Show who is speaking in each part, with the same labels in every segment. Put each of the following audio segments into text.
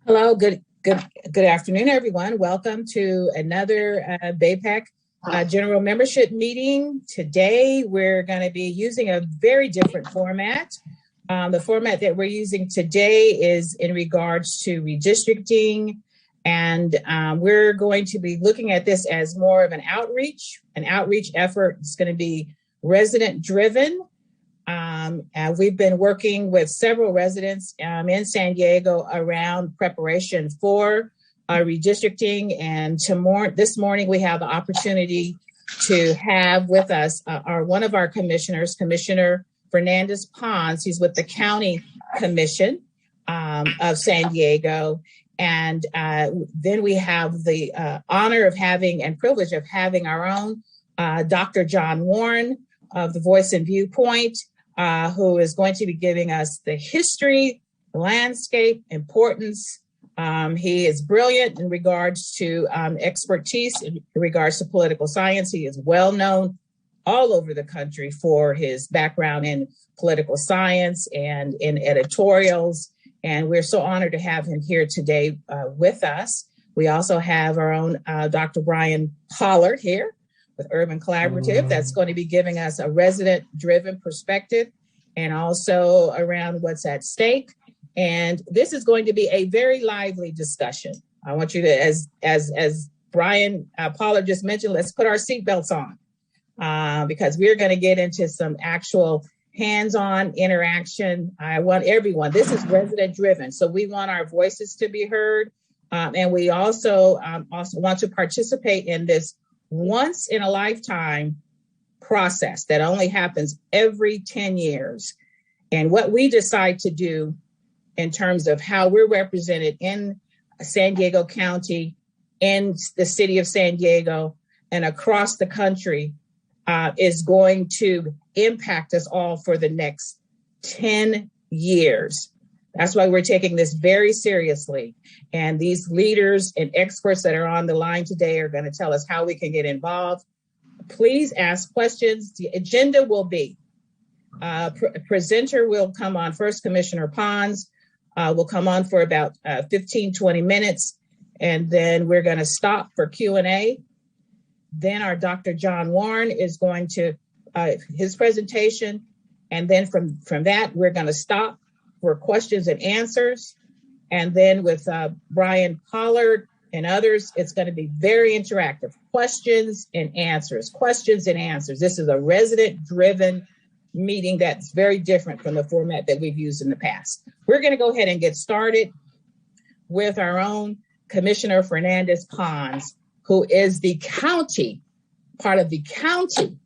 Speaker 1: Hello, good afternoon, everyone. Welcome to another BAPAC General Membership Meeting. Today, we're going to be using a very different format. The format that we're using today is in regards to redistricting, and we're going to be looking at this as more of an outreach effort. It's going to be resident-driven. We've been working with several residents in San Diego around preparation for redistricting. And this morning, we have the opportunity to have with us one of our commissioners, Commissioner Fernandez-Pons. He's with the County Commission of San Diego. And then we have the honor of having and privilege of having our own Dr. John Warren of the Voice and Viewpoint, who is going to be giving us the history, the landscape, importance. He is brilliant in regards to expertise in regards to political science. He is well known all over the country for his background in political science and in editorials. And we're so honored to have him here today with us. We also have our own Dr. Brian Pollard here with Urban Collaborative that's going to be giving us a resident-driven perspective and also around what's at stake. And this is going to be a very lively discussion. I want you to, as Brian Pollard just mentioned, let's put our seatbelts on because we're going to get into some actual hands-on interaction. I want everyone, this is resident-driven, so we want our voices to be heard. And we also want to participate in this once in a lifetime process that only happens every 10 years. And what we decide to do in terms of how we're represented in San Diego County, in the city of San Diego, and across the country is going to impact us all for the next 10 years. That's why we're taking this very seriously. And these leaders and experts that are on the line today are going to tell us how we can get involved. Please ask questions. The agenda will be, presenter will come on first, Commissioner Pons will come on for about 15, 20 minutes. And then we're going to stop for Q&A. Then our Dr. John Warren is going to, his presentation. And then from that, we're going to stop for questions and answers. And then with Brian Pollard and others, it's going to be very interactive. Questions and answers. This is a resident-driven meeting that's very different from the format that we've used in the past. We're going to go ahead and get started with our own Commissioner Fernandez-Pons, who is part of the county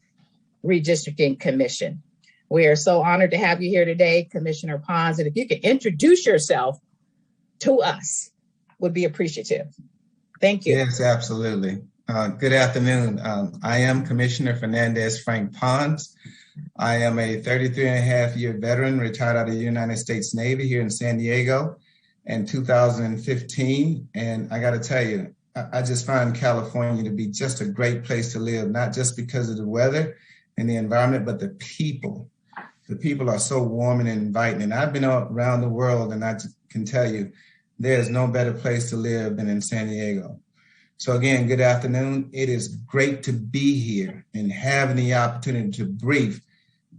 Speaker 1: redistricting commission. We are so honored to have you here today, Commissioner Pons. And if you could introduce yourself to us, would be appreciative. Thank you.
Speaker 2: Yes, absolutely. Good afternoon. I am Commissioner Fernandez Frank Pons. I am a 33-and-a-half-year veteran, retired out of the United States Navy here in San Diego in 2015. And I got to tell you, I just find California to be just a great place to live, not just because of the weather and the environment, but the people. The people are so warm and inviting. And I've been around the world, and I can tell you, there's no better place to live than in San Diego. So again, good afternoon. It is great to be here and having the opportunity to brief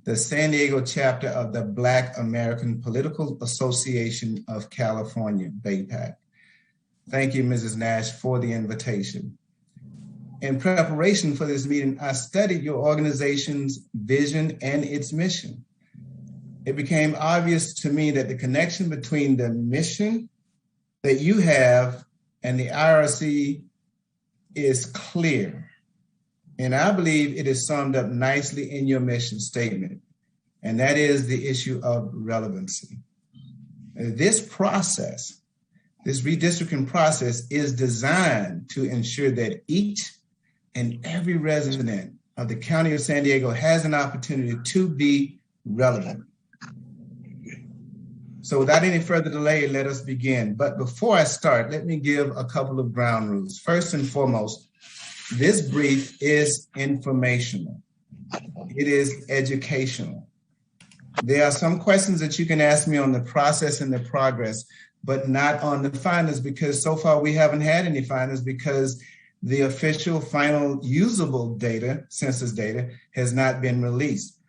Speaker 2: the San Diego chapter of the Black American Political Association of California, BAPAC. Thank you, Mrs. Nash, for the invitation. In preparation for this meeting, I studied your organization's vision and its mission. It became obvious to me that the connection between the mission that you have and the IRC is clear. And I believe it is summed up nicely in your mission statement, and that is the issue of relevancy. This process, this redistricting process, is designed to ensure that each and every resident of the County of San Diego has an opportunity to be relevant. So without any further delay, let us begin. But before I start, let me give a couple of ground rules. First and foremost, this brief is informational. It is educational. There are some questions that you can ask me on the process and the progress, but not on the finalists, because so far we haven't had any finalists because the official final usable data, census data, has not been released.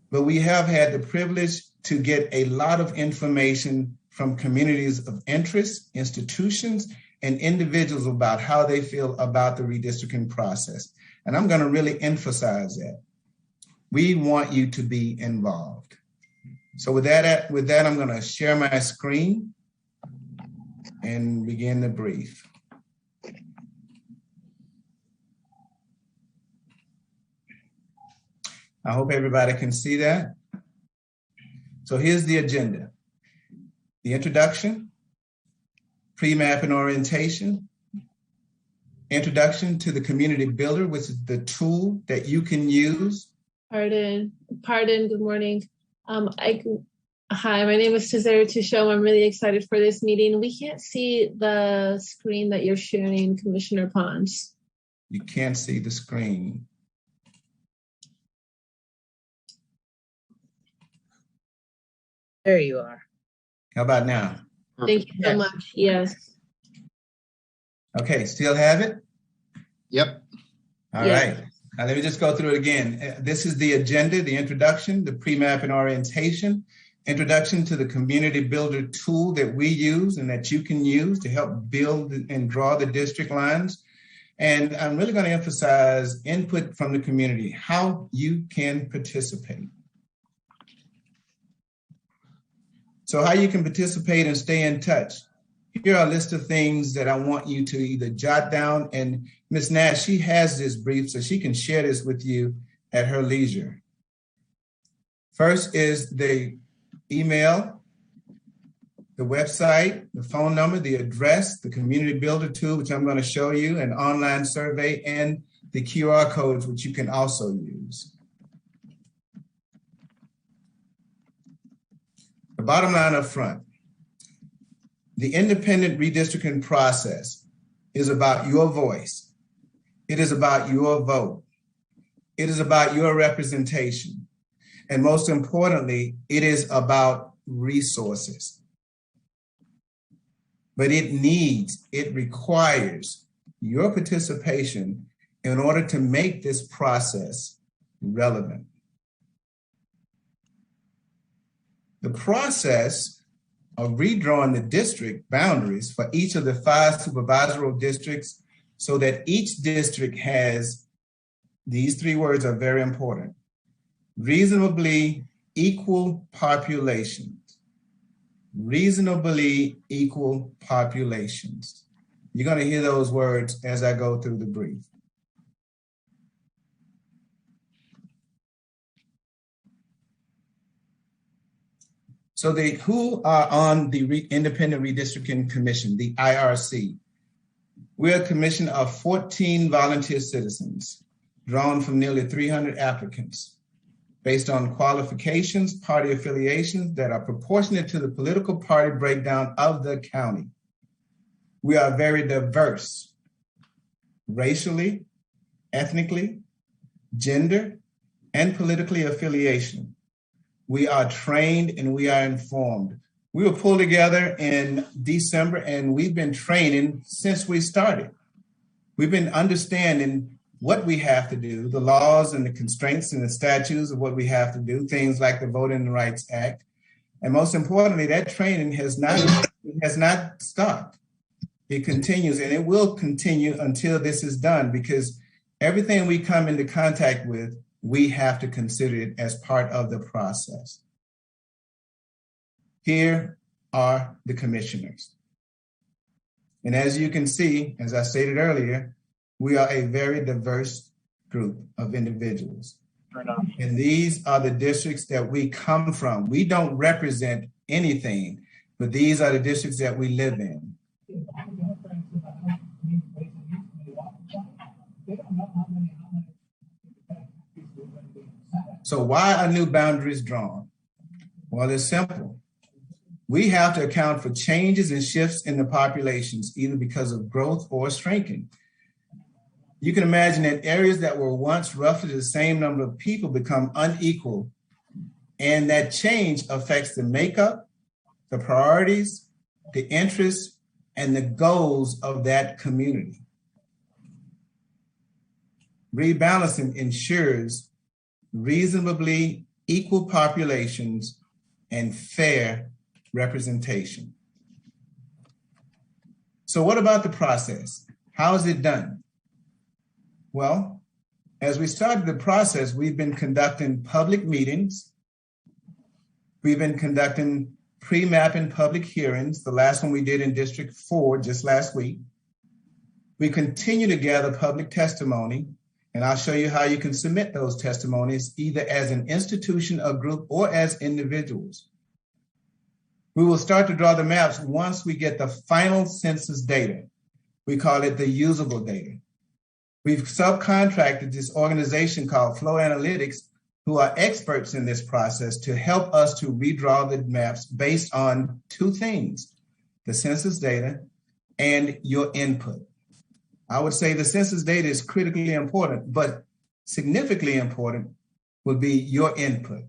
Speaker 2: But we have had the privilege to get a lot of information from communities of interest, institutions, and individuals about how they feel about the redistricting process. And I'm going to really emphasize that. We want you to be involved. So with that, I'm going to share my screen and begin the brief. I hope everybody can see that. So here's the agenda. The introduction, pre-map and orientation, introduction to the community builder, which is the tool that you can use.
Speaker 3: Pardon, good morning. Hi, my name is Cesare Tuchon. I'm really excited for this meeting. We can't see the screen that you're sharing, Commissioner Pons.
Speaker 2: You can't see the screen.
Speaker 1: There you are.
Speaker 2: How about now?
Speaker 3: Thank you so much. Yes.
Speaker 2: Okay, still have it?
Speaker 4: Yep.
Speaker 2: All right. Now let me just go through it again. This is the agenda, the introduction, the pre-map and orientation, introduction to the community builder tool that we use and that you can use to help build and draw the district lines. And I'm really going to emphasize input from the community, how you can participate. So how you can participate and stay in touch. Here are a list of things that I want you to either jot down, and Ms. Nash, she has this brief so she can share this with you at her leisure. First is the email, the website, the phone number, the address, the community builder tool, which I'm going to show you, an online survey, and the QR codes, which you can also use. The bottom line up front, the independent redistricting process is about your voice. It is about your vote. It is about your representation. And most importantly, it is about resources. But it requires your participation in order to make this process relevant. The process of redrawing the district boundaries for each of the 5 supervisory districts so that each district has, these 3 words are very important, reasonably equal populations. Reasonably equal populations. You're going to hear those words as I go through the brief. So who are on the Independent Redistricting Commission, the IRC? We're a commission of 14 volunteer citizens drawn from nearly 300 applicants based on qualifications, party affiliations that are proportionate to the political party breakdown of the county. We are very diverse, racially, ethnically, gender, and politically affiliation. We are trained and we are informed. We were pulled together in December and we've been training since we started. We've been understanding what we have to do, the laws and the constraints and the statutes of what we have to do, things like the Voting Rights Act. And most importantly, that training has not stopped. It continues and it will continue until this is done, because everything we come into contact with, we have to consider it as part of the process. Here are the commissioners. And as you can see, as I stated earlier, we are a very diverse group of individuals. And these are the districts that we come from. We don't represent anything, but these are the districts that we live in. So why are new boundaries drawn? Well, it's simple. We have to account for changes and shifts in the populations, either because of growth or shrinking. You can imagine that areas that were once roughly the same number of people become unequal, and that change affects the makeup, the priorities, the interests, and the goals of that community. Rebalancing ensures reasonably equal populations and fair representation. So what about the process? How is it done? Well, as we started the process, we've been conducting public meetings. We've been conducting pre-mapping public hearings, the last one we did in District 4 just last week. We continue to gather public testimony, and I'll show you how you can submit those testimonies either as an institution, a group, or as individuals. We will start to draw the maps once we get the final census data. We call it the usable data. We've subcontracted this organization called Flow Analytics, who are experts in this process, to help us to redraw the maps based on two things: the census data and your input. I would say the census data is critically important, but significantly important will be your input.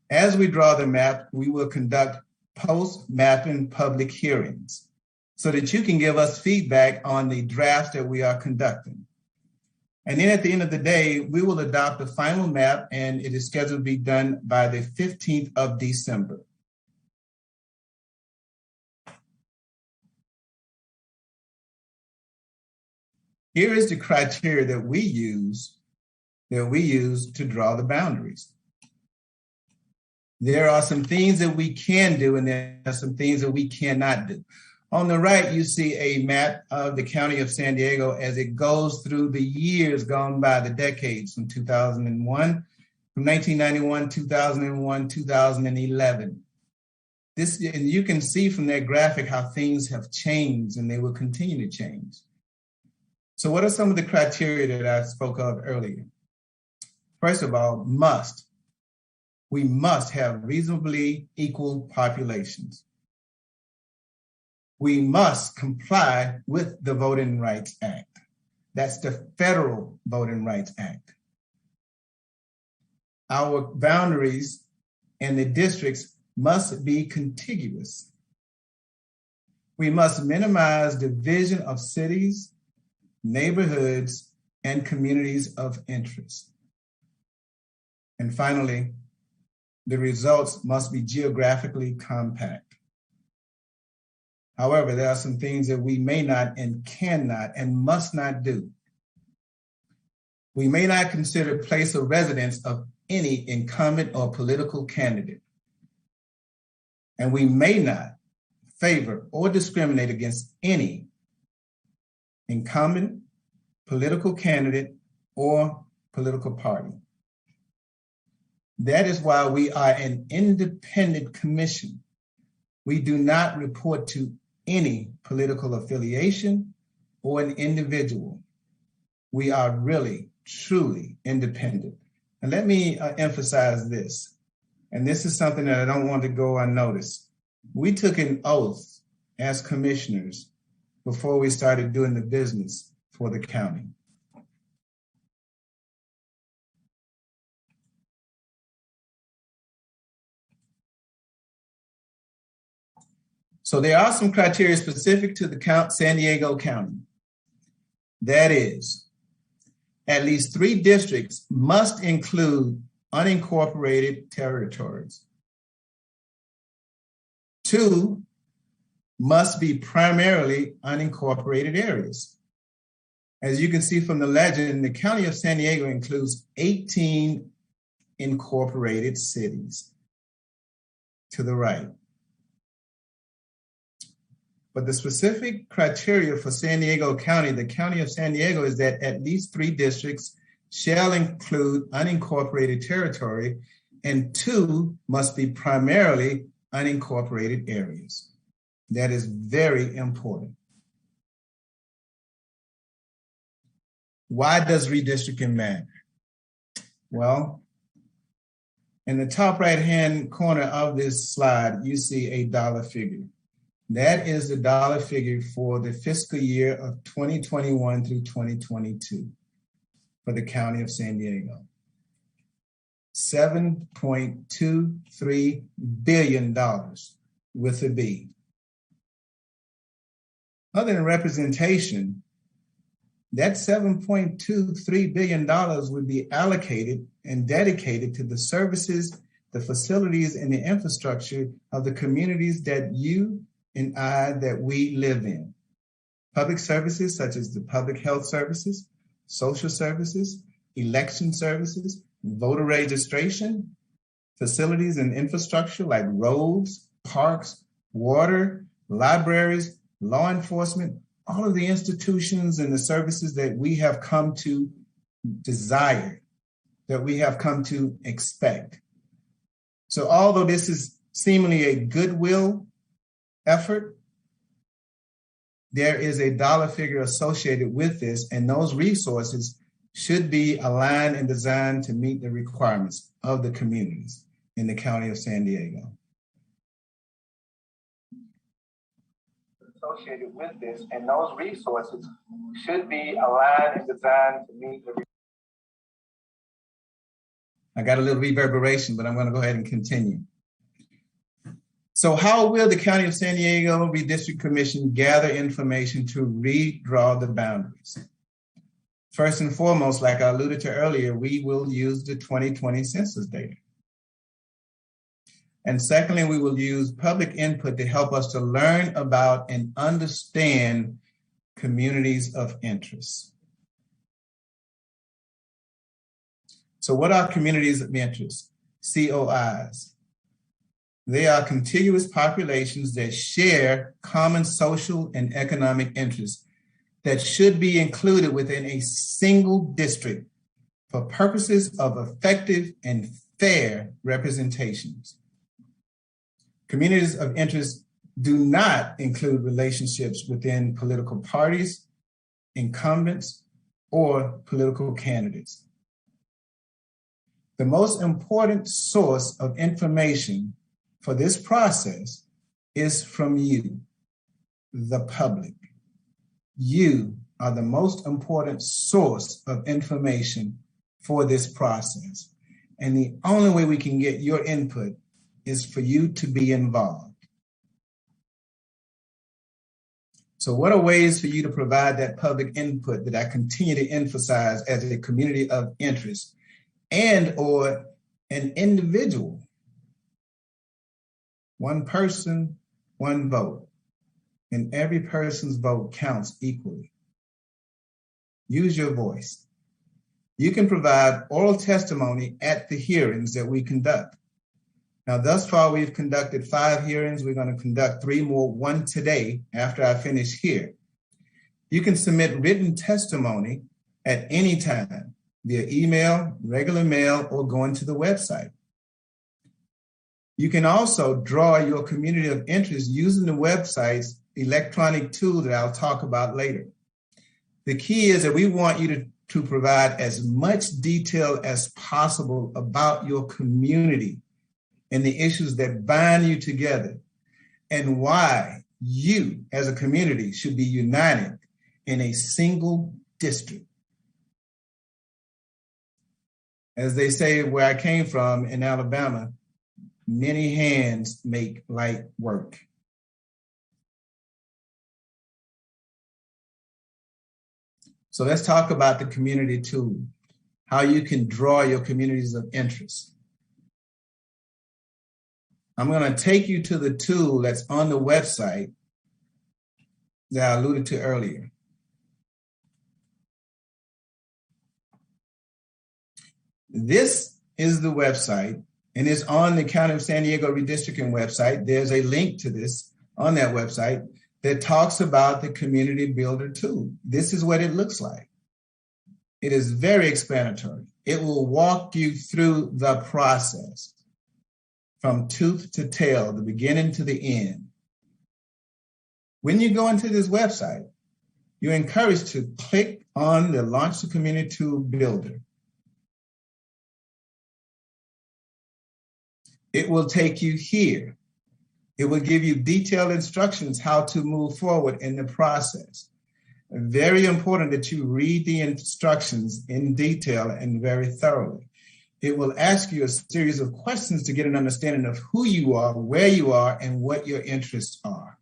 Speaker 2: As we draw the map, we will conduct post-mapping public hearings so that you can give us feedback on the drafts that we are conducting. And then at the end of the day, we will adopt the final map, and it is scheduled to be done by the 15th of December. Here is the criteria that we use to draw the boundaries. There are some things that we can do, and there are some things that we cannot do. On the right, you see a map of the County of San Diego as it goes through the years gone by, the decades from 2001, from 1991, 2001, 2011. And you can see from that graphic how things have changed, and they will continue to change. So what are some of the criteria that I spoke of earlier? First of all, we must have reasonably equal populations. We must comply with the Voting Rights Act. That's the Federal Voting Rights Act. Our boundaries and the districts must be contiguous. We must minimize division of cities, neighborhoods, and communities of interest. And finally, the results must be geographically compact. However, there are some things that we may not and cannot and must not do. We may not consider place of residence of any incumbent or political candidate. And we may not favor or discriminate against any incumbent, political candidate, or political party. That is why we are an independent commission. We do not report to any political affiliation or an individual. We are really, truly independent. And let me emphasize this, and this is something that I don't want to go unnoticed. We took an oath as commissioners before we started doing the business for the county. So there are some criteria specific to the San Diego County. That is, at least 3 districts must include unincorporated territories. 2 must be primarily unincorporated areas. As you can see from the legend, the County of San Diego includes 18 incorporated cities to the right. But the specific criteria for San Diego County, the County of San Diego, is that at least 3 districts shall include unincorporated territory, and 2 must be primarily unincorporated areas. That is very important. Why does redistricting matter? Well, in the top right-hand corner of this slide, you see a dollar figure. That is the dollar figure for the fiscal year of 2021 through 2022 for the County of San Diego. $7.23 billion with a B. Other than representation, that $7.23 billion would be allocated and dedicated to the services, the facilities, and the infrastructure of the communities that you and I, that we live in. Public services such as the public health services, social services, election services, voter registration, facilities and infrastructure like roads, parks, water, libraries, law enforcement, all of the institutions and the services that we have come to desire, that we have come to expect. So although this is seemingly a goodwill effort, there is a dollar figure associated with this, and those resources should be aligned and designed to meet the requirements of the communities in the County of San Diego. Associated with this, and those resources should be aligned and designed to meet the. I got a little reverberation, but I'm going to go ahead and continue. So how will the County of San Diego Redistrict Commission gather information to redraw the boundaries? First and foremost, like I alluded to earlier, we will use the 2020 census data. And secondly, we will use public input to help us to learn about and understand communities of interest. So what are communities of interest? COIs. They are contiguous populations that share common social and economic interests that should be included within a single district for purposes of effective and fair representations. Communities of interest do not include relationships within political parties, incumbents, or political candidates. The most important source of information for this process is from you, the public. You are the most important source of information for this process. And the only way we can get your input is for you to be involved. So what are ways for you to provide that public input that I continue to emphasize as a community of interest and or an individual? One person, one vote, and every person's vote counts equally. Use your voice. You can provide oral testimony at the hearings that we conduct. Now, thus far, we've conducted 5 hearings. We're going to conduct 3 more, one today after I finish here. You can submit written testimony at any time via email, regular mail, or going to the website. You can also draw your community of interest using the website's electronic tool that I'll talk about later. The key is that we want you to provide as much detail as possible about your community and the issues that bind you together and why you as a community should be united in a single district. As they say where I came from in Alabama, many hands make light work. So let's talk about the community tool, how you can draw your communities of interest. I'm going to take you to the tool that's on the website that I alluded to earlier. This is the website, and it's on the County of San Diego Redistricting website. There's a link to this on that website that talks about the Community Builder tool. This is what it looks like. It is very explanatory. It will walk you through the process from tooth to tail, the beginning to the end. When you go into this website, you're encouraged to click on the Launch the Community Tool Builder. It will take you here. It will give you detailed instructions how to move forward in the process. Very important that you read the instructions in detail and very thoroughly. It will ask you a series of questions to get an understanding of who you are, where you are, and what your interests are.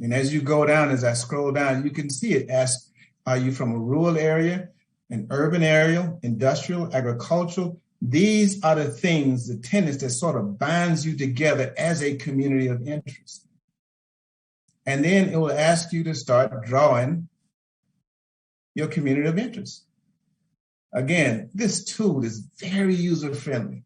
Speaker 2: And as you go down, as I scroll down, you can see it asks, are you from a rural area, an urban area, industrial, agricultural? These are the things, the tenets that sort of binds you together as a community of interest. And then it will ask you to start drawing your community of interest. Again, this tool is very user-friendly.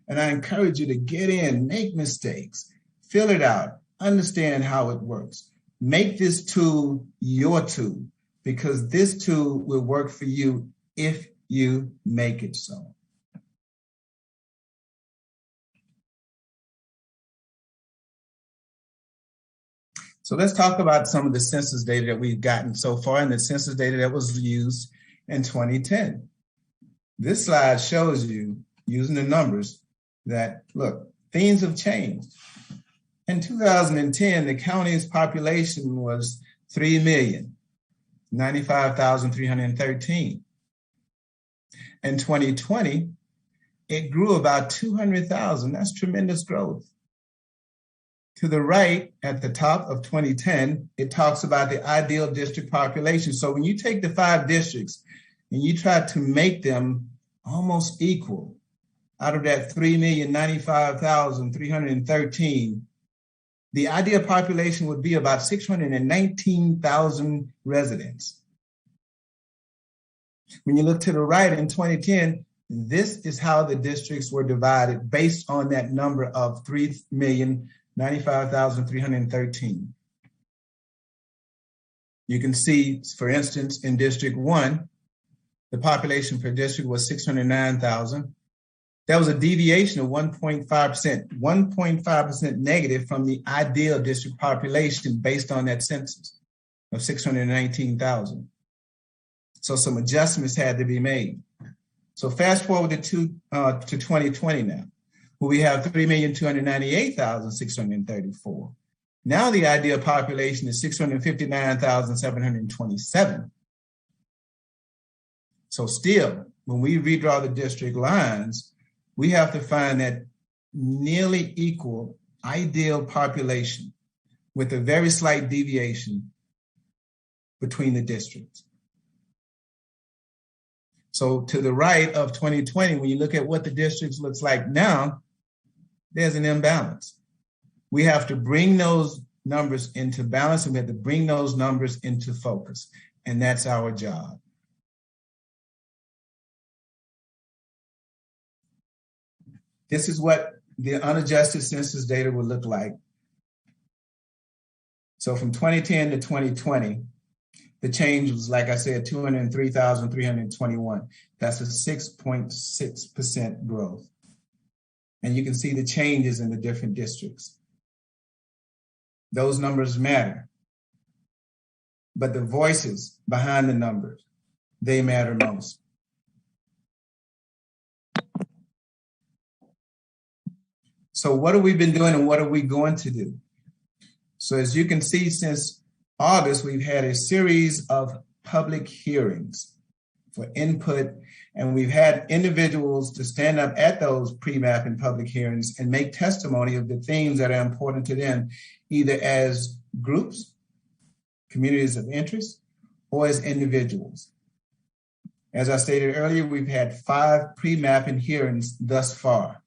Speaker 2: And I encourage you to get in, make mistakes, fill it out, understand how it works. Make this tool your tool, because this tool will work for you if you make it so. So let's talk about some of the census data that we've gotten so far and the census data that was used in 2010. This slide shows you, using the numbers, that, look, things have changed. In 2010, the county's population was 3,095,313. In 2020, it grew about 200,000. That's tremendous growth. To the right, at the top of 2010, it talks about the ideal district population. So when you take the 5 districts and you try to make them almost equal, out of that 3,095,313, the ideal population would be about 619,000 residents. When you look to the right in 2010, this is how the districts were divided based on that number of 3,095,313. You can see, for instance, in District 1, the population per district was 609,000. That was a deviation of 1.5% negative from the ideal district population based on that census of 619,000. So some adjustments had to be made. So fast forward to 2020 now, where we have 3,298,634. Now the ideal population is 659,727. So still, when we redraw the district lines, we have to find that nearly equal ideal population with a very slight deviation between the districts. So to the right of 2020, when you look at what the districts looks like now, there's an imbalance. We have to bring those numbers into balance, and we have to bring those numbers into focus. And that's our job. This is what the unadjusted census data would look like. So from 2010 to 2020, the change was, like I said, 203,321. That's a 6.6% growth. And you can see the changes in the different districts. Those numbers matter. But the voices behind the numbers, they matter most. So what have we been doing and what are we going to do? So as you can see, since August, we've had a series of public hearings for input, and we've had individuals to stand up at those pre-map and public hearings and make testimony of the things that are important to them, either as groups, communities of interest, or as individuals. As I stated earlier, we've had 5 pre-mapping hearings thus far.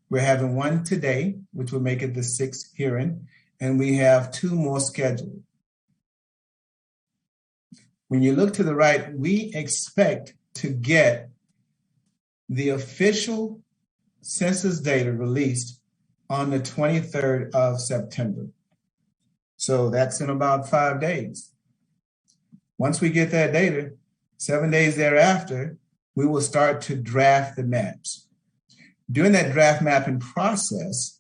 Speaker 2: We're having one today, which will make it the 6th hearing, and we have 2 more scheduled. When you look to the right, we expect to get the official census data released on the 23rd of September. So that's in about 5 days. Once we get that data, 7 days thereafter, we will start to draft the maps. During that draft mapping process,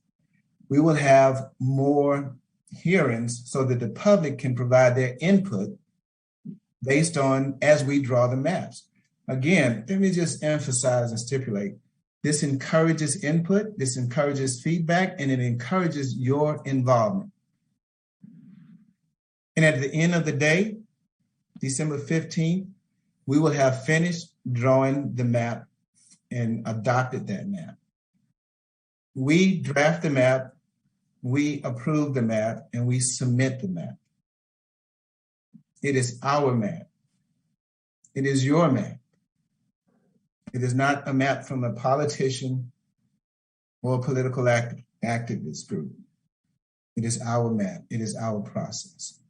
Speaker 2: we will have more hearings so that the public can provide their input based on as we draw the maps. Again, let me just emphasize and stipulate, this encourages input, this encourages feedback, and it encourages your involvement. And at the end of the day, December 15th, we will have finished drawing the map and adopted that map. We draft the map, we approve the map, and we submit the map. It is our map. It is your map. It is not a map from a politician or a political activist group. It is our map. It is our process.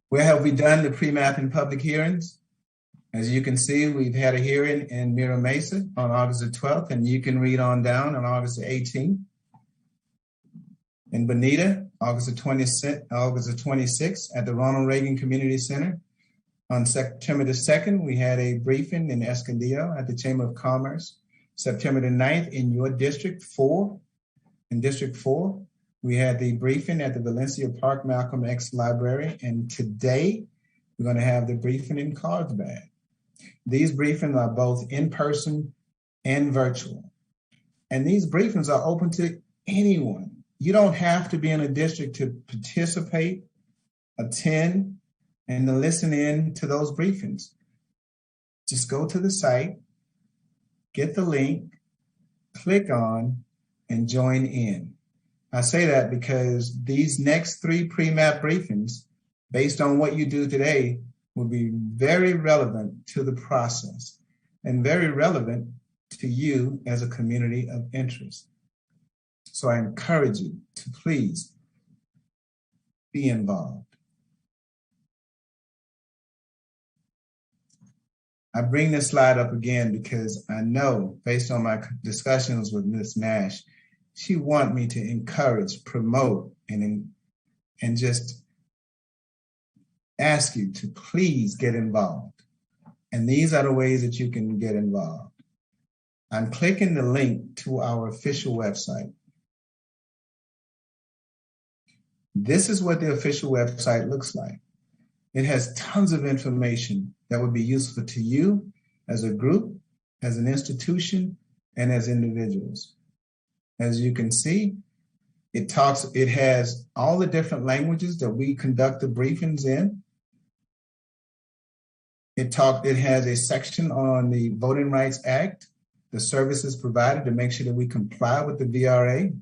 Speaker 2: Where have we done the pre-mapping public hearings? As you can see, we've had a hearing in Mira Mesa on August the 12th, and you can read on down on August the 18th. In Bonita, August the 26th at the Ronald Reagan Community Center. On September the 2nd, we had a briefing in Escondido at the Chamber of Commerce. September the 9th in your District 4, we had the briefing at the Valencia Park Malcolm X Library. And today, we're going to have the briefing in Carlsbad. These briefings are both in person and virtual. And these briefings are open to anyone. You don't have to be in a district to participate, attend, and to listen in to those briefings. Just go to the site, get the link, click on, and join in. I say that because these next 3 pre-map briefings, based on what you do today, will be very relevant to the process and very relevant to you as a community of interest. So I encourage you to please be involved. I bring this slide up again because I know, based on my discussions with Ms. Nash, she wants me to encourage, promote, and just ask you to please get involved. And these are the ways that you can get involved. I'm clicking the link to our official website. This is what the official website looks like. It has tons of information that would be useful to you as a group, as an institution, and as individuals. As you can see, it has all the different languages that we conduct the briefings in. It has a section on the Voting Rights Act, the services provided to make sure that we comply with the VRA.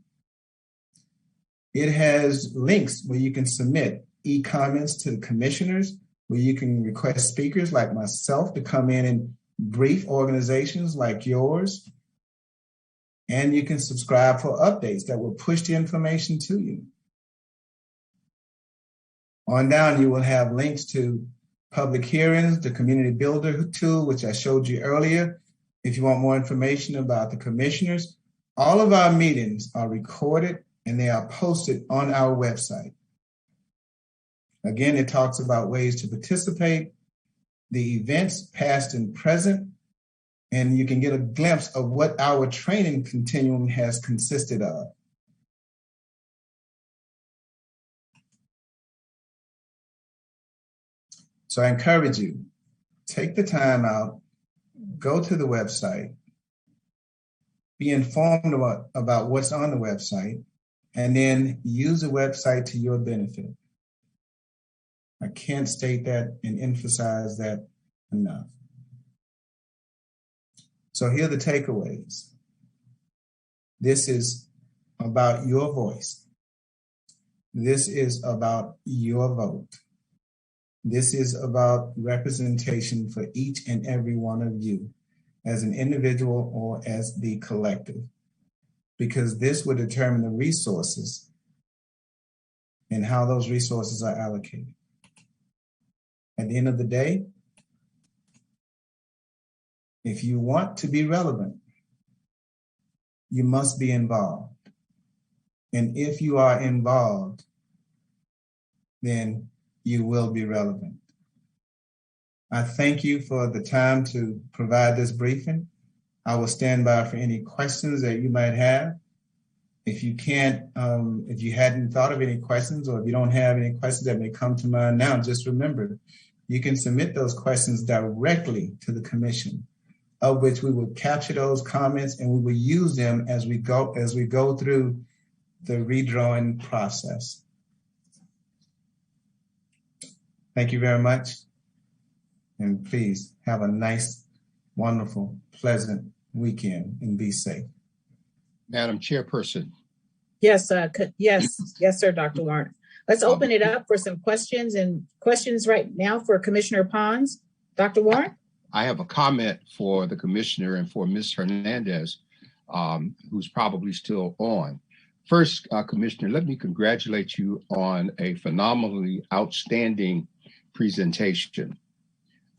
Speaker 2: It has links where you can submit e-comments to the commissioners, where you can request speakers like myself to come in and brief organizations like yours. And you can subscribe for updates that will push the information to you. On down, you will have links to public hearings, the community builder tool, which I showed you earlier. If you want more information about the commissioners, all of our meetings are recorded and they are posted on our website. Again, it talks about ways to participate, the events past and present, and you can get a glimpse of what our training continuum has consisted of. So I encourage you, take the time out, go to the website, be informed about what's on the website, and then use the website to your benefit. I can't state that and emphasize that enough. So here are the takeaways. This is about your voice. This is about your vote. This is about representation for each and every one of you as an individual or as the collective, because this will determine the resources and how those resources are allocated. At the end of the day, if you want to be relevant, you must be involved. And if you are involved, then you will be relevant. I thank you for the time to provide this briefing. I will stand by for any questions that you might have. If you hadn't thought of any questions, or if you don't have any questions that may come to mind now, just remember, you can submit those questions directly to the commission, of which we will capture those comments and we will use them as we go through the redrawing process. Thank you very much. And please have a nice, wonderful, pleasant weekend and be safe.
Speaker 4: Madam Chairperson,
Speaker 1: Yes, yes, sir, Dr. Warren. Let's open it up for some questions right now for Commissioner Pons. Dr. Warren?
Speaker 4: I have a comment for the commissioner and for Ms. Hernandez, who's probably still on. First, Commissioner, let me congratulate you on a phenomenally outstanding presentation.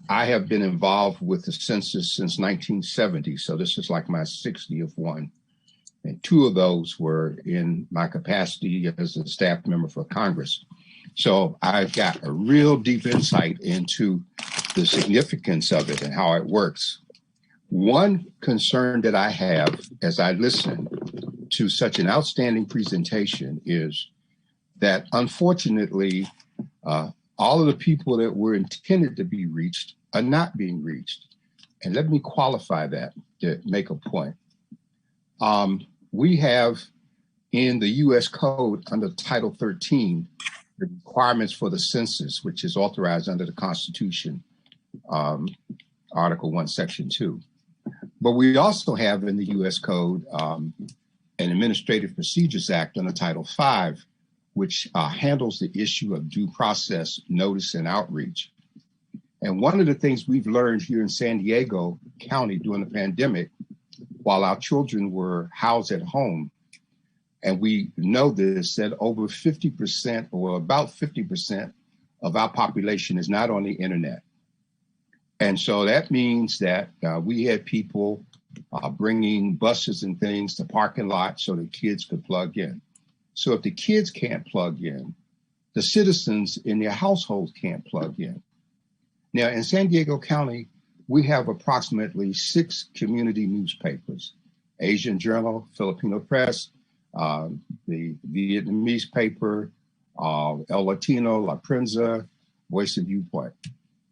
Speaker 4: I have been involved with the census since 1970, so this is like my 60th one. And 2 of those were in my capacity as a staff member for Congress. So I've got a real deep insight into the significance of it and how it works. One concern that I have as I listen to such an outstanding presentation is that unfortunately, all of the people that were intended to be reached are not being reached. And let me qualify that to make a point. We have in the US Code under Title 13, the requirements for the census, which is authorized under the Constitution, Article 1, Section 2. But we also have in the US Code an Administrative Procedures Act under Title 5, which handles the issue of due process, notice, and outreach. And one of the things we've learned here in San Diego County during the pandemic, while our children were housed at home, and we know this, that over 50% or about 50% of our population is not on the internet. And so that means that we had people bringing buses and things to parking lots so the kids could plug in. So if the kids can't plug in, the citizens in their households can't plug in. Now in San Diego County, we have approximately 6 community newspapers: Asian Journal, Filipino Press, the Vietnamese paper, El Latino, La Prensa, Voice of Viewpoint.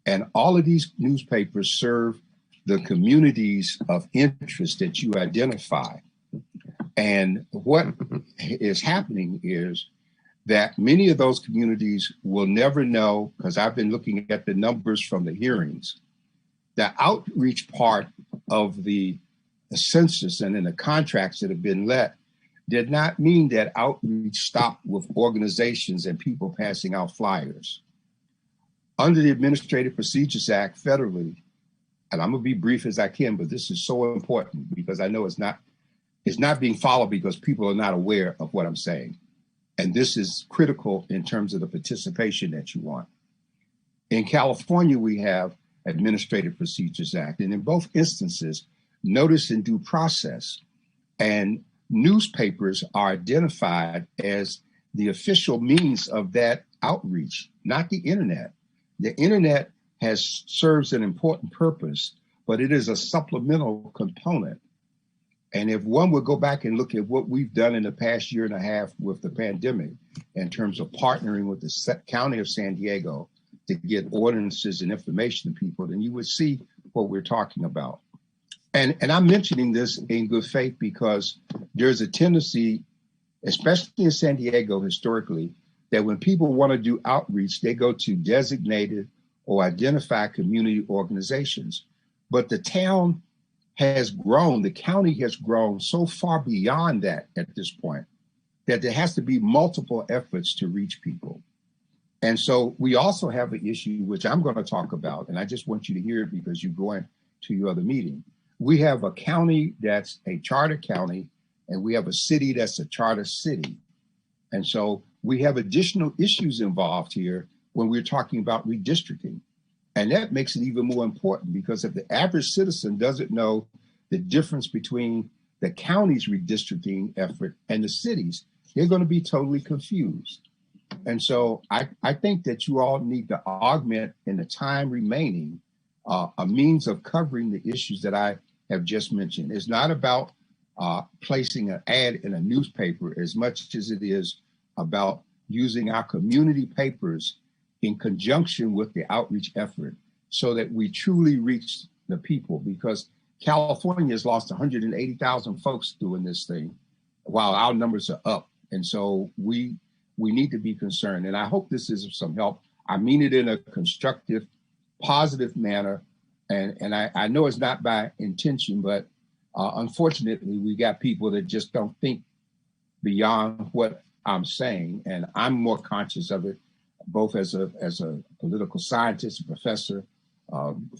Speaker 4: And all of these newspapers serve the communities of interest that you identify. And what is happening is that many of those communities will never know, because I've been looking at the numbers from the hearings, the outreach part of the census and in the contracts that have been let did not mean that outreach stopped with organizations and people passing out flyers. Under the Administrative Procedures Act federally, and I'm gonna be brief as I can, but this is so important because I know it's not being followed because people are not aware of what I'm saying. And this is critical in terms of the participation that you want. In California, we have Administrative Procedures Act, and in both instances, notice and due process and newspapers are identified as the official means of that outreach, not the internet. The internet serves an important purpose, but it is a supplemental component. And if one would go back and look at what we've done in the past year and a half with the pandemic in terms of partnering with the County of San Diego to get ordinances and information to people, then you would see what we're talking about. And I'm mentioning this in good faith because there's a tendency, especially in San Diego historically, that when people want to do outreach, they go to designated or identified community organizations. But the town has grown, the county has grown so far beyond that at this point that there has to be multiple efforts to reach people. And so we also have an issue, which I'm going to talk about, and I just want you to hear it because you're going to your other meeting. We have a county that's a charter county, and we have a city that's a charter city. And so we have additional issues involved here when we're talking about redistricting. And that makes it even more important because if the average citizen doesn't know the difference between the county's redistricting effort and the city's, they're going to be totally confused. And so I think that you all need to augment in the time remaining a means of covering the issues that I have just mentioned. It's not about placing an ad in a newspaper as much as it is about using our community papers in conjunction with the outreach effort so that we truly reach the people, because California has lost 180,000 folks doing this thing while our numbers are up. And so we need to be concerned. And I hope this is of some help. I mean it in a constructive, positive manner. And I know it's not by intention, but unfortunately, we got people that just don't think beyond what I'm saying, and I'm more conscious of it, both as a political scientist, a professor,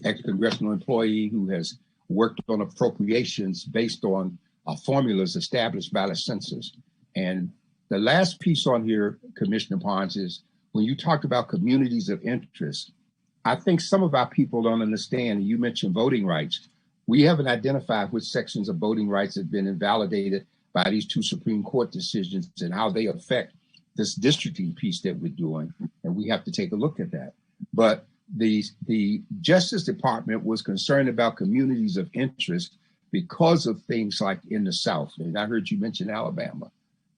Speaker 4: ex-congressional employee who has worked on appropriations based on formulas established by the census. And the last piece on here, Commissioner Pons, is when you talked about communities of interest, I think some of our people don't understand, and you mentioned voting rights. We haven't identified which sections of voting rights have been invalidated by these two Supreme Court decisions and how they affect this districting piece that we're doing. And we have to take a look at that. But the Justice Department was concerned about communities of interest because of things like in the South. And I heard you mention Alabama,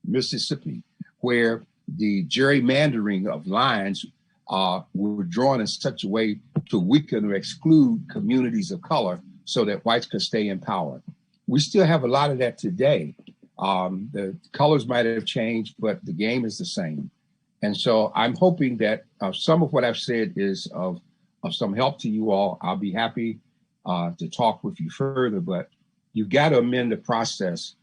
Speaker 4: Mississippi, where the gerrymandering of lines were drawn in such a way to weaken or exclude communities of color so that whites could stay in power. We still have a lot of that today. The colors might have changed, but the game is the same. And so I'm hoping that some of what I've said is of some help to you all. I'll be happy to talk with you further, but you've got to amend the process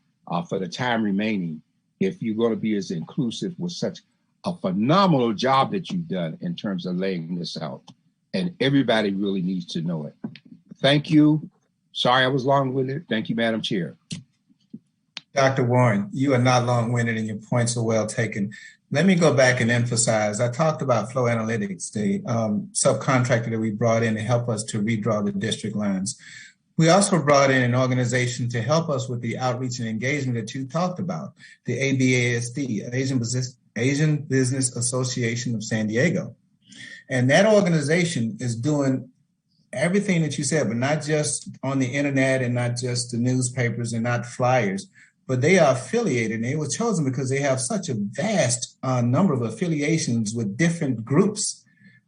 Speaker 4: for the time remaining if you're going to be as inclusive with such a phenomenal job that you've done in terms of laying this out. And everybody really needs to know it. Thank you. Sorry I was long-winded. Thank you, Madam Chair.
Speaker 2: Dr. Warren, you are not long-winded and your points are well taken. Let me go back and emphasize, I talked about Flow Analytics, the subcontractor that we brought in to help us to redraw the district lines. We also brought in an organization to help us with the outreach and engagement that you talked about, the ABASD, Asian Business Association of San Diego. And that organization is doing everything that you said, but not just on the internet and not just the newspapers and not flyers, but they are affiliated, and they were chosen because they have such a vast number of affiliations with different groups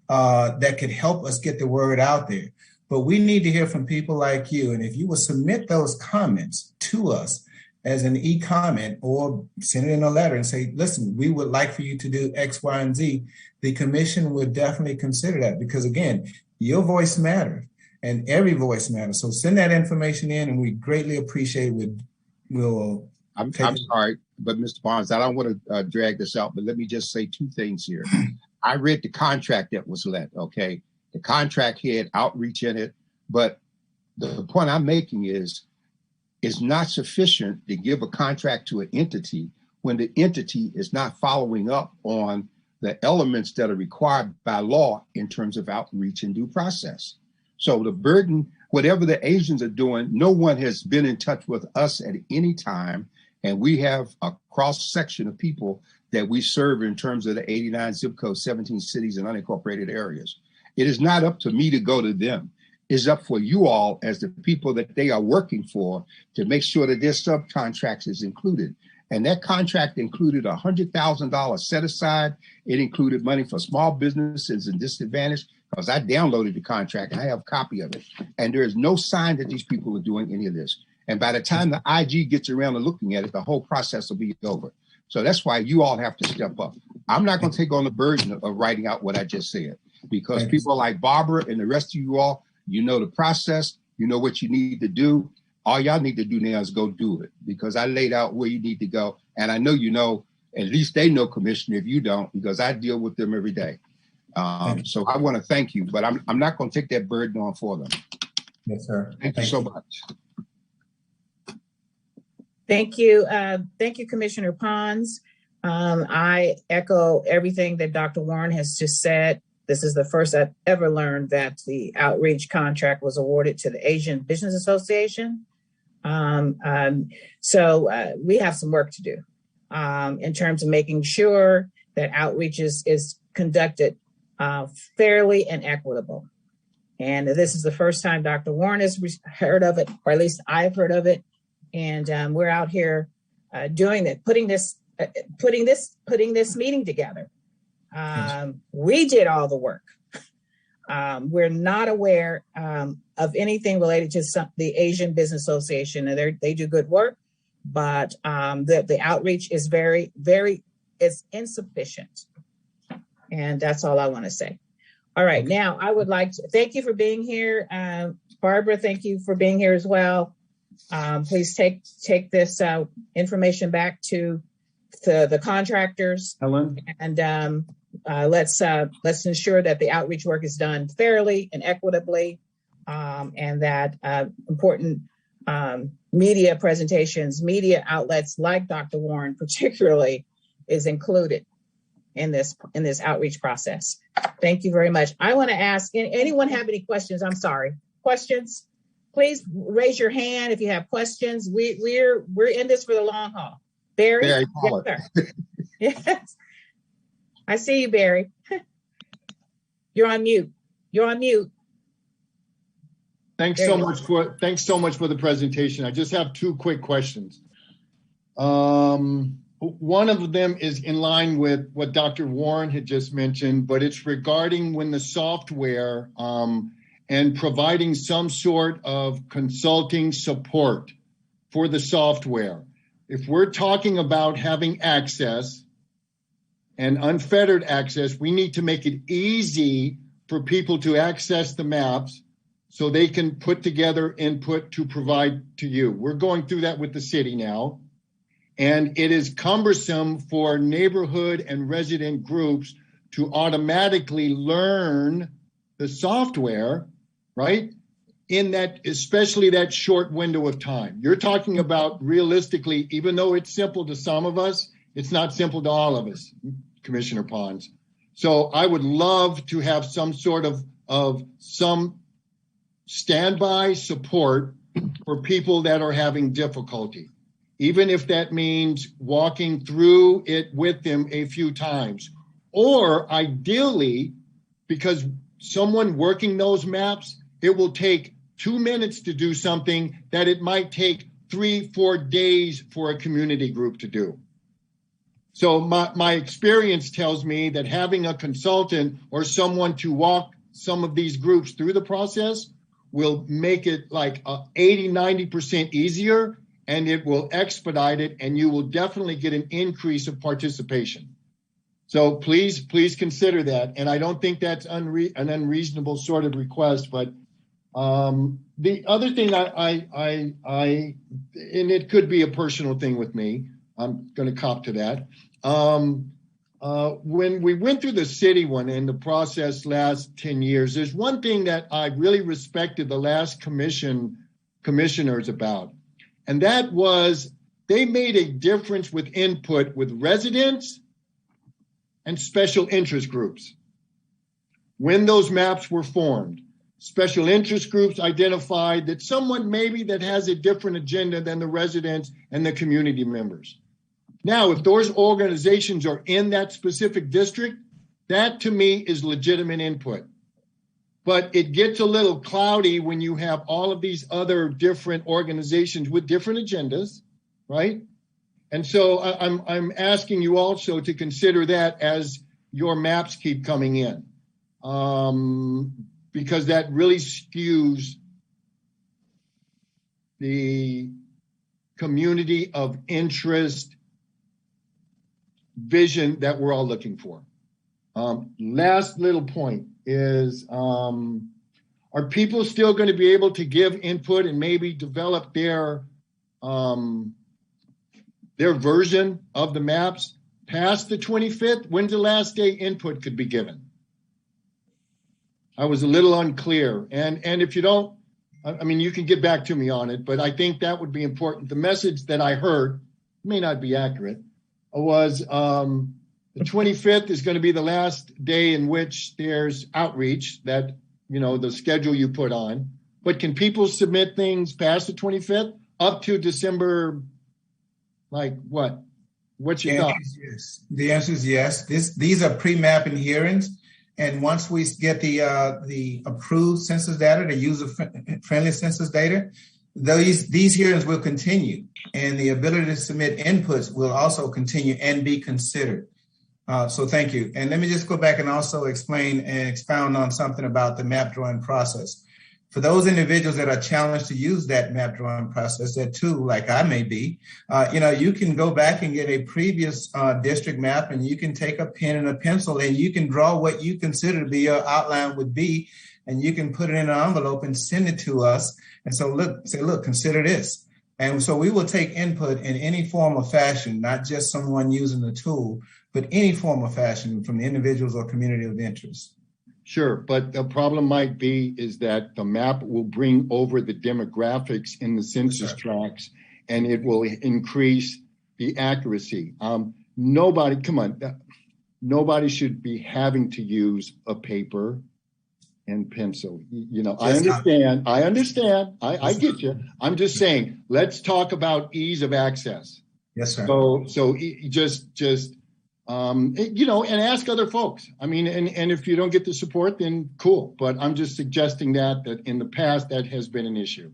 Speaker 2: that could help us get the word out there. But we need to hear from people like you. And if you will submit those comments to us as an e-comment or send it in a letter and say, listen, we would like for you to do X, Y, and Z, the commission would definitely consider that because, again, your voice matters and every voice matters. So send that information in and we greatly appreciate it. I'm
Speaker 4: sorry, but Mr. Barnes, I don't want to drag this out, but let me just say two things here. I read the contract that was let, okay? The contract had outreach in it, but the point I'm making is it's not sufficient to give a contract to an entity when the entity is not following up on the elements that are required by law in terms of outreach and due process. So the burden, whatever the Asians are doing, no one has been in touch with us at any time. And we have a cross section of people that we serve in terms of the 89 zip codes, 17 cities and unincorporated areas. It is not up to me to go to them. It's up for you all as the people that they are working for to make sure that their subcontracts is included. And that contract included $100,000 set aside. It included money for small businesses and disadvantaged, because I downloaded the contract. I have a copy of it. And there is no sign that these people are doing any of this. And by the time the IG gets around to looking at it, the whole process will be over. So that's why you all have to step up. I'm not going to take on the burden of writing out what I just said, because people like Barbara and the rest of you all, you know the process, you know what you need to do. All y'all need to do now is go do it, because I laid out where you need to go. And I know you know, at least they know, Commissioner, if you don't, because I deal with them every day. So I want to thank you, but I'm not going to take that burden on for them.
Speaker 2: Yes, sir.
Speaker 4: Thank you so much.
Speaker 1: Thank you. Thank you, Commissioner Pons. I echo everything that Dr. Warren has just said. This is the first I've ever learned that the outreach contract was awarded to the Asian Business Association. So we have some work to do in terms of making sure that outreach is conducted fairly and equitable. And this is the first time Dr. Warren has heard of it, or at least I've heard of it. And we're out here doing that, putting this meeting together. We did all the work. We're not aware of anything related to the Asian Business Association. And they do good work, but the outreach is is insufficient. And that's all I want to say. All right, now I would like to thank you for being here. Barbara, thank you for being here as well. Please take this information back to the contractors,
Speaker 5: Helen?
Speaker 1: and let's ensure that the outreach work is done fairly and equitably, and that important media presentations, media outlets like Dr. Warren particularly is included in this outreach process. Thank you very much. I want to ask, anyone have any questions? I'm sorry, questions? Please raise your hand if you have questions. We're in this for the long haul. Barry?
Speaker 4: Barry
Speaker 1: Yes, yes. I see you, Barry. You're on mute.
Speaker 5: Thanks so much for the presentation. I just have two quick questions. One of them is in line with what Dr. Warren had just mentioned, but it's regarding when the software and providing some sort of consulting support for the software. If we're talking about having access and unfettered access, we need to make it easy for people to access the maps so they can put together input to provide to you. We're going through that with the city now. And it is cumbersome for neighborhood and resident groups to automatically learn the software, right? In that, especially that short window of time. You're talking about realistically, even though it's simple to some of us, it's not simple to all of us, Commissioner Pons. So I would love to have some sort of some standby support for people that are having difficulty, even if that means walking through it with them a few times. Or ideally, because someone working those maps, it will take 2 minutes to do something that it might take 3-4 days for a community group to do. So my experience tells me that having a consultant or someone to walk some of these groups through the process will make it like 80-90% easier, and it will expedite it, and you will definitely get an increase of participation. So please consider that. And I don't think that's an unreasonable sort of request, but the other thing and it could be a personal thing with me, I'm going to cop to that. When we went through the city one in the process last 10 years, there's one thing that I really respected the last commissioners about. And that was they made a difference with input with residents and special interest groups. When those maps were formed, special interest groups identified that someone maybe that has a different agenda than the residents and the community members. Now, if those organizations are in that specific district, that to me is legitimate input. But it gets a little cloudy when you have all of these other different organizations with different agendas, right? And so I'm asking you also to consider that as your maps keep coming in, because that really skews the community of interest vision that we're all looking for. Last little point is, are people still going to be able to give input and maybe develop their version of the maps past the 25th? When's the last day input could be given? I was a little unclear. And if you don't, I mean, you can get back to me on it, but I think that would be important. The message that I heard may not be accurate, was the 25th is going to be the last day in which there's outreach that, the schedule you put on. But can people submit things past the 25th up to December, like what? What's your thought?
Speaker 2: Yes. The answer is yes. These are pre-mapping hearings. And once we get the approved census data, the user-friendly census data, these hearings will continue, and the ability to submit inputs will also continue and be considered. So thank you. And let me just go back and also explain and expound on something about the map drawing process. For those individuals that are challenged to use that map drawing process, that too, like I may be, you can go back and get a previous district map, and you can take a pen and a pencil and you can draw what you consider to be your outline would be, and you can put it in an envelope and send it to us. And so look, consider this. And so we will take input in any form or fashion, not just someone using the tool, but any form of fashion from the individuals or community of interest.
Speaker 5: Sure, but the problem might be is that the map will bring over the demographics in the census tracts, and it will increase the accuracy. Nobody should be having to use a paper and pencil. You know, I understand. I get you. I'm just saying, let's talk about ease of access.
Speaker 2: Yes, sir.
Speaker 5: So just you know, and ask other folks. I mean, and if you don't get the support, then cool. But I'm just suggesting that in the past, that has been an issue.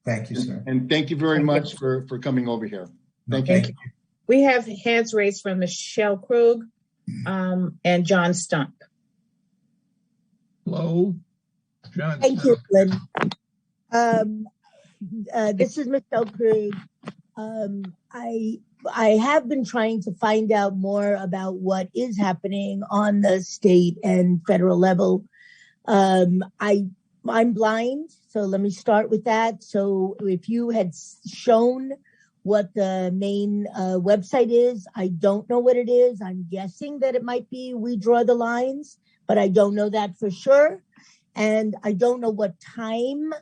Speaker 2: Thank you, sir.
Speaker 5: And thank you very much for coming over here. Thank you.
Speaker 1: We have hands raised from Michelle Krug and John Stump.
Speaker 6: Hello, John.
Speaker 7: Thank you, Lynn. This is Michelle Krug. I have been trying to find out more about what is happening on the state and federal level. I'm blind, so let me start with that. So if you had shown what the main website is, I don't know what it is. I'm guessing that it might be We Draw the Lines, but I don't know that for sure. And I don't know what time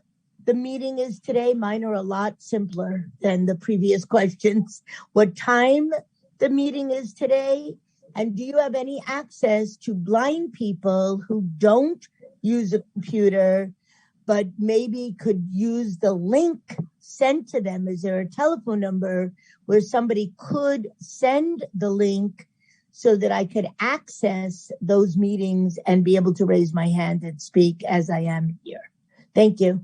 Speaker 7: the meeting is today. Mine are a lot simpler than the previous questions. What time the meeting is today? And do you have any access to blind people who don't use a computer, but maybe could use the link sent to them? Is there a telephone number where somebody could send the link so that I could access those meetings and be able to raise my hand and speak as I am here? Thank you.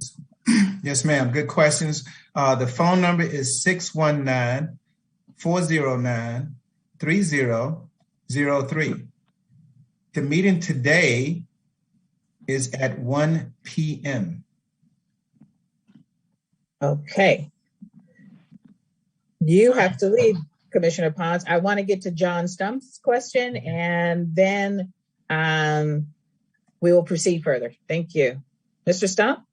Speaker 2: Yes, ma'am. Good questions. The phone number is 619-409-3003. The meeting today is at 1 p.m.
Speaker 1: Okay. You have to leave, Commissioner Pons. I want to get to John Stump's question, and then we will proceed further. Thank you. Mr. Stump?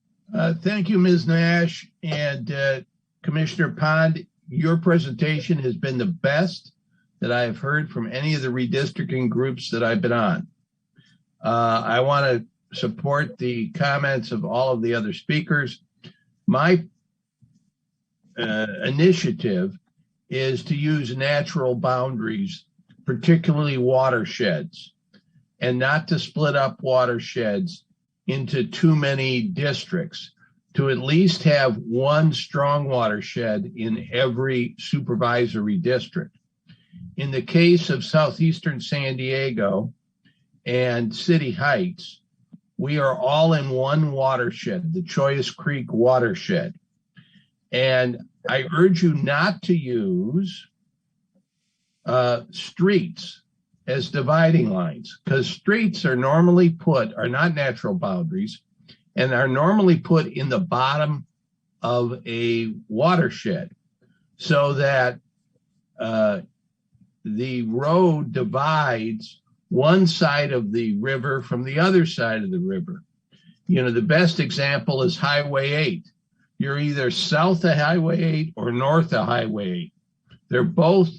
Speaker 6: Thank you, Ms. Nash and Commissioner Pond. Your presentation has been the best that I have heard from any of the redistricting groups that I've been on. I want to support the comments of all of the other speakers. My initiative is to use natural boundaries, particularly watersheds, and not to split up watersheds into too many districts, to at least have one strong watershed in every supervisory district. In the case of southeastern San Diego and City Heights, we are all in one watershed, the Choyas Creek watershed. And I urge you not to use streets as dividing lines, because streets are normally are not natural boundaries, and are normally put in the bottom of a watershed so that the road divides one side of the river from the other side of the river. You know, the best example is Highway 8. You're either south of Highway 8 or north of Highway 8. They're both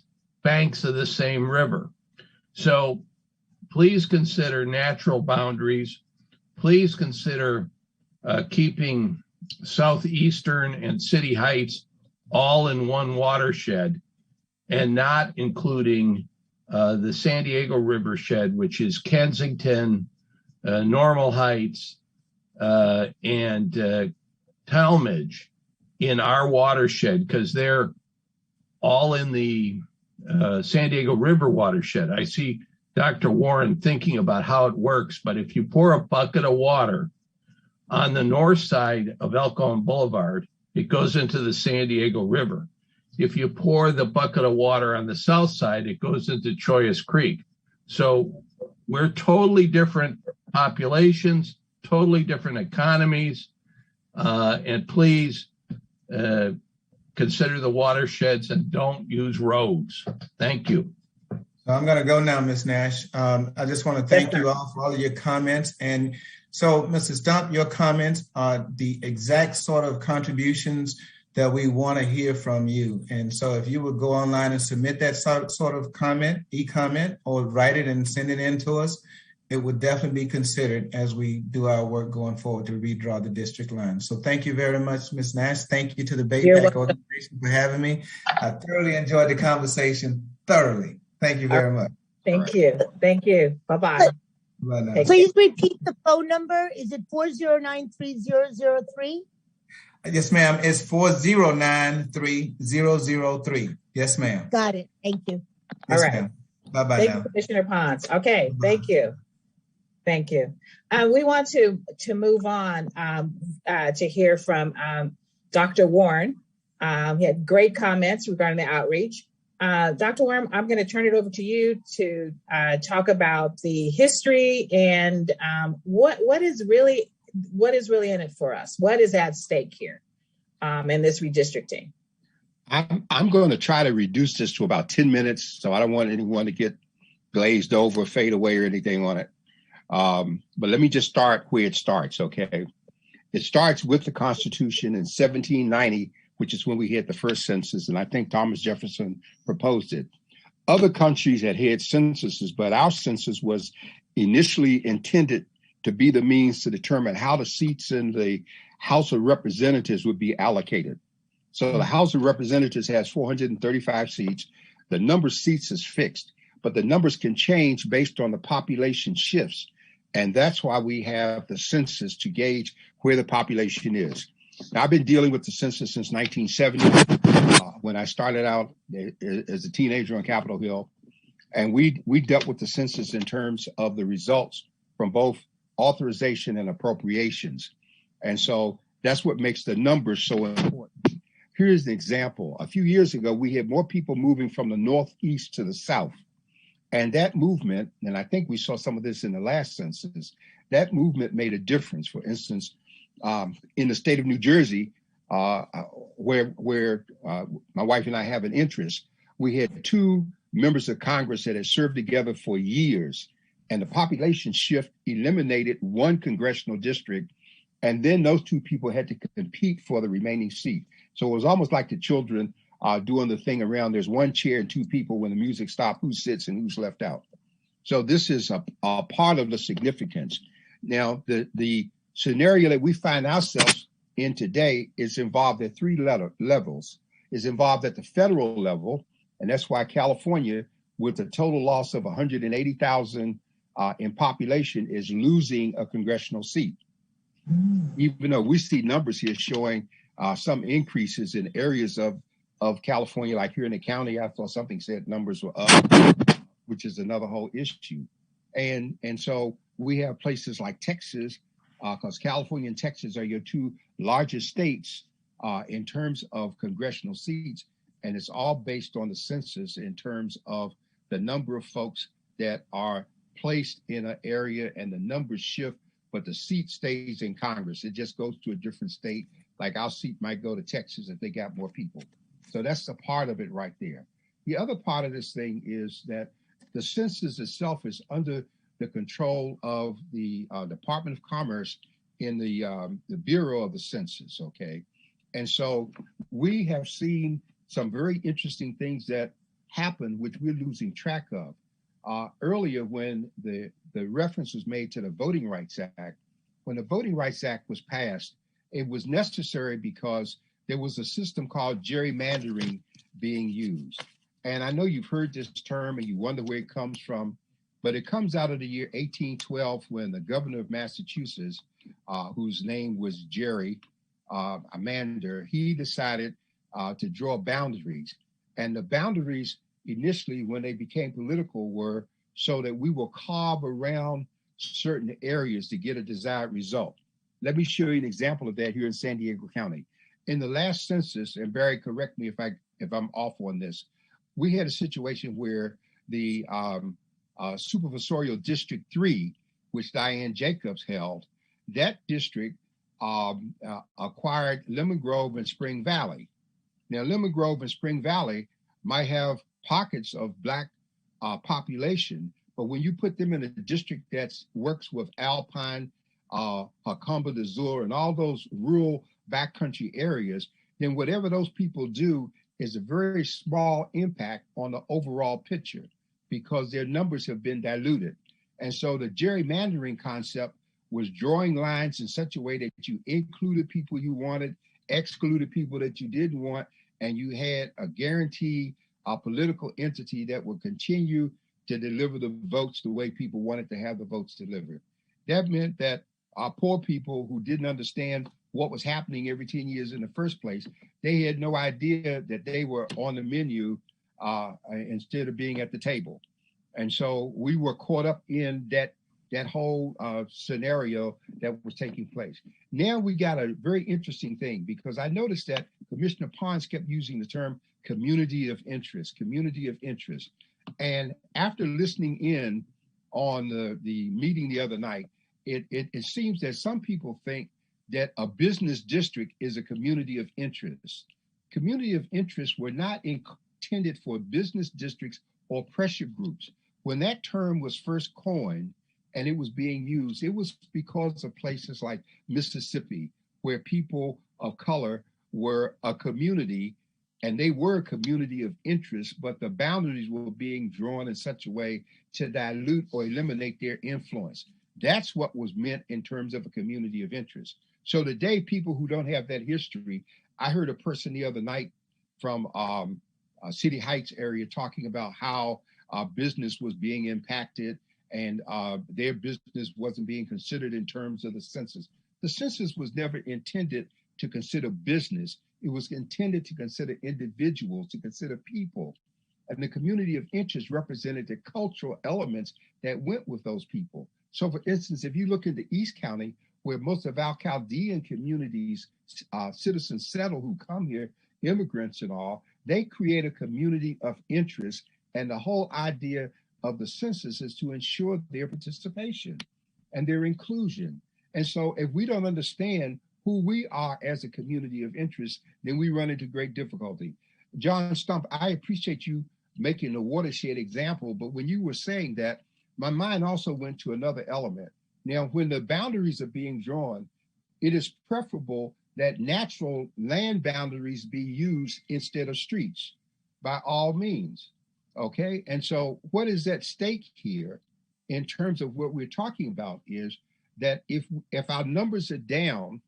Speaker 6: banks of the same river. So please consider natural boundaries. Please consider keeping Southeastern and City Heights all in one watershed, and not including the San Diego Rivershed, which is Kensington, Normal Heights, and Talmadge in our watershed, because they're all in the San Diego River watershed. I see Dr. Warren thinking about how it works, but if you pour a bucket of water on the north side of El Cajon Boulevard, it goes into the San Diego River. If you pour the bucket of water on the south side, it goes into Choyas Creek. So we're totally different populations, totally different economies, and please consider the watersheds and don't use roads. Thank you.
Speaker 2: So I'm going to go now, Ms. Nash. I just want to thank you all for all of your comments. And so, Mr. Stump, your comments are the exact sort of contributions that we want to hear from you. And so if you would go online and submit that sort of comment, e-comment, or write it and send it in to us, it would definitely be considered as we do our work going forward to redraw the district line. So thank you very much, Ms. Nash. Thank you to the BAPAC organization for having me. I thoroughly enjoyed the conversation, thoroughly. Thank you very much.
Speaker 1: Thank you. Thank you. Bye-bye.
Speaker 7: Please repeat the phone number. Is it 409-3003?
Speaker 2: Yes, ma'am. It's 409-3003. Yes, ma'am.
Speaker 7: Got it. Thank you.
Speaker 2: Yes,
Speaker 1: all right.
Speaker 2: ma'am. Bye-bye
Speaker 1: Thank
Speaker 2: now.
Speaker 1: you, Commissioner Pons. Okay,
Speaker 2: Bye-bye.
Speaker 1: thank you. Thank you. We want to move on to hear from Dr. Warren. He had great comments regarding the outreach. Dr. Warren, I'm going to turn it over to you to talk about the history and what is really in it for us. What is at stake here in this redistricting?
Speaker 4: I'm going to try to reduce this to about 10 minutes, so I don't want anyone to get glazed over, fade away, or anything on it. But let me just start where it starts, okay? It starts with the Constitution in 1790, which is when we had the first census, and I think Thomas Jefferson proposed it. Other countries had censuses, but our census was initially intended to be the means to determine how the seats in the House of Representatives would be allocated. So the House of Representatives has 435 seats. The number of seats is fixed, but the numbers can change based on the population shifts. And that's why we have the census to gauge where the population is. Now, I've been dealing with the census since 1970, when I started out as a teenager on Capitol Hill. And we dealt with the census in terms of the results from both authorization and appropriations. And so that's what makes the numbers so important. Here's an example. A few years ago, we had more people moving from the Northeast to the South. And that movement, and I think we saw some of this in the last census, that movement made a difference. For instance, in the state of New Jersey, where my wife and I have an interest, we had two members of Congress that had served together for years, and the population shift eliminated one congressional district, and then those two people had to compete for the remaining seat. So it was almost like the children doing the thing around there's one chair and two people when the music stops, who sits and who's left out. So this is a part of the significance. Now, the scenario that we find ourselves in today is involved at three levels. Is involved at the federal level, and that's why California, with a total loss of 180,000 in population, is losing a congressional seat. Even though we see numbers here showing some increases in areas of California, like here in the county, I saw something said numbers were up, which is another whole issue. And so we have places like Texas, because California and Texas are your two largest states in terms of congressional seats. And it's all based on the census in terms of the number of folks that are placed in an area, and the numbers shift, but the seat stays in Congress. It just goes to a different state. Like our seat might go to Texas if they got more people. So that's the part of it right there. The other part of this thing is that the census itself is under the control of the Department of Commerce in the Bureau of the Census, okay? And so we have seen some very interesting things that happen, which we're losing track of. Earlier, when the reference was made to the Voting Rights Act, when the Voting Rights Act was passed, it was necessary because there was a system called gerrymandering being used. And I know you've heard this term and you wonder where it comes from, but it comes out of the year 1812 when the governor of Massachusetts, whose name was Jerry Amander, he decided to draw boundaries. And the boundaries initially, when they became political, were so that we will carve around certain areas to get a desired result. Let me show you an example of that here in San Diego County. In the last census, and Barry, correct me if I'm off on this, we had a situation where the Supervisorial District 3, which Diane Jacobs held, that district acquired Lemon Grove and Spring Valley. Now, Lemon Grove and Spring Valley might have pockets of Black population, but when you put them in a district that works with Alpine, Jacumba de Zur, and all those rural backcountry areas, then whatever those people do is a very small impact on the overall picture because their numbers have been diluted. And so the gerrymandering concept was drawing lines in such a way that you included people you wanted, excluded people that you didn't want, and you had a guaranteed political entity that would continue to deliver the votes the way people wanted to have the votes delivered. That meant that our poor people who didn't understand what was happening every 10 years in the first place, they had no idea that they were on the menu instead of being at the table. And so we were caught up in that whole scenario that was taking place. Now we got a very interesting thing because I noticed that Commissioner Pons kept using the term community of interest. And after listening in on the meeting the other night, it seems that some people think that a business district is a community of interest. Community of interest were not intended for business districts or pressure groups. When that term was first coined and it was being used, it was because of places like Mississippi, where people of color were a community, and they were a community of interest, but the boundaries were being drawn in such a way to dilute or eliminate their influence. That's what was meant in terms of a community of interest. So today, people who don't have that history, I heard a person the other night from City Heights area talking about how business was being impacted and their business wasn't being considered in terms of the census. The census was never intended to consider business. It was intended to consider individuals, to consider people. And the community of interest represented the cultural elements that went with those people. So for instance, if you look into East County, where most of our Chaldean communities, citizens settle who come here, immigrants and all, they create a community of interest. And the whole idea of the census is to ensure their participation and their inclusion. And so if we don't understand who we are as a community of interest, then we run into great difficulty. John Stump, I appreciate you making the watershed example, but when you were saying that, my mind also went to another element. Now, when the boundaries are being drawn, it is preferable that natural land boundaries be used instead of streets, by all means. Okay, and so what is at stake here in terms of what we're talking about is that if our numbers are down,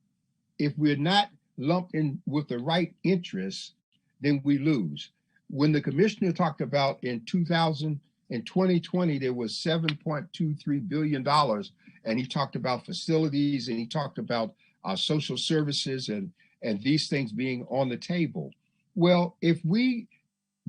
Speaker 4: if we're not lumped in with the right interests, then we lose. When the commissioner talked about in 2020, there was $7.23 billion, and he talked about facilities and he talked about social services and these things being on the table. Well, if we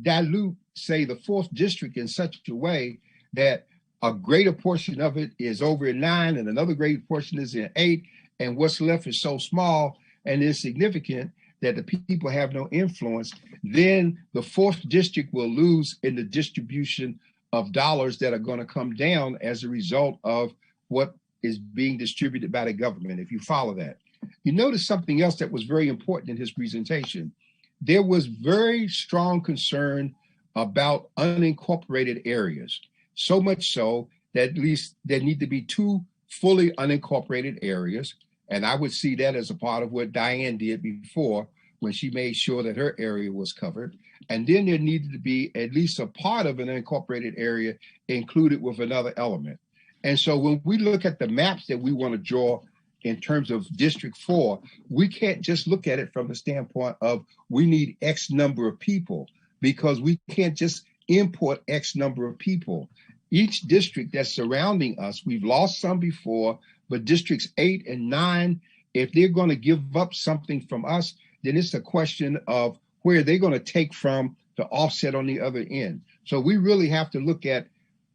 Speaker 4: dilute, say, the 4th district in such a way that a greater portion of it is over in 9 and another greater portion is in 8, and what's left is so small and insignificant that the people have no influence, then the 4th district will lose in the distribution of dollars that are going to come down as a result of what is being distributed by the government, if you follow that. You notice something else that was very important in his presentation. There was very strong concern about unincorporated areas, so much so that at least there need to be 2 fully unincorporated areas. And I would see that as a part of what Diane did before when she made sure that her area was covered. And then there needed to be at least a part of an unincorporated area included with another element. And so when we look at the maps that we want to draw in terms of District 4, we can't just look at it from the standpoint of we need X number of people, because we can't just import X number of people. Each district that's surrounding us, we've lost some before, but districts 8 and 9, if they're going to give up something from us, then it's a question of where they're going to take from to offset on the other end. So we really have to look at,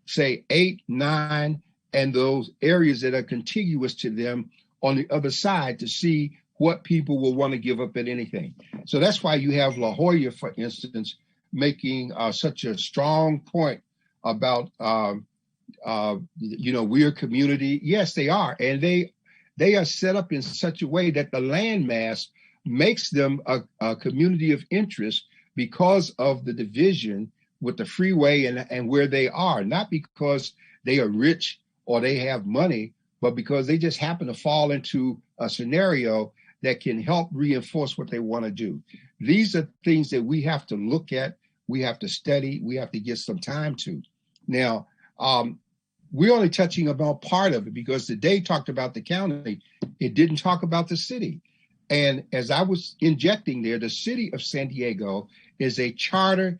Speaker 4: say, 8, 9, and those areas that are contiguous to them on the other side to see what people will want to give up at anything. So that's why you have La Jolla, for instance, making such a strong point about, we're a community. Yes, they are. And they are set up in such a way that the land mass makes them a community of interest because of the division with the freeway and where they are, not because they are rich or they have money, but because they just happen to fall into a scenario that can help reinforce what they want to do. These are things that we have to look at, we have to study, we have to give some time to. Now, we're only touching about part of it because the day talked about the county, it didn't talk about the city. And as I was injecting there, the city of San Diego is a charter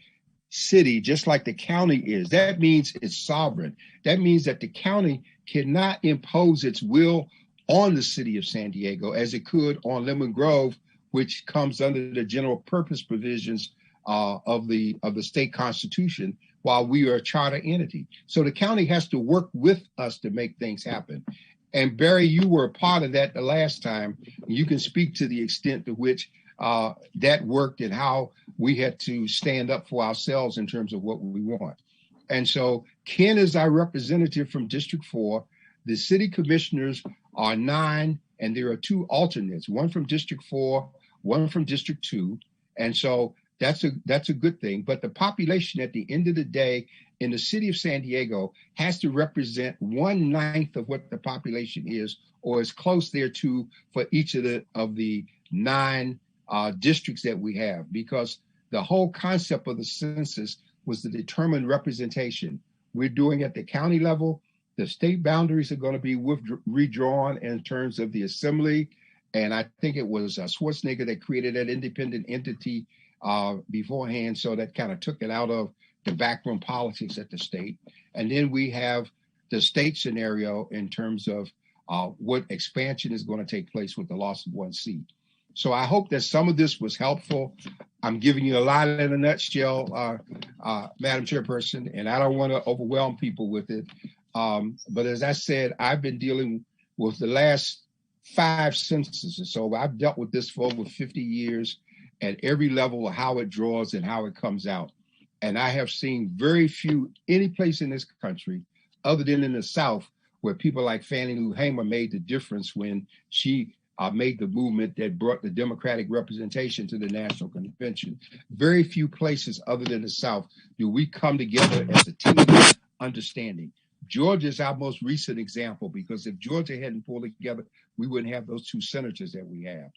Speaker 4: city, just like the county is. That means it's sovereign. That means that the county cannot impose its will on the city of San Diego as it could on Lemon Grove, which comes under the general purpose provisions of the state constitution, while we are a charter entity. So the county has to work with us to make things happen. And Barry, you were a part of that the last time. You can speak to the extent to which that worked and how we had to stand up for ourselves in terms of what we want. And so Ken is our representative from District 4. The city commissioners are 9, and there are 2 alternates, one from District 4, one from District 2. And so that's a good thing. But the population at the end of the day in the city of San Diego has to represent 1/9 of what the population is, or is close thereto, for each of the 9 districts that we have, because the whole concept of the census was to determine representation. We're doing at the county level. The state boundaries are going to be redrawn in terms of the assembly. And I think it was Schwarzenegger that created that independent entity beforehand. So that kind of took it out of the backroom politics at the state. And then we have the state scenario in terms of what expansion is going to take place with the loss of 1 seat. So I hope that some of this was helpful. I'm giving you a lot in a nutshell, Madam Chairperson, and I don't want to overwhelm people with it. But as I said, I've been dealing with the last 5 censuses. So I've dealt with this for over 50 years at every level of how it draws and how it comes out. And I have seen very few, any place in this country, other than in the South, where people like Fannie Lou Hamer made the difference when she made the movement that brought the Democratic representation to the National Convention. Very few places other than the South do we come together as a team, understanding. Georgia is our most recent example, because if Georgia hadn't pulled together, we wouldn't have those 2 senators that we have.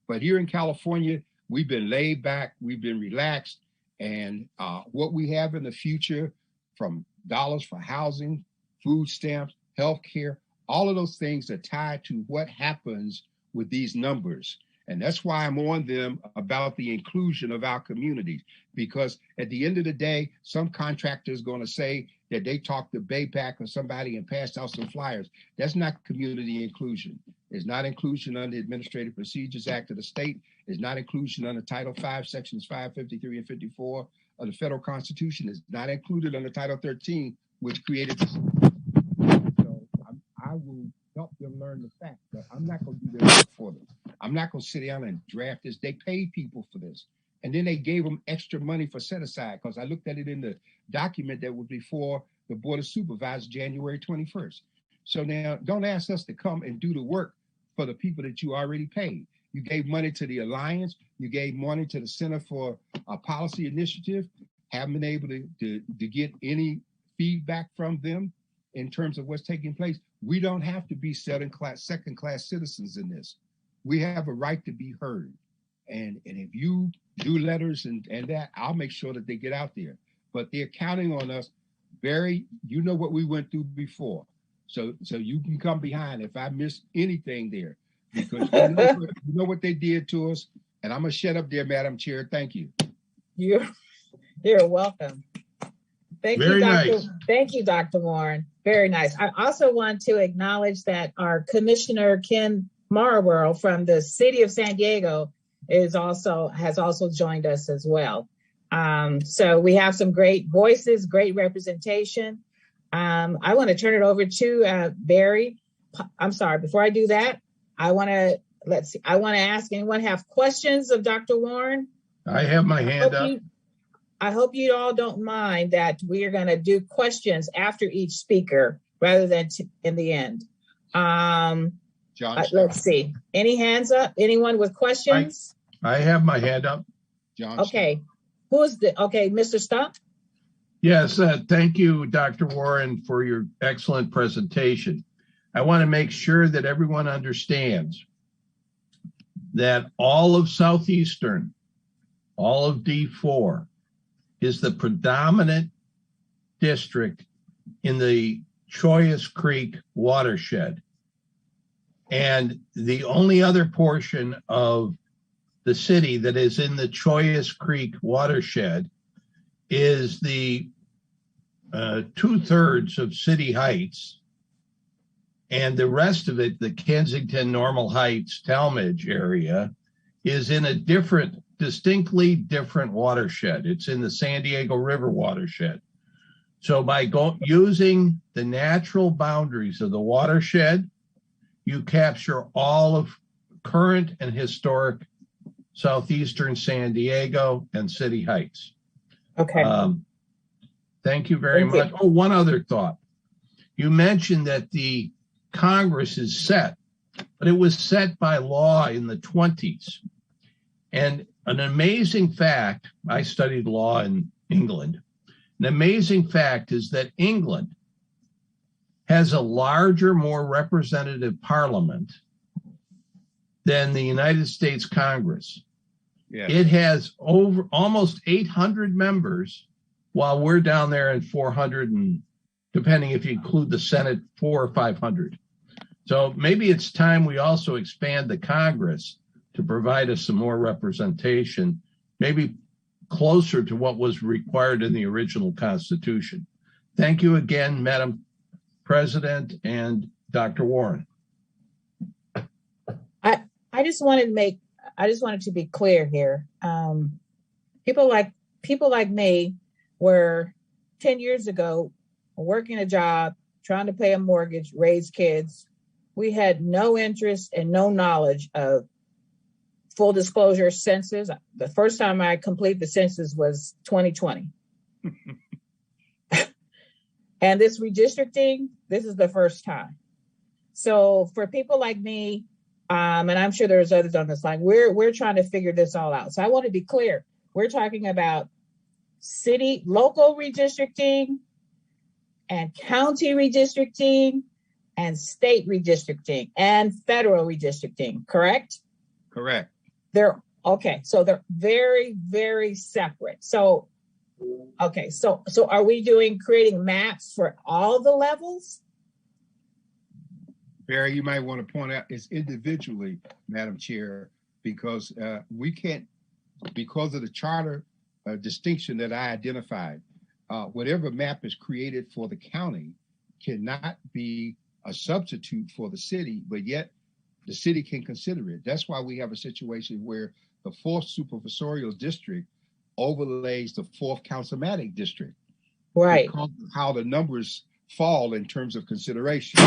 Speaker 4: But here in California, we've been laid back, we've been relaxed, and what we have in the future, from dollars for housing, food stamps, healthcare, all of those things are tied to what happens with these numbers. And that's why I'm on them about the inclusion of our communities, because at the end of the day, some contractor is going to say that they talked to BAPAC or somebody and passed out some flyers. That's not community inclusion. It's not inclusion under the Administrative Procedures Act of the state. It's not inclusion under Title V, Sections 553 and 54 of the federal Constitution. It's not included under Title 13, which created this. So I will help them learn the fact that I'm not going to do their work for them. I'm not going to sit down and draft this. They paid people for this. And then they gave them extra money for set aside, because I looked at it in the document that was before the Board of Supervisors, January 21st. So now don't ask us to come and do the work for the people that you already paid. You gave money to the Alliance. You gave money to the Center for Policy Initiative. Haven't been able to get any feedback from them in terms of what's taking place. We don't have to be second-class citizens in this. We have a right to be heard. And if you do letters and that, I'll make sure that they get out there. But they're counting on us. Barry, you know what we went through before. So you can come behind if I miss anything there, because you know what they did to us. And I'm going to shut up there, Madam Chair. Thank you.
Speaker 1: You're welcome. Thank you, Dr. Warren. Very nice. I also want to acknowledge that our Commissioner Ken Marlborough from the city of San Diego has also joined us as well. So we have some great voices, great representation. I want to turn it over to Barry. I'm sorry, before I do that, I want to ask, anyone have questions of Dr. Warren?
Speaker 6: I have my hand up.
Speaker 1: I hope you all don't mind that we are going to do questions after each speaker rather than in the end. Let's see. Any hands up? Anyone with questions?
Speaker 6: I have my hand up.
Speaker 4: John.
Speaker 1: Okay. Mr. Stump?
Speaker 6: Yes, thank you, Dr. Warren, for your excellent presentation. I want to make sure that everyone understands that all of Southeastern, all of D4, is the predominant district in the Choyas Creek watershed. And the only other portion of the city that is in the Choyas Creek watershed is the 2/3 of City Heights, and the rest of it, the Kensington, Normal Heights, Talmadge area, is in a distinctly different watershed. It's in the San Diego River watershed. So by using the natural boundaries of the watershed, you capture all of current and historic Southeastern San Diego and City Heights.
Speaker 1: Okay.
Speaker 6: Thank you very much. Oh, one other thought. You mentioned that the Congress is set, but it was set by law in the 20s. And an amazing fact, I studied law in England. An amazing fact is that England has a larger, more representative parliament than the United States Congress.
Speaker 4: Yes.
Speaker 6: It has almost 800 members, while we're down there in 400, and depending if you include the Senate, 400 or 500. So maybe it's time we also expand the Congress to provide us some more representation, maybe closer to what was required in the original Constitution. Thank you again, Madam President and Dr. Warren.
Speaker 1: I just wanted to be clear here. People like me were 10 years ago working a job, trying to pay a mortgage, raise kids. We had no interest and no knowledge of, full disclosure, census. The first time I completed the census was 2020. And this redistricting, this is the first time. So for people like me, and I'm sure there's others on this line, we're trying to figure this all out. So I want to be clear. We're talking about local redistricting and county redistricting and state redistricting and federal redistricting, correct?
Speaker 4: Correct.
Speaker 1: So they're very, very separate. So are we creating maps for all the levels?
Speaker 4: Barry, you might want to point out it's individually, Madam Chair, because we can't, because of the charter distinction that I identified, whatever map is created for the county cannot be a substitute for the city, but yet the city can consider it. That's why we have a situation where the 4th supervisorial district overlays the 4th councilmatic district.
Speaker 1: Right.
Speaker 4: Because of how the numbers fall in terms of consideration.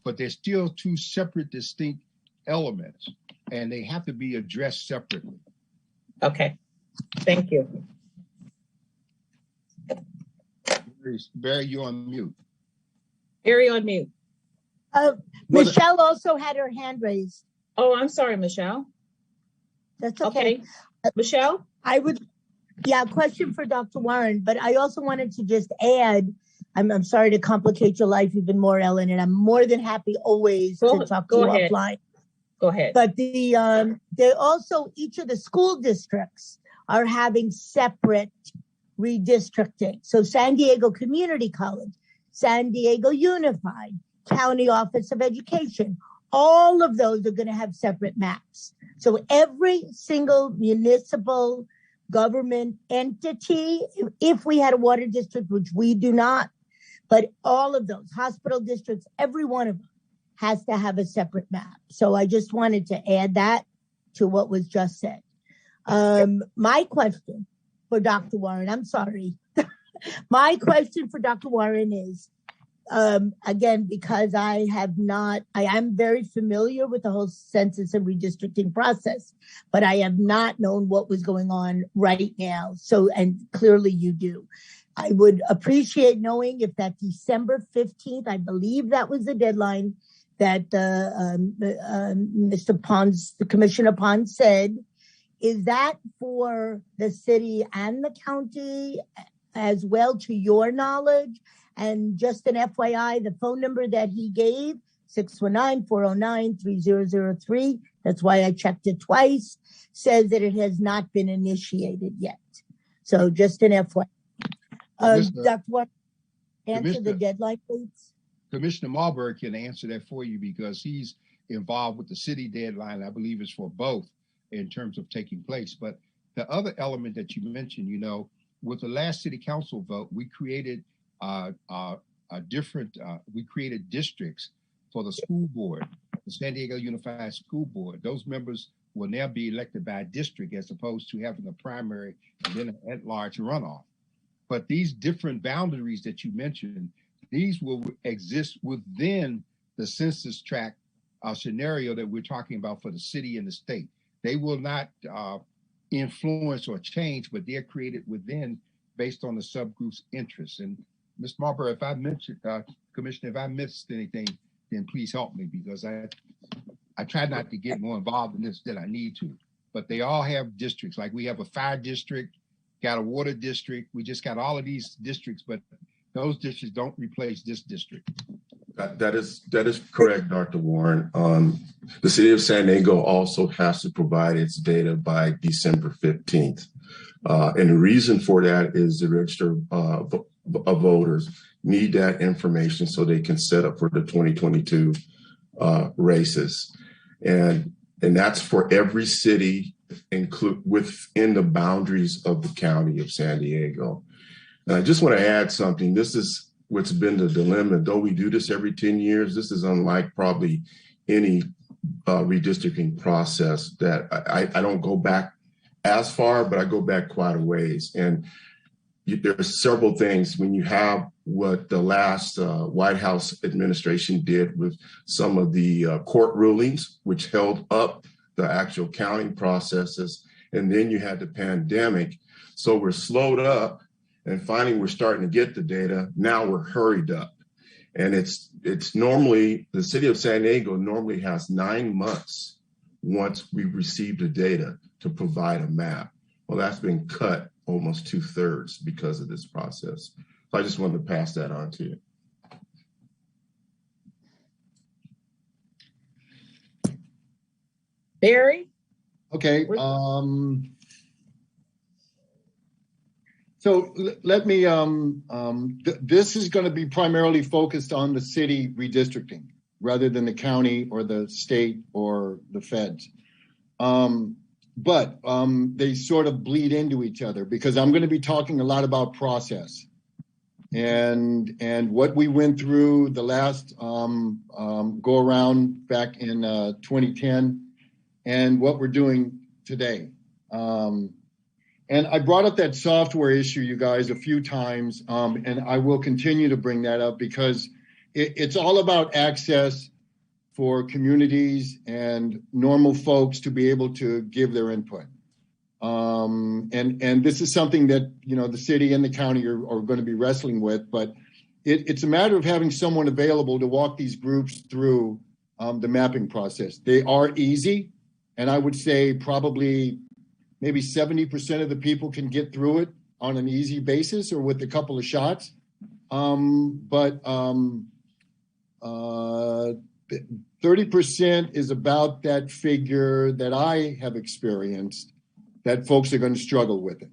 Speaker 4: But they're still two separate, distinct elements, and they have to be addressed separately.
Speaker 1: Okay. Thank you.
Speaker 4: Barry, you're on mute.
Speaker 1: Barry on mute.
Speaker 7: Michelle also had her hand raised.
Speaker 1: Oh, I'm sorry, Michelle.
Speaker 7: That's okay.
Speaker 1: Michelle?
Speaker 7: Question for Dr. Warren, but I also wanted to just add, I'm sorry to complicate your life even more, Ellen, and I'm more than happy always to talk to you offline.
Speaker 1: Go ahead.
Speaker 7: But they also, each of the school districts are having separate redistricting. So San Diego Community College, San Diego Unified, County Office of Education, all of those are going to have separate maps. So every single municipal government entity, if we had a water district, which we do not, but all of those hospital districts, every one of them has to have a separate map. So I just wanted to add that to what was just said. My question for Dr. Warren, I'm sorry. My question for Dr. Warren is, again, because I am very familiar with the whole census and redistricting process, but I have not known what was going on right now. So, and clearly you do. I would appreciate knowing if that December 15th, I believe that was the deadline that Mr. Pons, the Commissioner Pons said, is that for the city and the county as well, to your knowledge? And just an FYI, the phone number that he gave, 619-409-3003, That's why I checked it twice. Says that it has not been initiated yet. So just an FYI. Dr. Warren, answer the deadline, please.
Speaker 4: Commissioner Marbury can answer that for you because he's involved with the city deadline. I believe is for both in terms of taking place. But the other element that you mentioned, you know, with the last city council vote, we created we created districts for the school board, the San Diego Unified School Board. Those members will now be elected by a district as opposed to having a primary and then an at-large runoff. But these different boundaries that you mentioned, these will exist within the census tract scenario that we're talking about for the city and the state. They will not influence or change, but they're created within based on the subgroup's interests. And Ms. Marbury, if I mentioned, Commissioner, if I missed anything, then please help me because I try not to get more involved in this than I need to. But they all have districts, like we have a fire district, got a water district. We just got all of these districts, but those districts don't replace this district.
Speaker 8: That is correct, Dr. Warren. The city of San Diego also has to provide its data by December 15th. And the reason for that is the register of voters need that information so they can set up for the 2022 races. And that's for every city within the boundaries of the county of San Diego. And I just want to add something. This is what's been the dilemma. Though we do this every 10 years, this is unlike probably any redistricting process that I don't go back as far, but I go back quite a ways. And there are several things when you have what the last White House administration did with some of the court rulings, which held up the actual counting processes. And then you had the pandemic. So we're slowed up and finally we're starting to get the data. Now we're hurried up. And it's normally, the city of San Diego normally has 9 months once we receive the data to provide a map. Well, that's been cut almost 2/3 because of this process. So I just wanted to pass that on to you.
Speaker 1: Barry?
Speaker 5: Okay. So let me, this is going to be primarily focused on the city redistricting rather than the county or the state or the feds. But they sort of bleed into each other because I'm going to be talking a lot about process and what we went through the last go around back in 2010 and what we're doing today. And I brought up that software issue, you guys, a few times, and I will continue to bring that up because it's all about access for communities and normal folks to be able to give their input. And this is something that, you know, the city and the county are going to be wrestling with, but it's a matter of having someone available to walk these groups through the mapping process. They are easy, and I would say probably maybe 70% of the people can get through it on an easy basis or with a couple of shots. But 30% is about that figure that I have experienced that folks are going to struggle with it.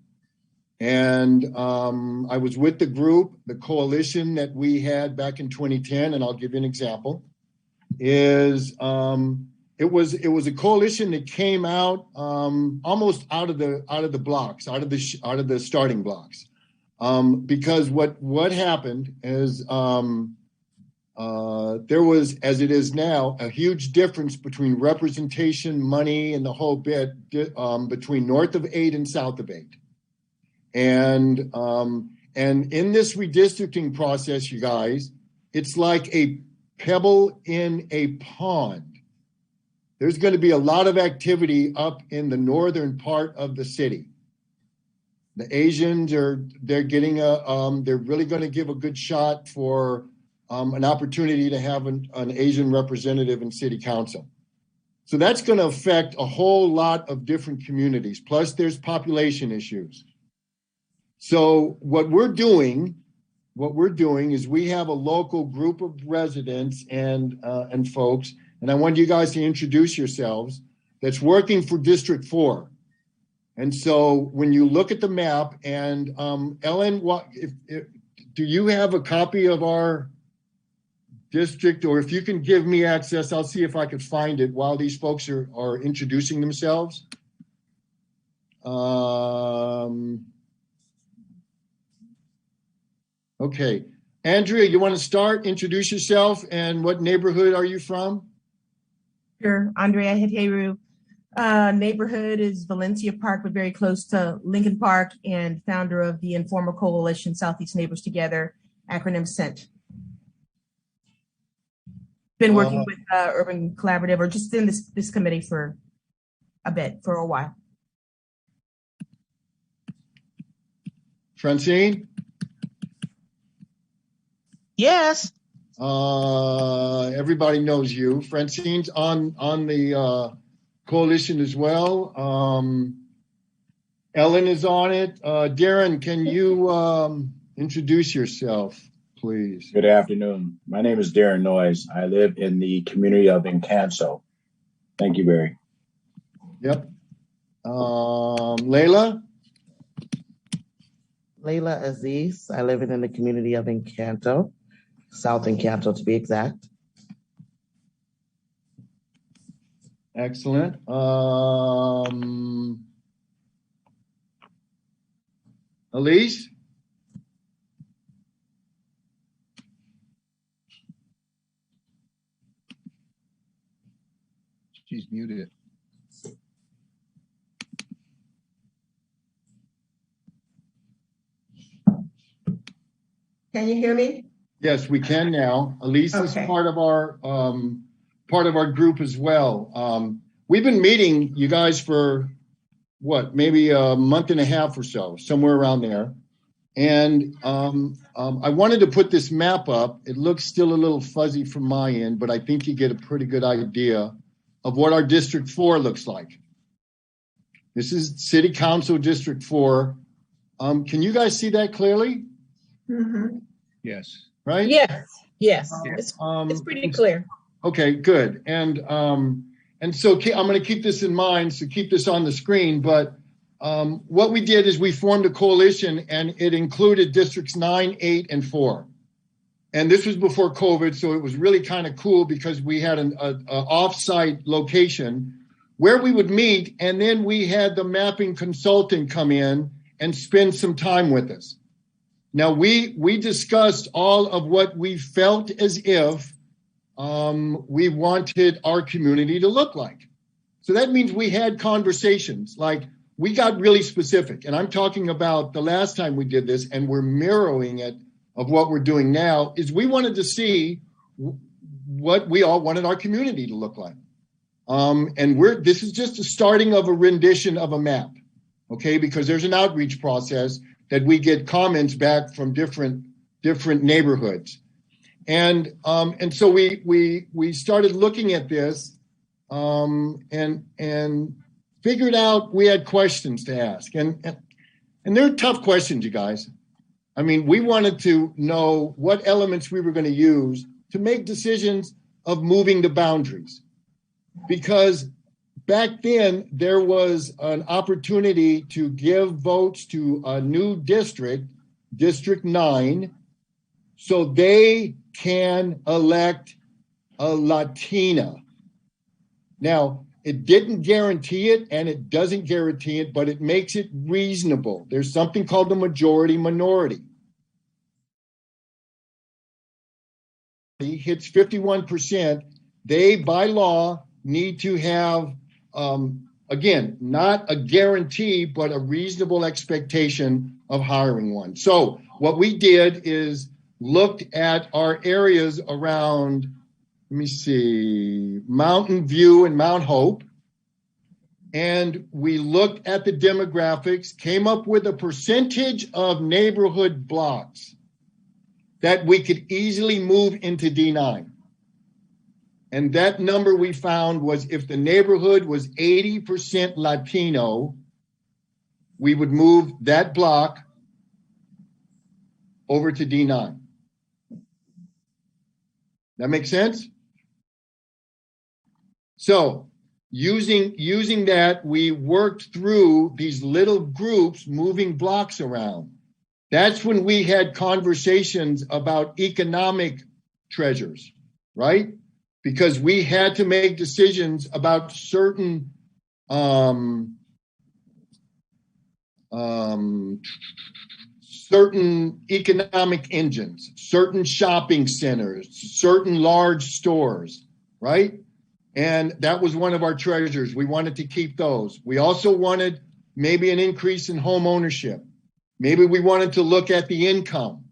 Speaker 5: And I was with the group, the coalition that we had back in 2010, and I'll give you an example, is it was a coalition that came out almost out of the blocks, out of the starting blocks, because what happened is there was, as it is now, a huge difference between representation, money, and the whole bit between north of 8 and south of 8, and in this redistricting process, you guys, it's like a pebble in a pond. There's going to be a lot of activity up in the northern part of the city. The Asians they're really going to give a good shot for an opportunity to have an Asian representative in city council. So that's going to affect a whole lot of different communities. Plus there's population issues. So what we're doing is we have a local group of residents and folks, and I want you guys to introduce yourselves. that's working for District 4. And so when you look at the map, and Ellen, do you have a copy of our district, or if you can give me access, I'll see if I can find it while these folks are introducing themselves. Okay, Andrea, you want to start? Introduce yourself and what neighborhood are you from?
Speaker 9: Sure, Andrea Heteru. Neighborhood is Valencia Park, but very close to Lincoln Park, and founder of the informal coalition Southeast Neighbors Together, acronym SENT. Been working with Urban Collaborative, or just in this committee for a while.
Speaker 5: Francine?
Speaker 10: Yes.
Speaker 5: Everybody knows you. Francine's on the coalition as well. Ellen is on it. Darren, can you introduce yourself, please?
Speaker 11: Good afternoon. My name is Darren Noyes. I live in the community of Encanto. Thank you, Barry.
Speaker 5: Yep. Layla?
Speaker 10: Layla Aziz. I live in the community of Encanto, South Encanto to be exact.
Speaker 5: Excellent. Elise?
Speaker 4: She's muted.
Speaker 9: Can you hear me?
Speaker 5: Yes, we can now. Elise is part of our group as well. We've been meeting you guys for what, maybe a month and a half or so, somewhere around there. And I wanted to put this map up. It looks still a little fuzzy from my end, but I think you get a pretty good idea of what our District 4 looks like. This is City Council District 4. Can you guys see that clearly?
Speaker 9: Mm-hmm.
Speaker 4: Yes.
Speaker 5: Right?
Speaker 1: Yes. It's pretty clear.
Speaker 5: Okay, good. And so I'm going to keep this in mind, so keep this on the screen. But what we did is we formed a coalition, and it included districts 9, 8, and 4. And this was before COVID, so it was really kind of cool because we had an off-site location where we would meet, and then we had the mapping consultant come in and spend some time with us. Now, we discussed all of what we felt as if we wanted our community to look like. So that means we had conversations, like we got really specific. And I'm talking about the last time we did this, and we're mirroring it of what we're doing now, is we wanted to see what we all wanted our community to look like. And this is just the starting of a rendition of a map, okay? Because there's an outreach process that we get comments back from different neighborhoods. And so we started looking at this and figured out we had questions to ask. And they're tough questions, you guys. I mean, we wanted to know what elements we were going to use to make decisions of moving the boundaries. Because back then, there was an opportunity to give votes to a new district, District 9, so they can elect a Latina. Now, it didn't guarantee it, and it doesn't guarantee it, but it makes it reasonable. There's something called the majority minority. Hits 51%. They, by law, need to have, again, not a guarantee, but a reasonable expectation of hiring one. So what we did is looked at our areas around, let me see, Mountain View and Mount Hope. And we looked at the demographics, came up with a percentage of neighborhood blocks that we could easily move into D9. And that number we found was if the neighborhood was 80% Latino, we would move that block over to D9. That makes sense? So Using that, we worked through these little groups moving blocks around. That's when we had conversations about economic treasures, right? Because we had to make decisions about certain certain economic engines, certain shopping centers, certain large stores, right? And that was one of our treasures. We wanted to keep those. We also wanted maybe an increase in home ownership. Maybe we wanted to look at the income.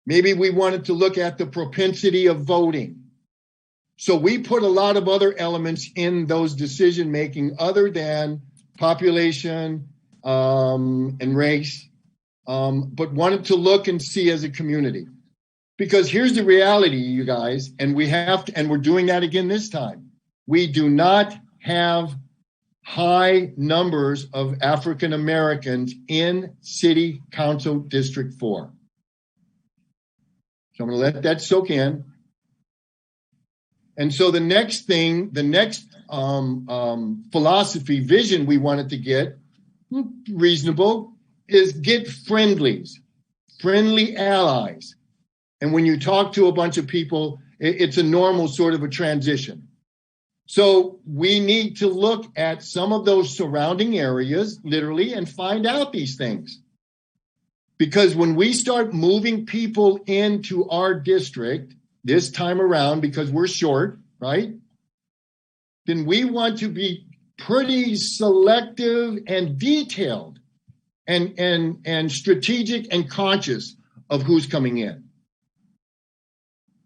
Speaker 5: Maybe we wanted to look at the propensity of voting. So we put a lot of other elements in those decision-making other than population and race, but wanted to look and see as a community. Because here's the reality, you guys, and we're doing that again this time. We do not have high numbers of African Americans in City Council District 4. So I'm going to let that soak in. And so the next philosophy, vision we wanted to get, reasonable, is get friendly allies. And when you talk to a bunch of people, it's a normal sort of a transition. So we need to look at some of those surrounding areas, literally, and find out these things. Because when we start moving people into our district this time around, because we're short, right? Then we want to be pretty selective and detailed and strategic and conscious of who's coming in.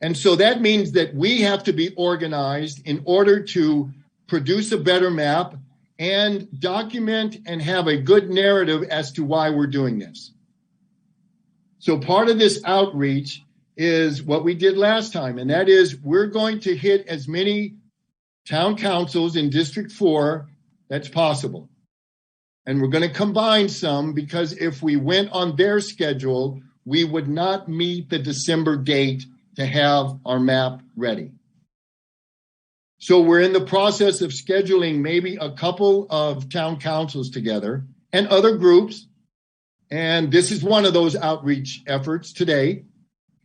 Speaker 5: And so that means that we have to be organized in order to produce a better map and document and have a good narrative as to why we're doing this. So part of this outreach is what we did last time, and that is we're going to hit as many town councils in District 4 that's possible. And we're going to combine some because if we went on their schedule, we would not meet the December date to have our map ready. So we're in the process of scheduling maybe a couple of town councils together and other groups. And this is one of those outreach efforts today,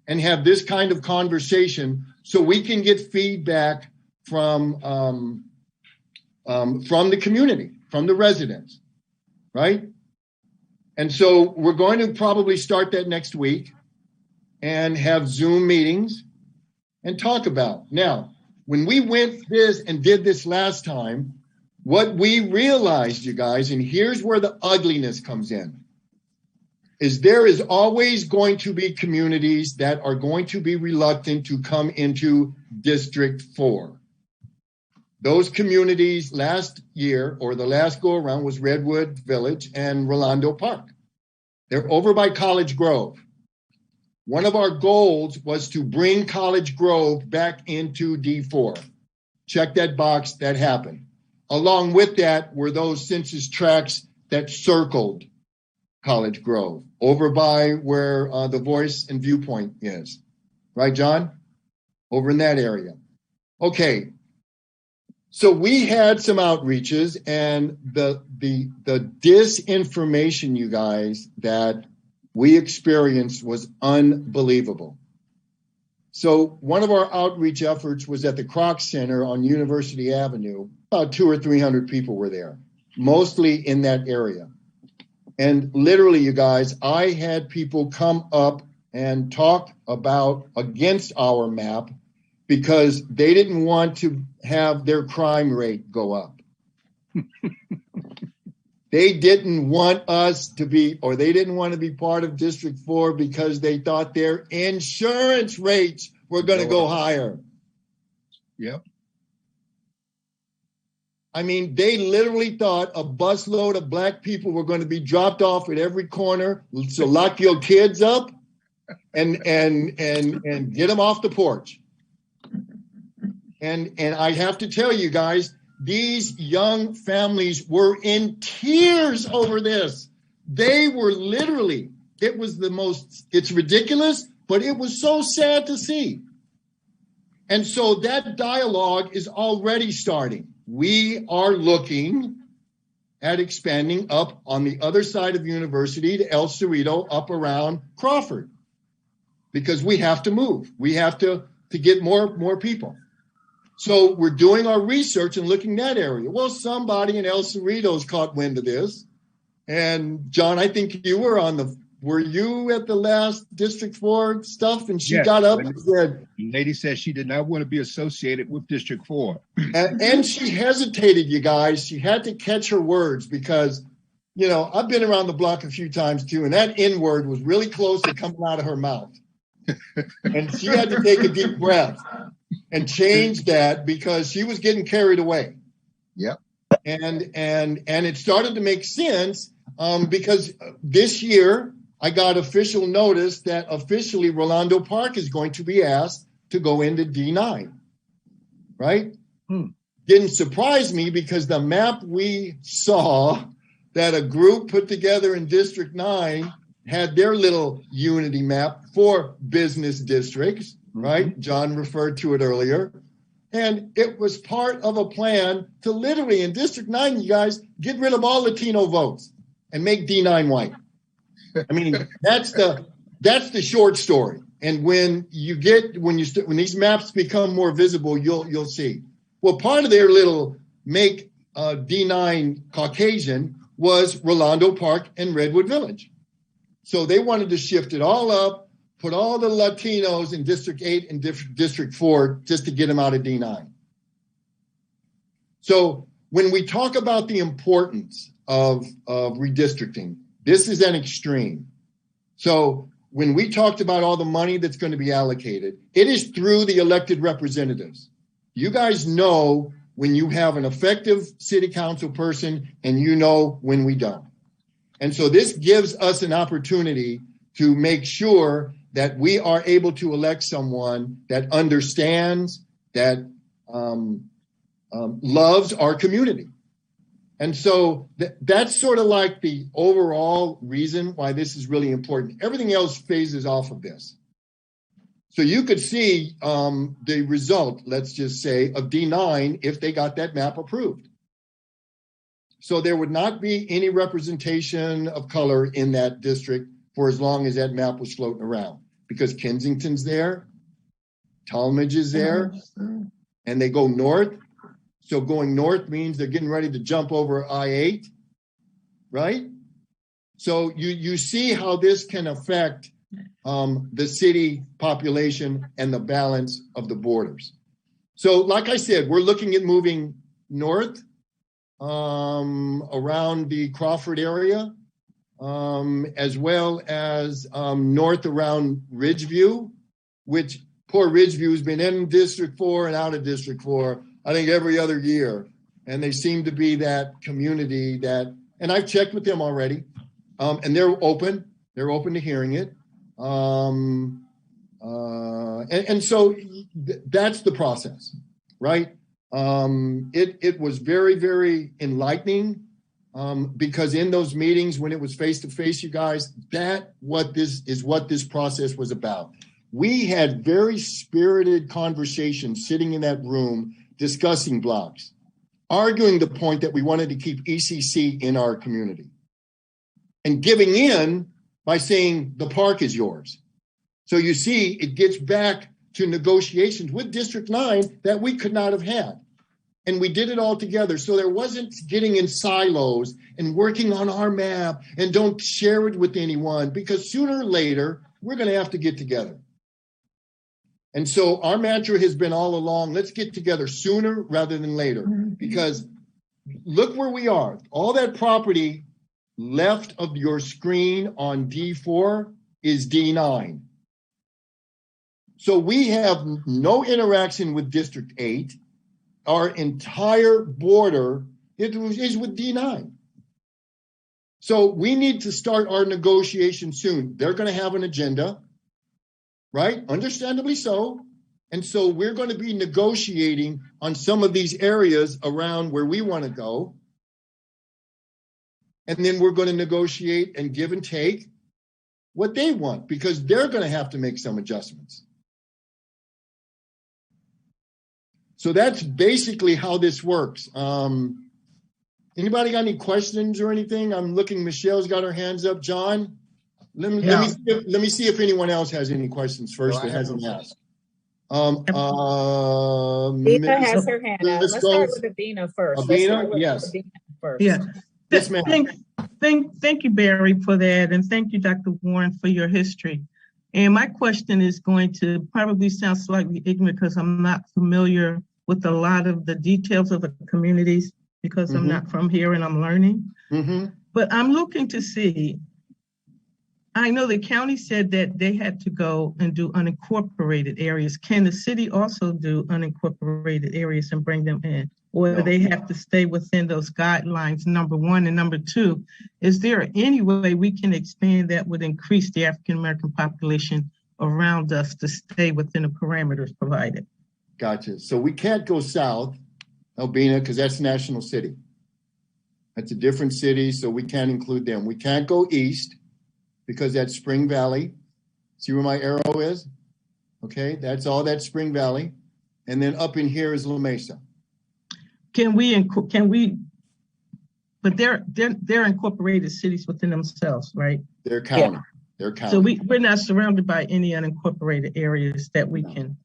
Speaker 5: and have this kind of conversation so we can get feedback from the community, from the residents, right? And so we're going to probably start that next week and have Zoom meetings and talk about. Now, when we went this and did this last time, what we realized, you guys, and here's where the ugliness comes in, is there is always going to be communities that are going to be reluctant to come into District 4. Those communities last year, or the last go around, was Redwood Village and Rolando Park. They're over by College Grove. One of our goals was to bring College Grove back into D4. Check that box, that happened. Along with that were those census tracts that circled College Grove, over by where the Voice and Viewpoint is. Right, John? Over in that area. Okay. So we had some outreaches, and the disinformation, you guys, that we experienced was unbelievable. So one of our outreach efforts was at the Kroc Center on University Avenue. About 200 or 300 people were there, mostly in that area. And literally, you guys, I had people come up and talk about against our map because they didn't want to have their crime rate go up. They didn't want us to be, or they didn't want to be part of District 4 because they thought their insurance rates were going to go higher.
Speaker 4: Yep.
Speaker 5: I mean, they literally thought a busload of Black people were going to be dropped off at every corner. So lock your kids up and get them off the porch. And I have to tell you guys, these young families were in tears over this. They were literally, it's ridiculous, but it was so sad to see. And so that dialogue is already starting. we are looking at expanding up on the other side of University to El Cerrito, up around Crawford, because we have to move. We have to get more people. So we're doing our research and looking at that area. Well, somebody in El Cerrito's caught wind of this. And John, I think you were you at the last District 4 stuff? And she got up and said,
Speaker 4: the lady said she did not want to be associated with District 4.
Speaker 5: and she hesitated, you guys. She had to catch her words because, you know, I've been around the block a few times too, and that N word was really close to coming out of her mouth. And she had to take a deep breath and change that because she was getting carried away.
Speaker 4: Yep.
Speaker 5: And it started to make sense because this year I got official notice that officially Rolando Park is going to be asked to go into D9, right? Didn't surprise me because the map we saw that a group put together in District 9 had their little unity map for business districts, right? John referred to it earlier. And it was part of a plan to literally, in District 9, you guys, get rid of all Latino votes and make D9 white. I mean, that's the short story. And when these maps become more visible, you'll see. Well, part of their little make D9 Caucasian was Rolando Park and Redwood Village. So they wanted to shift it all up, put all the Latinos in District 8 and District 4 just to get them out of D9. So when we talk about the importance of redistricting, this is an extreme. So when we talked about all the money that's going to be allocated, it is through the elected representatives. You guys know when you have an effective city council person and you know when we don't. And so this gives us an opportunity to make sure that we are able to elect someone that understands, that loves our community. And so that's sort of like the overall reason why this is really important. Everything else phases off of this. So you could see the result, let's just say, of D9 if they got that map approved. So there would not be any representation of color in that district for as long as that map was floating around, because Kensington's there, Talmadge is there, and they go north. So going north means they're getting ready to jump over I-8, right? So you see how this can affect the city population and the balance of the borders. So like I said, we're looking at moving north around the Crawford area, as well as north around Ridgeview, which poor Ridgeview has been in District 4 and out of District 4, I think every other year. And they seem to be that community that, and I've checked with them already, and they're open to hearing it. And so that's the process, right? It was very, very enlightening because in those meetings when it was face to face, you guys, what this process was about. We had very spirited conversations sitting in that room discussing blocks, arguing the point that we wanted to keep ECC in our community and giving in by saying the park is yours. So you see, it gets back to negotiations with District 9 that we could not have had. And we did it all together. So there wasn't getting in silos and working on our map and don't share it with anyone, because sooner or later, we're going to have to get together. And so our mantra has been all along, let's get together sooner rather than later, because look where we are. All that property left of your screen on D4 is D9. So we have no interaction with District 8. Our entire border is with D9. So we need to start our negotiation soon. They're going to have an agenda, right? Understandably so. And so we're going to be negotiating on some of these areas around where we want to go. And then we're going to negotiate and give and take what they want, because they're going to have to make some adjustments. So that's basically how this works. Anybody got any questions or anything? I'm looking, Michelle's got her hands up. John, let me see if anyone else has any questions first that hasn't asked.
Speaker 1: Dina has her hand up. Let's start with Adina first.
Speaker 5: Adina, yes.
Speaker 1: Adina first.
Speaker 12: Yeah.
Speaker 5: Yes, ma'am.
Speaker 12: Thank you, Barry, for that. And thank you, Dr. Warren, for your history. And my question is going to probably sound slightly ignorant because I'm not familiar with a lot of the details of the communities because I'm not from here and I'm learning. But I'm looking to see, I know the county said that they had to go and do unincorporated areas. Can the city also do unincorporated areas and bring them in? Or do they have to stay within those guidelines, number one? And number two, is there any way we can expand that would increase the African-American population around us to stay within the parameters provided?
Speaker 5: Gotcha. So we can't go south, Albina, because that's National City. That's a different city, so we can't include them. We can't go east because that's Spring Valley. See where my arrow is? Okay, that's all that Spring Valley. And then up in here is La Mesa.
Speaker 12: But they're incorporated cities within themselves, right?
Speaker 5: They're county. Yeah. They're county.
Speaker 12: So we're not surrounded by any unincorporated areas that we can.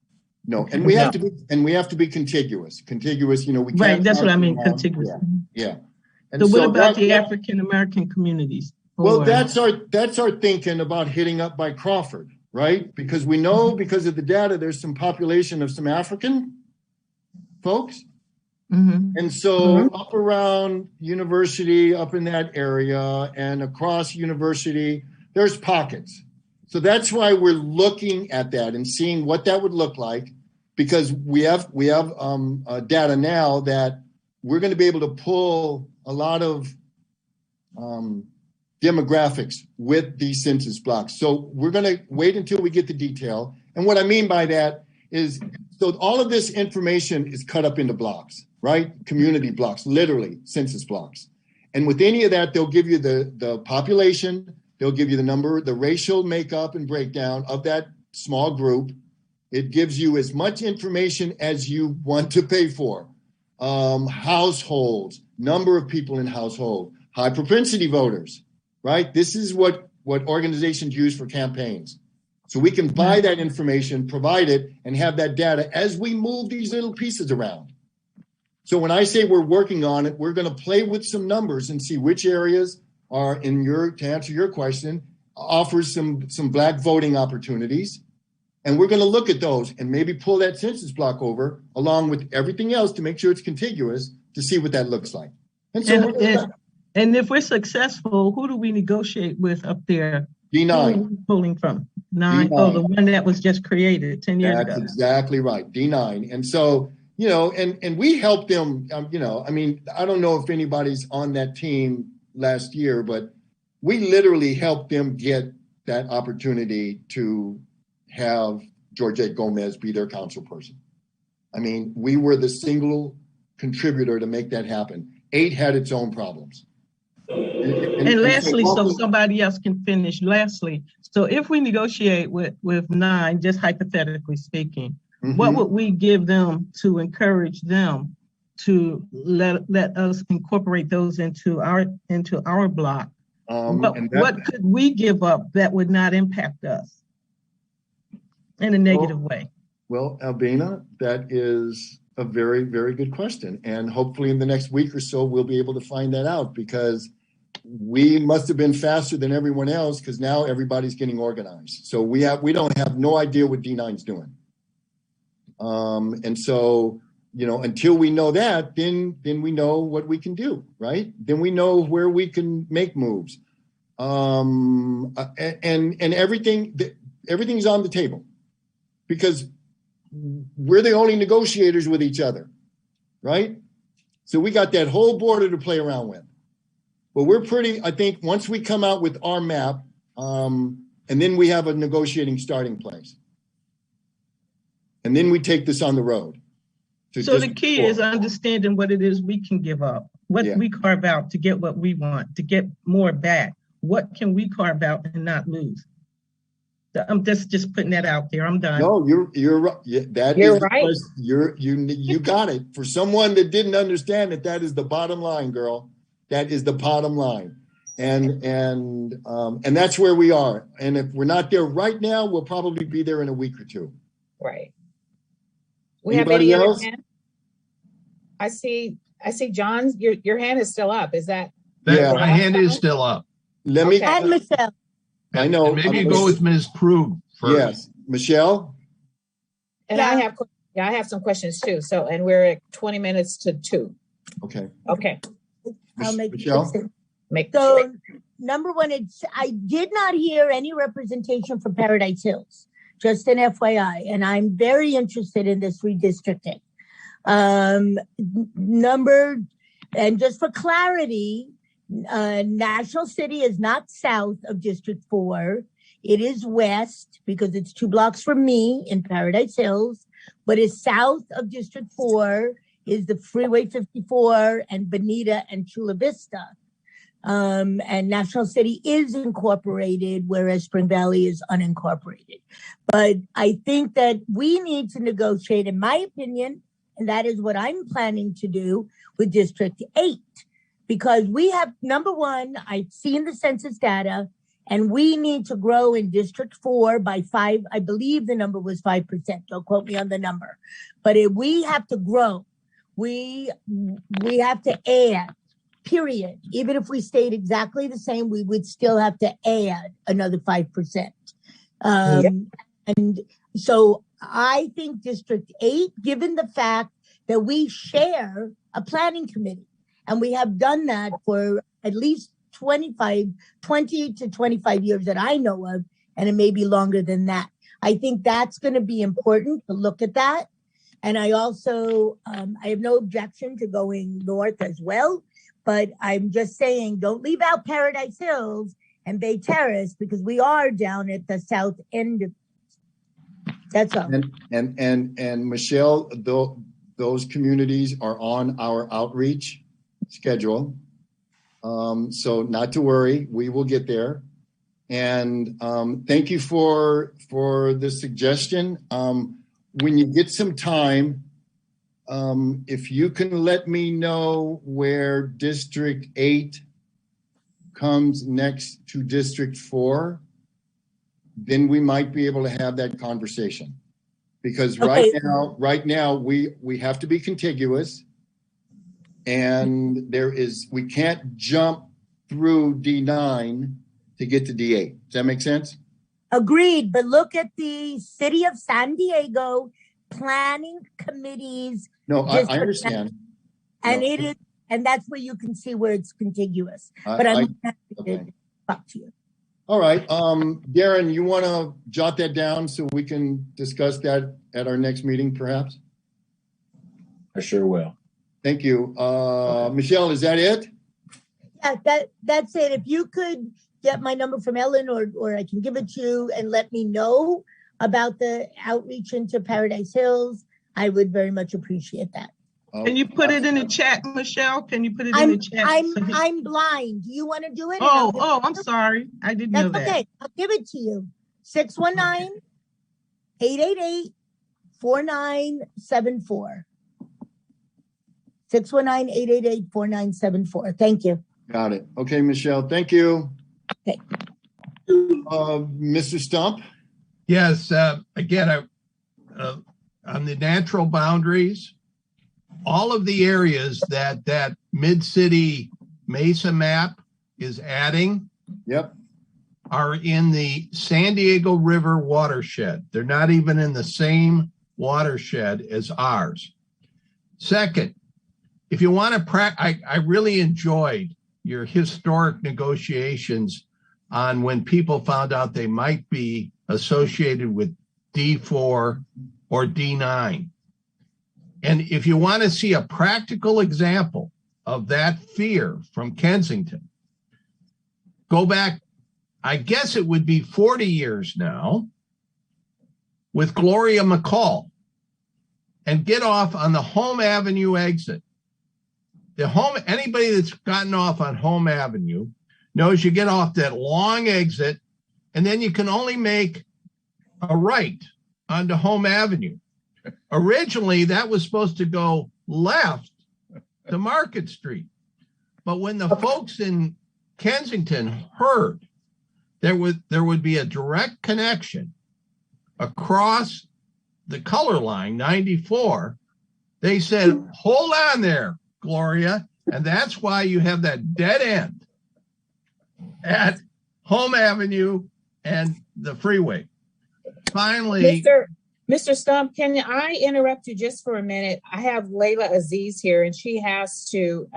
Speaker 5: No, and we have to be contiguous. Contiguous, we can't.
Speaker 12: Right, that's what I mean, contiguous.
Speaker 5: Yeah.
Speaker 12: And so what about the African American communities?
Speaker 5: Well, that's our thinking about hitting up by Crawford, right? Because we know because of the data, there's some population of some African folks. And so up around University, up in that area and across University, there's pockets. So that's why we're looking at that and seeing what that would look like, because we have data now that we're going to be able to pull a lot of demographics with these census blocks. So we're going to wait until we get the detail. And what I mean by that is, so all of this information is cut up into blocks, right? Community blocks, literally census blocks. And with any of that, they'll give you the population, they'll give you the number, the racial makeup and breakdown of that small group. It gives you as much information as you want to pay for. Households, number of people in household, high propensity voters, right? This is what organizations use for campaigns. So we can buy that information, provide it, and have that data as we move these little pieces around. So when I say we're working on it, we're going to play with some numbers and see which areas are to answer your question, offers some Black voting opportunities. And we're going to look at those and maybe pull that census block over along with everything else to make sure it's contiguous to see what that looks like.
Speaker 12: And if we're successful, who do we negotiate with up there?
Speaker 5: D9.
Speaker 12: Who are we pulling from? D9. Oh, the one that was just created 10 years ago.
Speaker 5: That's exactly right, D9. And so, and we help them, I don't know if anybody's on that team last year, but we literally helped them get that opportunity to have Georgette Gomez be their council person. I mean, we were the single contributor to make that happen. 8 had its own problems.
Speaker 12: And lastly, so somebody else can finish. Lastly, so if we negotiate with 9, just hypothetically speaking, what would we give them to encourage them to let us incorporate those into our block? What could we give up that would not impact us in a negative way?
Speaker 5: Well, Albina, that is a very, very good question. And hopefully in the next week or so, we'll be able to find that out, because we must have been faster than everyone else because now everybody's getting organized. So we don't have no idea what D9's doing. And so, until we know that, then we know what we can do, right? Then we know where we can make moves. And everything's on the table because we're the only negotiators with each other, right? So we got that whole border to play around with. But I think once we come out with our map, and then we have a negotiating starting place. And then we take this on the road.
Speaker 12: So the key is understanding what it is we can give up, what we carve out to get what we want, to get more back. What can we carve out and not lose? I'm just putting that out there. I'm done.
Speaker 5: No, you're right. Yeah,
Speaker 1: You're right.
Speaker 5: You got it. For someone that didn't understand it, that is the bottom line, girl. That is the bottom line. And that's where we are. And if we're not there right now, we'll probably be there in a week or two.
Speaker 1: Right.
Speaker 5: Anybody else?
Speaker 1: Hand? I see John, your hand is still up. Is that?
Speaker 5: Yeah.
Speaker 6: My hand is still up.
Speaker 5: Let me.
Speaker 7: And Michelle.
Speaker 5: I know.
Speaker 6: And maybe you go with Ms. Krug first.
Speaker 5: Yes. Michelle?
Speaker 1: And
Speaker 7: Yeah.
Speaker 1: I have some questions too. So, and we're at 20 minutes to 2.
Speaker 5: Okay.
Speaker 1: Okay.
Speaker 7: I'll make
Speaker 5: Michelle?
Speaker 7: So, number one, I did not hear any representation from Paradise Hills, just an FYI, and I'm very interested in this redistricting. And just for clarity, National City is not south of District 4. It is west because it's 2 blocks from me in Paradise Hills. What is south of District 4 is the Freeway 54 and Bonita and Chula Vista. And National City is incorporated, whereas Spring Valley is unincorporated. But I think that we need to negotiate, in my opinion, and that is what I'm planning to do with District 8. Because we have, number one, I've seen the census data, and we need to grow in District 4 by 5. I believe the number was 5%. Don't quote me on the number. But if we have to grow, we have to add, period. Even if we stayed exactly the same, we would still have to add another 5%. And so I think District 8, given the fact that we share a planning committee, and we have done that for at least 20 to 25 years that I know of, and it may be longer than that. I think that's going to be important to look at that. And I also, I have no objection to going north as well, but I'm just saying, don't leave out Paradise Hills and Bay Terrace, because we are down at the south end of it. That's all.
Speaker 5: And Michelle, those communities are on our outreach schedule. So not to worry, we will get there. And thank you for the suggestion. When you get some time, if you can let me know where District 8 comes next to District 4, then we might be able to have that conversation. Because right now we have to be contiguous, and we can't jump through D9 to get to D8. Does that make sense?
Speaker 7: Agreed, but look at the City of San Diego planning committees.
Speaker 5: No, I understand.
Speaker 7: And it is, and that's where you can see where it's contiguous. But I'm happy to talk to you.
Speaker 5: All right, Darren, you want to jot that down so we can discuss that at our next meeting, perhaps?
Speaker 11: I sure will.
Speaker 5: Thank you. Michelle, is that it?
Speaker 7: Yeah, that's it. If you could get my number from Ellen, or I can give it to you and let me know about the outreach into Paradise Hills, I would very much appreciate that.
Speaker 12: Can you put it in the chat, Michelle? Can you put it in the chat?
Speaker 7: I'm blind. Do you want to do it?
Speaker 12: Oh, I'm sorry. I didn't know that.
Speaker 7: That's okay. I'll give it to you. 619-888-4974. 619-888-4974. Thank you.
Speaker 5: Got it. Okay, Michelle. Thank you.
Speaker 7: Okay.
Speaker 5: Mr. Stump?
Speaker 6: Yes. Again, on the natural boundaries, all of the areas that Mid-City Mesa map is adding are in the San Diego River watershed. They're not even in the same watershed as ours. Second, if you want to I really enjoyed your historic negotiations on when people found out they might be associated with D4 or D9. And if you want to see a practical example of that fear from Kensington, go back, I guess it would be 40 years now, with Gloria McCall, and get off on the Home Avenue exit. Anybody that's gotten off on Home Avenue knows you get off that long exit, and then you can only make a right onto Home Avenue. Originally, that was supposed to go left to Market Street. But when the folks in Kensington heard there would be a direct connection across the color line, 94, they said, hold on there, Gloria. And that's why you have that dead end at Home Avenue and the freeway. Finally,
Speaker 1: Mr. Stump, can I interrupt you just for a minute? I have Layla Aziz here, and she has to.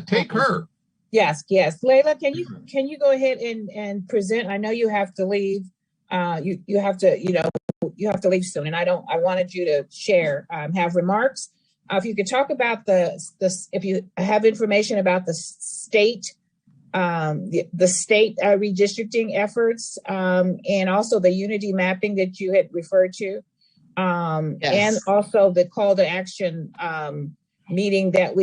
Speaker 6: Take her.
Speaker 1: Yes. Layla, can you go ahead and present? I know you have to leave. You have to leave soon, and I wanted you to share, have remarks. If you could talk about if you have information about the state. The state redistricting efforts, and also the unity mapping that you had referred to, yes. And also the call to action meeting that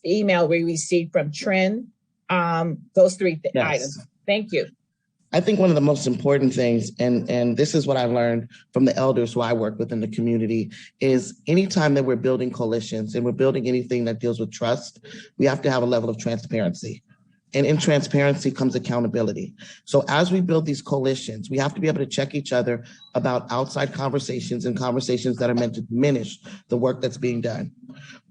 Speaker 1: email we received from Trend. Those three yes. items. Thank you.
Speaker 10: I think one of the most important things, and this is what I've learned from the elders who I work with in the community, is anytime that we're building coalitions and we're building anything that deals with trust, we have to have a level of transparency. And in transparency comes accountability. So as we build these coalitions, we have to be able to check each other about outside conversations and conversations that are meant to diminish the work that's being done.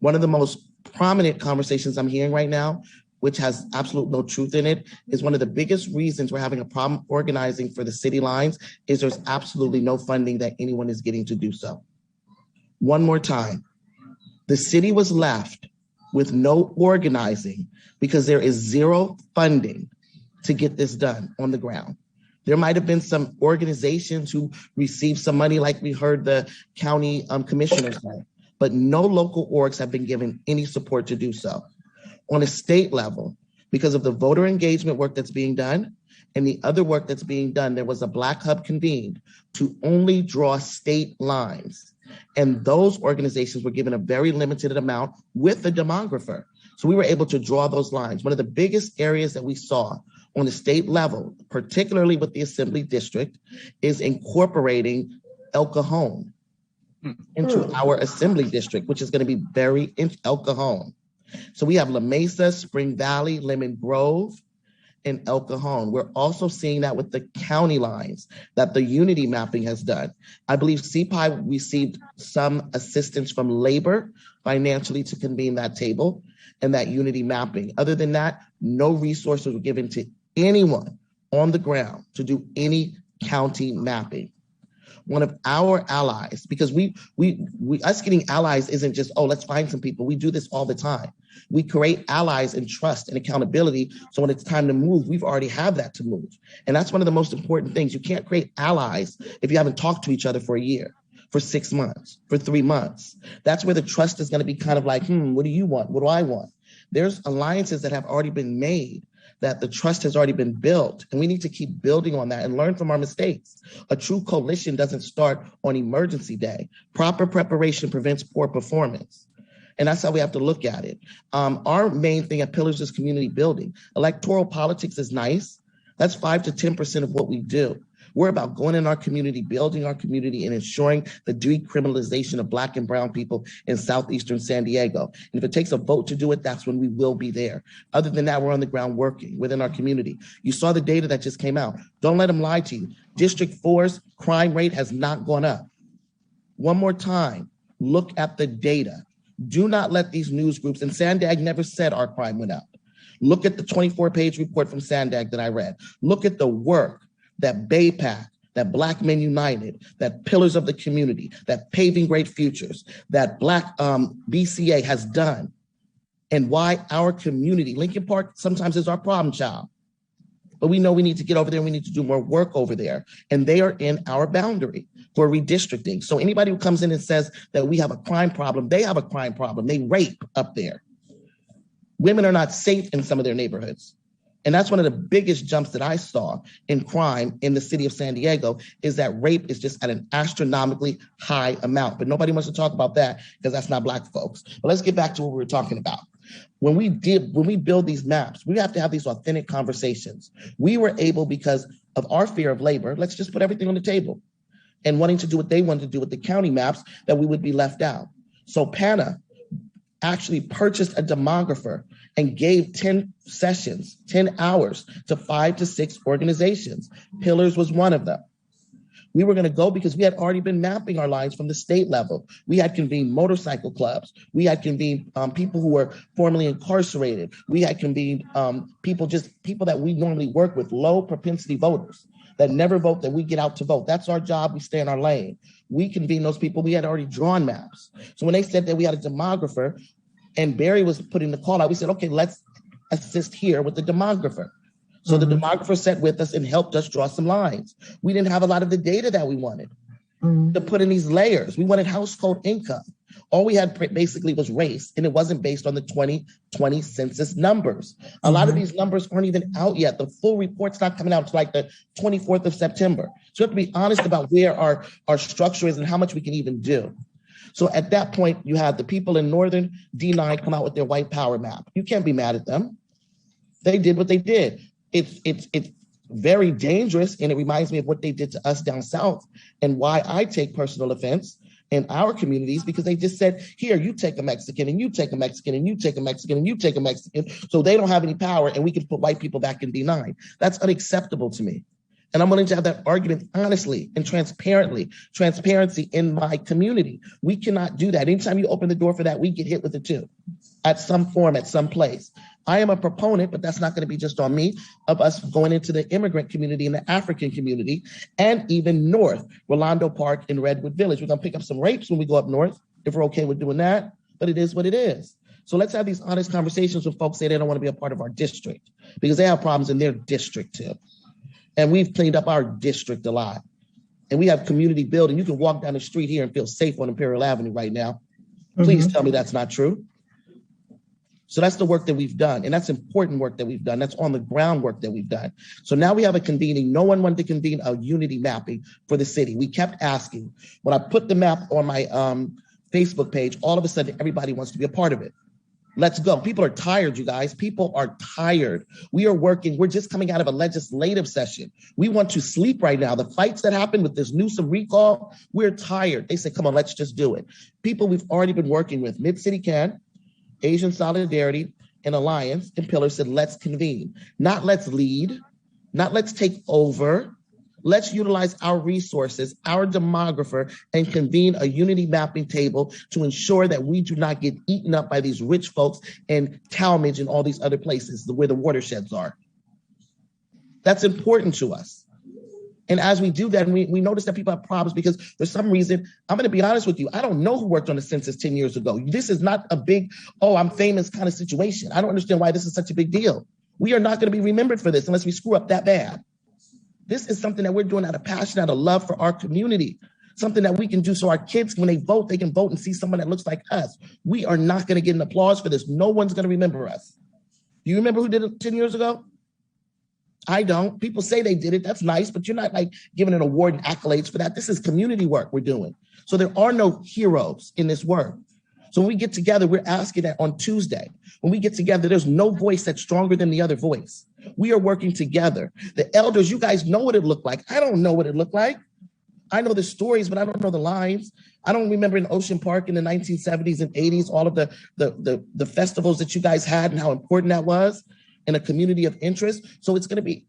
Speaker 10: One of the most prominent conversations I'm hearing right now, which has absolute no truth in it, is one of the biggest reasons we're having a problem organizing for the city lines is there's absolutely no funding that anyone is getting to do so. One more time, the city was left with no organizing because there is zero funding to get this done on the ground. There might have been some organizations who received some money, like we heard the county commissioners say, but no local orgs have been given any support to do so. On a state level, because of the voter engagement work that's being done and the other work that's being done, there was a Black Hub convened to only draw state lines. And those organizations were given a very limited amount with the demographer. So we were able to draw those lines. One of the biggest areas that we saw on the state level, particularly with the Assembly District, is incorporating El Cajon into our Assembly District, which is going to be very in El Cajon. So we have La Mesa, Spring Valley, Lemon Grove, and El Cajon. We're also seeing that with the county lines that the unity mapping has done. I believe CPI received some assistance from labor financially to convene that table and that unity mapping. Other than that, no resources were given to anyone on the ground to do any county mapping. One of our allies, because us getting allies isn't just, oh, let's find some people. We do this all the time. We create allies and trust and accountability. So when it's time to move, we've already have that to move. And that's one of the most important things. You can't create allies if you haven't talked to each other for a year, for 6 months, for 3 months. That's where the trust is going to be kind of like, what do you want? What do I want? There's alliances that have already been made, that the trust has already been built, and we need to keep building on that and learn from our mistakes. A true coalition doesn't start on emergency day. Proper preparation prevents poor performance. And that's how we have to look at it. Our main thing at Pillars is community building. Electoral politics is nice. That's 5 to 10% of what we do. We're about going in our community, building our community, and ensuring the decriminalization of Black and brown people in Southeastern San Diego. And if it takes a vote to do it, that's when we will be there. Other than that, we're on the ground working within our community. You saw the data that just came out. Don't let them lie to you. District 4's crime rate has not gone up. One more time, look at the data. Do not let these news groups, and Sandag never said our crime went up. Look at the 24-page report from Sandag that I read. Look at the work that BAPAC, that Black Men United, that Pillars of the Community, that Paving Great Futures, that Black BCA has done, and why our community, Lincoln Park sometimes is our problem child. But we know we need to get over there and we need to do more work over there. And they are in our boundary for redistricting. So anybody who comes in and says that we have a crime problem, they have a crime problem. They rape up there. Women are not safe in some of their neighborhoods. And that's one of the biggest jumps that I saw in crime in the city of San Diego, is that rape is just at an astronomically high amount. But nobody wants to talk about that because that's not Black folks. But let's get back to what we were talking about. When we build these maps, we have to have these authentic conversations. We were able, because of our fear of labor, let's just put everything on the table. and wanting to do what they wanted to do with the county maps, that we would be left out. So PANA actually purchased a demographer and gave 10 sessions, 10 hours to 5 to 6 organizations. Pillars was one of them. We were going to go because we had already been mapping our lines from the state level. We had convened motorcycle clubs. We had convened people who were formerly incarcerated. We had convened people that we normally work with, low propensity voters that never vote, that we get out to vote. That's our job. We stay in our lane. We convened those people. We had already drawn maps. So when they said that we had a demographer and Barry was putting the call out, we said, okay, let's assist here with the demographer. So the demographer sat with us and helped us draw some lines. We didn't have a lot of the data that we wanted to put in these layers. We wanted household income. All we had basically was race, and it wasn't based on the 2020 census numbers. A lot of these numbers aren't even out yet. The full report's not coming out until like the 24th of September. So we have to be honest about where our structure is and how much we can even do. So at that point, you had the people in Northern D9 come out with their white power map. You can't be mad at them. They did what they did. It's very dangerous, and it reminds me of what they did to us down south and why I take personal offense in our communities, because they just said, here, you take a Mexican and you take a Mexican and you take a Mexican and you take a Mexican, so they don't have any power and we can put white people back in D9. That's unacceptable to me. And I'm willing to have that argument honestly and transparency in my community. We cannot do that. Anytime you open the door for that, we get hit with it too, at some form, at some place. I am a proponent, but that's not going to be just on me, of us going into the immigrant community and the African community, and even north, Rolando Park and Redwood Village. We're going to pick up some rapes when we go up north, if we're okay with doing that, but it is what it is. So let's have these honest conversations with folks say they don't want to be a part of our district because they have problems in their district too. And we've cleaned up our district a lot. And we have community building. You can walk down the street here and feel safe on Imperial Avenue right now. Please tell me that's not true. So that's the work that we've done. And that's important work that we've done. That's on the ground work that we've done. So now we have a convening. No one wanted to convene a unity mapping for the city. We kept asking. When I put the map on my Facebook page, all of a sudden, everybody wants to be a part of it. Let's go. People are tired, you guys. People are tired. We are working. We're just coming out of a legislative session. We want to sleep right now. The fights that happened with this Newsom recall, we're tired. They said, come on, let's just do it. People we've already been working with, Mid-City Can, Asian Solidarity, and Alliance, and Pillar said, let's convene. Not let's lead, not let's take over. Let's utilize our resources, our demographer, and convene a unity mapping table to ensure that we do not get eaten up by these rich folks in Talmadge and all these other places where the watersheds are. That's important to us. And as we do that, we notice that people have problems because for some reason, I'm going to be honest with you, I don't know who worked on the census 10 years ago. This is not a big, oh, I'm famous kind of situation. I don't understand why this is such a big deal. We are not going to be remembered for this unless we screw up that bad. This is something that we're doing out of passion, out of love for our community, something that we can do so our kids, when they vote, they can vote and see someone that looks like us. We are not going to get an applause for this. No one's going to remember us. Do you remember who did it 10 years ago? I don't. People say they did it. That's nice, but you're not like giving an award and accolades for that. This is community work we're doing. So there are no heroes in this work. So when we get together, we're asking that on Tuesday. When we get together, there's no voice that's stronger than the other voice. We are working together. The elders, you guys know what it looked like. I don't know what it looked like. I know the stories, but I don't know the lines. I don't remember in Ocean Park in the 1970s and 80s, all of the festivals that you guys had and how important that was in a community of interest. So it's going to be,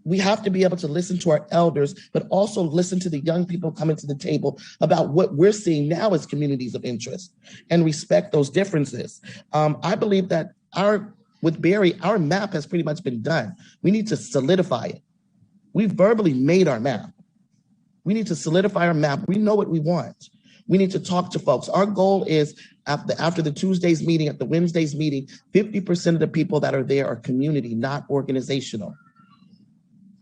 Speaker 10: we have to be able to listen to our elders, but also listen to the young people coming to the table about what we're seeing now as communities of interest and respect those differences. I believe that with Barry, our map has pretty much been done. We need to solidify it. We've verbally made our map. We need to solidify our map. We know what we want. We need to talk to folks. Our goal is after the Tuesday's meeting, at the Wednesday's meeting, 50% of the people that are there are community, not organizational,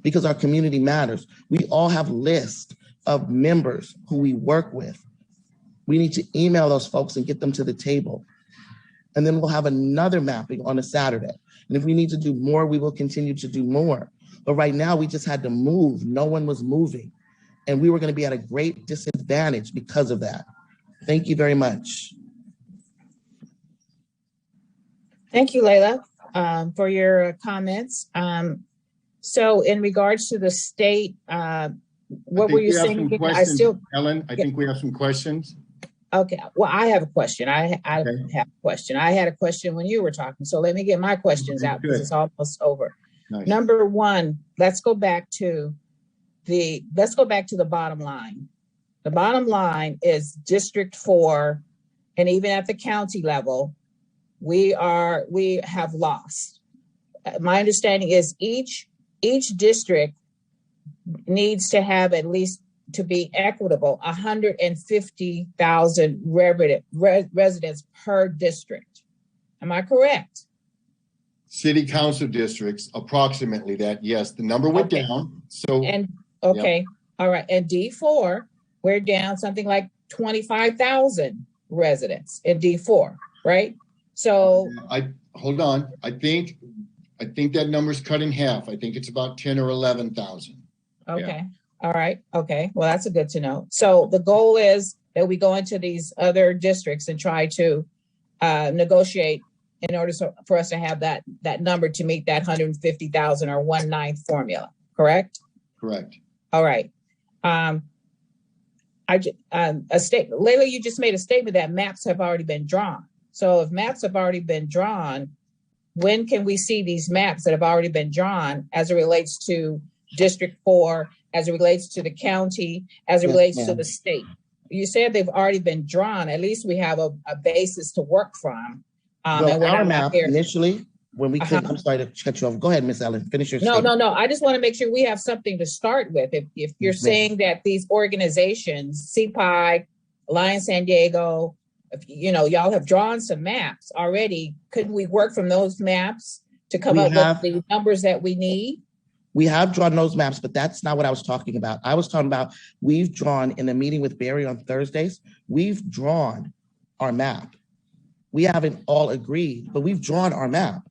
Speaker 10: because our community matters. We all have lists of members who we work with. We need to email those folks and get them to the table. And then we'll have another mapping on a Saturday. And if we need to do more, we will continue to do more. But right now, we just had to move. No one was moving. And we were going to be at a great disadvantage because of that. Thank you very much.
Speaker 1: Thank you, Layla, for your comments. So in regards to the state What were you saying? I still,
Speaker 5: Ellen, I think we have some questions.
Speaker 1: Okay, well, I have a question. I have a question. I had a question when you were talking, so let me get my questions out because it's almost over.
Speaker 5: Nice.
Speaker 1: Number one, let's go back to the bottom line. The bottom line is District 4, and even at the county level, we have lost. My understanding is each district needs to have, at least to be equitable, 150,000 residents per district. Am I correct?
Speaker 5: City council districts, approximately that. Yes, the number went down. So
Speaker 1: all right. And D4, we're down something like 25,000 residents in D4, right? So
Speaker 5: hold on. I think that number's cut in half. I think it's about 10 or 11,000.
Speaker 1: Okay. Yeah. All right. Okay. Well, that's a good to know. So the goal is that we go into these other districts and try to negotiate in order for us to have that number to meet that 150,000 or 1/9 formula. Correct?
Speaker 5: Correct.
Speaker 1: All right. Layla, you just made a statement that maps have already been drawn. So if maps have already been drawn, when can we see these maps that have already been drawn as it relates to District 4, as it relates to the county, as it relates to the state? You said they've already been drawn. At least we have a basis to work from.
Speaker 10: Well, our map initially, when we could, I'm sorry to cut you off. Go ahead, Miss Ellen, finish your statement.
Speaker 1: No. I just want to make sure we have something to start with. If you're saying that these organizations, CPI, Alliance San Diego, y'all have drawn some maps already, couldn't we work from those maps to come up with the numbers that we need?
Speaker 10: We have drawn those maps, but that's not what I was talking about. I was talking about we've drawn in a meeting with Barry on Thursdays, we've drawn our map. We haven't all agreed, but we've drawn our map.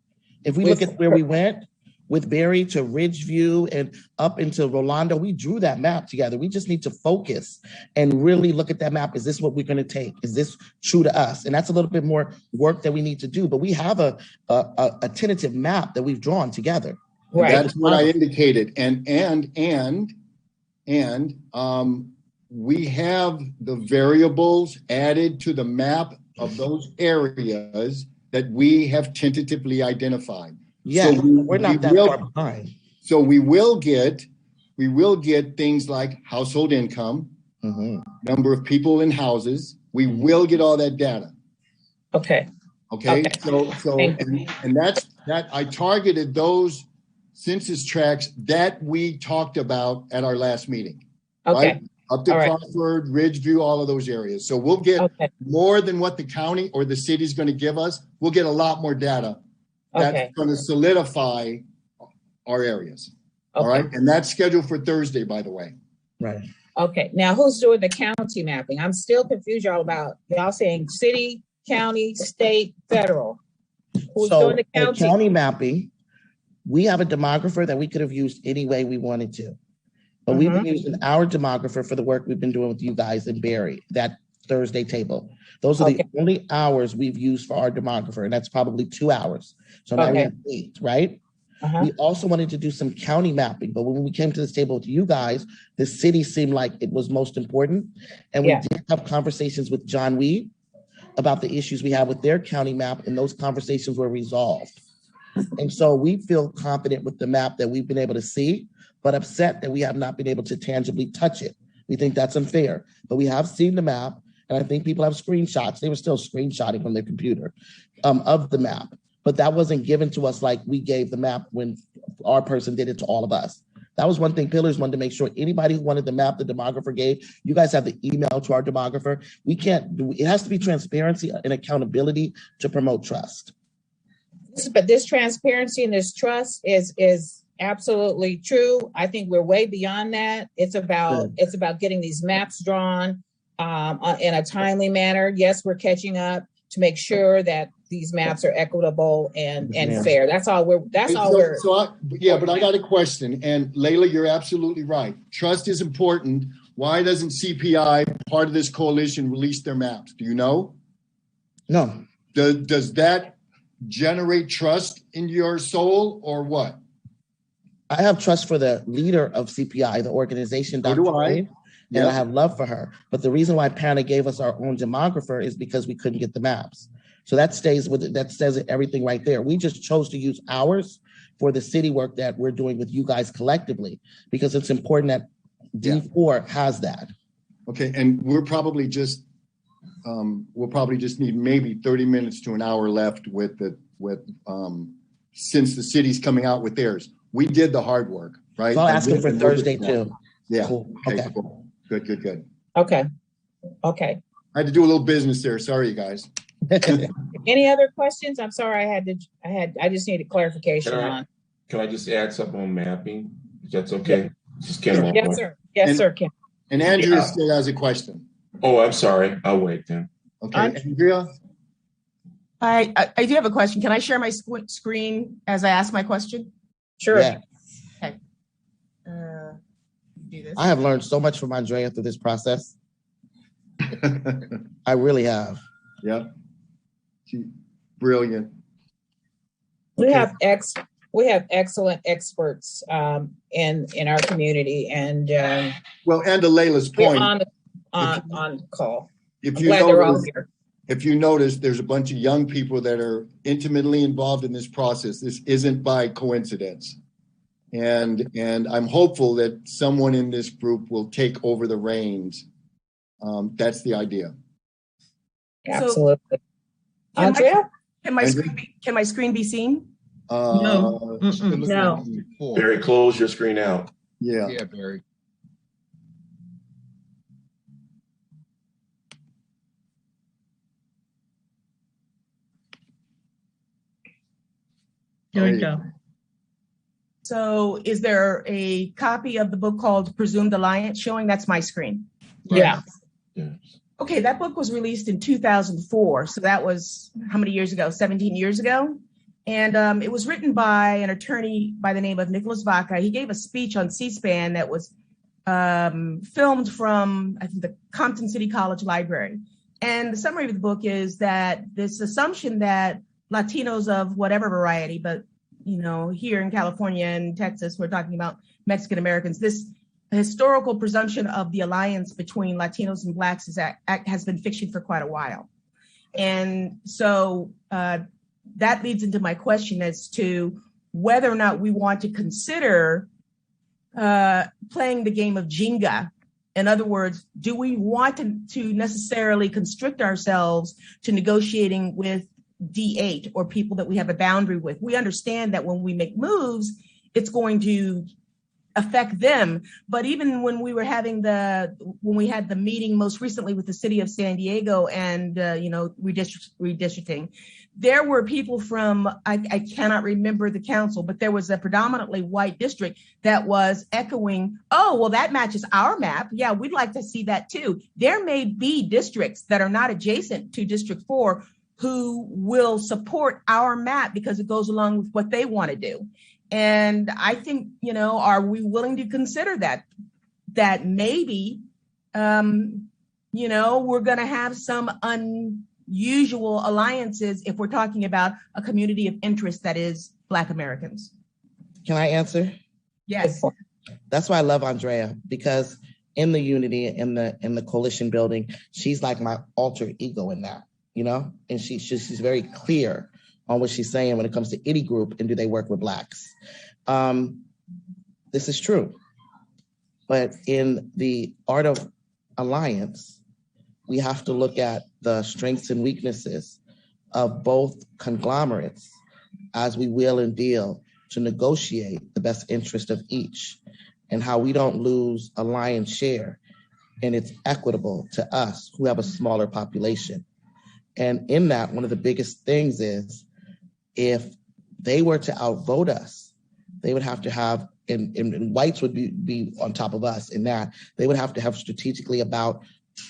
Speaker 10: If we look at where we went with Barry to Ridgeview and up into Rolando, we drew that map together. We just need to focus and really look at that map. Is this what we're going to take? Is this true to us? And that's a little bit more work that we need to do, but we have a tentative map that we've drawn together.
Speaker 5: Right. That's what I indicated. And we have the variables added to the map of those areas that we have tentatively identified.
Speaker 10: Yeah, so we're not that far behind.
Speaker 5: So we will get things like household income, number of people in houses. We will get all that data.
Speaker 1: Okay.
Speaker 5: So and that's that. I targeted those census tracts that we talked about at our last meeting.
Speaker 1: Okay.
Speaker 5: Right? Up to Crawford, Ridgeview, all of those areas. So we'll get more than what the county or the city is going to give us. We'll get a lot more data that's going to solidify our areas. All right. And that's scheduled for Thursday, by the way.
Speaker 10: Right.
Speaker 1: Okay. Now, who's doing the county mapping? I'm still confused, y'all, about y'all saying city, county, state, federal. Who's doing the
Speaker 10: county mapping? We have a demographer that we could have used any way we wanted to. But we've been using our demographer for the work we've been doing with you guys in Barry, that Thursday table. Those are the only hours we've used for our demographer, and that's probably 2 hours. So now we have 8, right? We also wanted to do some county mapping, but when we came to this table with you guys, the city seemed like it was most important. And we did have conversations with John Weed about the issues we have with their county map, and those conversations were resolved. And so we feel confident with the map that we've been able to see, but upset that we have not been able to tangibly touch it. We think that's unfair, but we have seen the map, and I think people have screenshots. They were still screenshotting from their computer of the map, but that wasn't given to us like we gave the map when our person did it to all of us. That was one thing Pillars wanted to make sure anybody who wanted the map the demographer gave, you guys have the email to our demographer. It has to be transparency and accountability to promote trust.
Speaker 1: But this transparency and this trust is absolutely true. I think we're way beyond that. It's about getting these maps drawn in a timely manner. Yes, we're catching up to make sure that these maps are equitable and fair. But I
Speaker 5: got a question. And Layla, you're absolutely right. Trust is important. Why doesn't CPI, part of this coalition, release their maps? Do you know?
Speaker 10: No.
Speaker 5: Does that generate trust in your soul or what?
Speaker 10: I have trust for the leader of CPI, the organization,
Speaker 5: So
Speaker 10: Dr.
Speaker 5: do I.
Speaker 10: Wade, and I have love for her. But the reason why PANA gave us our own demographer is because we couldn't get the maps. So that stays with it. That says everything right there. We just chose to use ours for the city work that we're doing with you guys collectively, because it's important that D4 has that.
Speaker 5: Okay, and we'll probably just need maybe 30 minutes to an hour left with since the city's coming out with theirs. We did the hard work, right?
Speaker 10: So I'll ask him for Thursday too.
Speaker 5: Yeah.
Speaker 10: Cool.
Speaker 5: Okay. Cool. Good.
Speaker 1: Okay.
Speaker 5: I had to do a little business there. Sorry, you guys.
Speaker 1: Any other questions? I'm sorry, I just needed clarification on.
Speaker 8: Can I just add something on mapping? If that's okay. Just Ken.
Speaker 1: Yes, sir. Yes, sir, Ken.
Speaker 5: And Andrea still has a question.
Speaker 8: Oh, I'm sorry. I'll wait then.
Speaker 5: Okay, Andrea?
Speaker 9: I do have a question. Can I share my screen as I ask my question?
Speaker 1: Sure.
Speaker 10: Yeah.
Speaker 9: Okay. Do this.
Speaker 10: I have learned so much from Andrea through this process. I really have.
Speaker 5: Yeah. Brilliant.
Speaker 1: We have excellent experts in our community, and
Speaker 5: and to Layla's point,
Speaker 1: on call.
Speaker 5: If
Speaker 1: I'm
Speaker 5: you
Speaker 1: glad they're all here.
Speaker 5: If you notice, there's a bunch of young people that are intimately involved in this process. This isn't by coincidence. And I'm hopeful that someone in this group will take over the reins. That's the idea.
Speaker 1: Absolutely.
Speaker 9: So,
Speaker 1: Andrea?
Speaker 9: Can my screen be seen?
Speaker 12: No.
Speaker 1: No.
Speaker 8: Barry, close your screen out.
Speaker 5: Yeah.
Speaker 4: Yeah, Barry.
Speaker 12: Here we go.
Speaker 9: So is there a copy of the book called Presumed Alliance showing? That's my screen.
Speaker 1: Yeah.
Speaker 9: Okay, that book was released in 2004. So that was how many years ago? 17 years ago. And it was written by an attorney by the name of Nicholas Vaca. He gave a speech on C-SPAN that was filmed from, I think, the Compton City College Library. And the summary of the book is that this assumption that Latinos of whatever variety, but here in California and Texas, we're talking about Mexican Americans, this historical presumption of the alliance between Latinos and Blacks has been fiction for quite a while. And so that leads into my question as to whether or not we want to consider playing the game of Jenga. In other words, do we want to necessarily constrict ourselves to negotiating with D8 or people that we have a boundary with? We understand that when we make moves, it's going to affect them. But even when we were having when we had the meeting most recently with the city of San Diego and redistricting, there were people from, I cannot remember the council, but there was a predominantly white district that was echoing, oh, well, that matches our map. Yeah, we'd like to see that too. There may be districts that are not adjacent to District 4 who will support our map because it goes along with what they want to do. And I think, are we willing to consider that maybe, we're going to have some unusual alliances if we're talking about a community of interest that is Black Americans?
Speaker 10: Can I answer?
Speaker 9: Yes.
Speaker 10: That's why I love Andrea, because in the unity, in the coalition building, she's like my alter ego in that, and she's very clear on what she's saying when it comes to any group and do they work with Blacks. This is true. But in the art of alliance, we have to look at the strengths and weaknesses of both conglomerates as we will and deal to negotiate the best interest of each, and how we don't lose a lion's share and it's equitable to us who have a smaller population. And in that, one of the biggest things is if they were to outvote us, they would have to have, and whites would be on top of us in that, they would have to have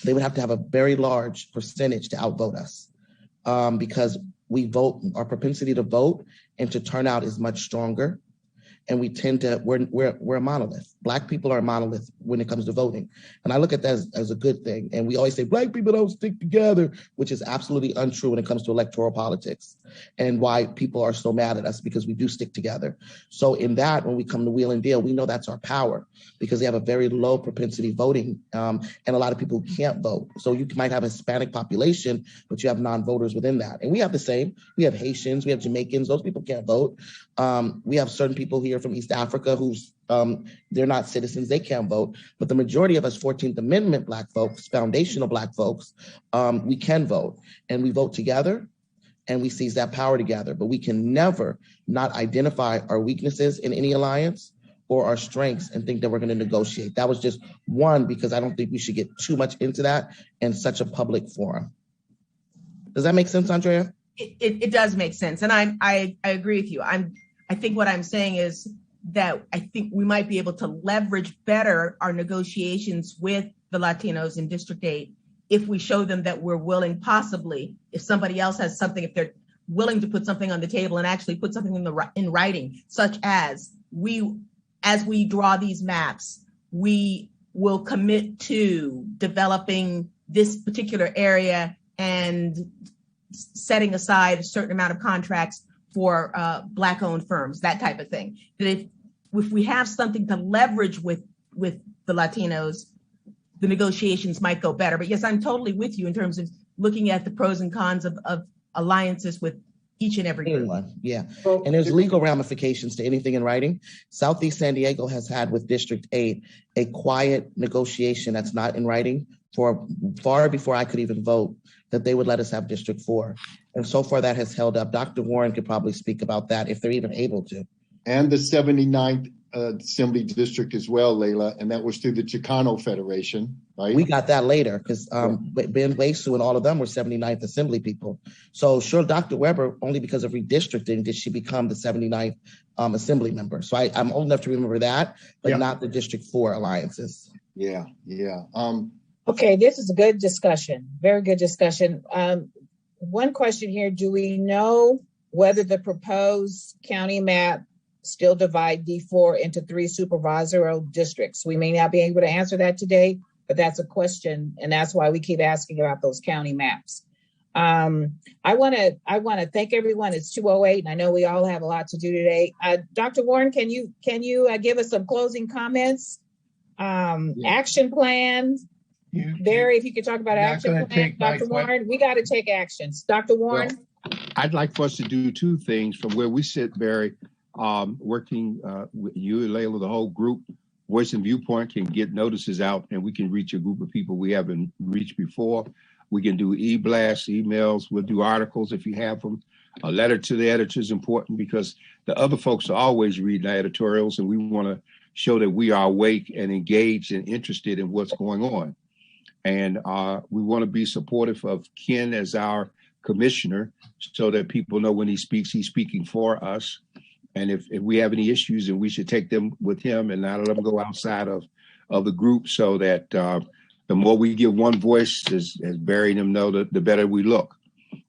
Speaker 10: they would have to have a very large percentage to outvote us because we vote, our propensity to vote and to turn out is much stronger. and we tend to, we're a monolith. Black people are a monolith when it comes to voting. And I look at that as a good thing. And we always say, Black people don't stick together, which is absolutely untrue when it comes to electoral politics, and why people are so mad at us, because we do stick together. So in that, when we come to wheel and deal, we know that's our power, because they have a very low propensity voting, and a lot of people who can't vote. So you might have a Hispanic population, but you have non-voters within that. And we have the same. We have Haitians, we have Jamaicans, those people can't vote. We have certain people here from East Africa who's they're not citizens, they can't vote. But the majority of us 14th Amendment Black folks, foundational Black folks, we can vote, and we vote together, and we seize that power together. But we can never not identify our weaknesses in any alliance or our strengths and think that we're going to negotiate. That was just one, because I don't think we should get too much into that in such a public forum. Does that make sense, Andrea?
Speaker 9: It does make sense. And I agree with you. I think what I'm saying is that I think we might be able to leverage better our negotiations with the Latinos in District 8 if we show them that we're willing, possibly, if somebody else has something, if they're willing to put something on the table and actually put something in writing, such as as we draw these maps, we will commit to developing this particular area and setting aside a certain amount of contracts for Black-owned firms, that type of thing. That if we have something to leverage with the Latinos, the negotiations might go better. But yes, I'm totally with you in terms of looking at the pros and cons of alliances with each and every group.
Speaker 10: Yeah, and there's legal ramifications to anything in writing. Southeast San Diego has had with District 8 a quiet negotiation that's not in writing for far before I could even vote, that they would let us have District 4. And so far that has held up. Dr. Warren could probably speak about that if they're even able to.
Speaker 5: And the 79th Assembly District as well, Layla, and that was through the Chicano Federation, right?
Speaker 10: We got that later because Ben Wesu and all of them were 79th Assembly people. So sure, Dr. Weber, only because of redistricting did she become the 79th Assembly member. So I'm old enough to remember that, but not the District 4 alliances.
Speaker 5: Yeah.
Speaker 1: Okay, this is a good discussion, very good discussion. One question here, do we know whether the proposed county map still divide D4 into 3 supervisory districts? We may not be able to answer that today, but that's a question, and that's why we keep asking about those county maps. I want to thank everyone. It's 2:08, and I know we all have a lot to do today. Dr. Warren, can you give us some closing comments? Action plans? Barry, if you could talk about action plan, Dr. Warren, we got to take actions. Dr. Warren?
Speaker 6: Well, I'd like for us to do 2 things from where we sit, Barry, working with you and Layla, the whole group. Voice and Viewpoint can get notices out, and we can reach a group of people we haven't reached before. We can do e-blasts, emails. We'll do articles if you have them. A letter to the editor is important because the other folks are always reading our editorials, and we want to show that we are awake and engaged and interested in what's going on. And we want to be supportive of Ken as our commissioner so that people know when he speaks, he's speaking for us. And if we have any issues, then we should take them with him and not let them go outside of the group, so that the more we give one voice, as Barry and them know, the better we look.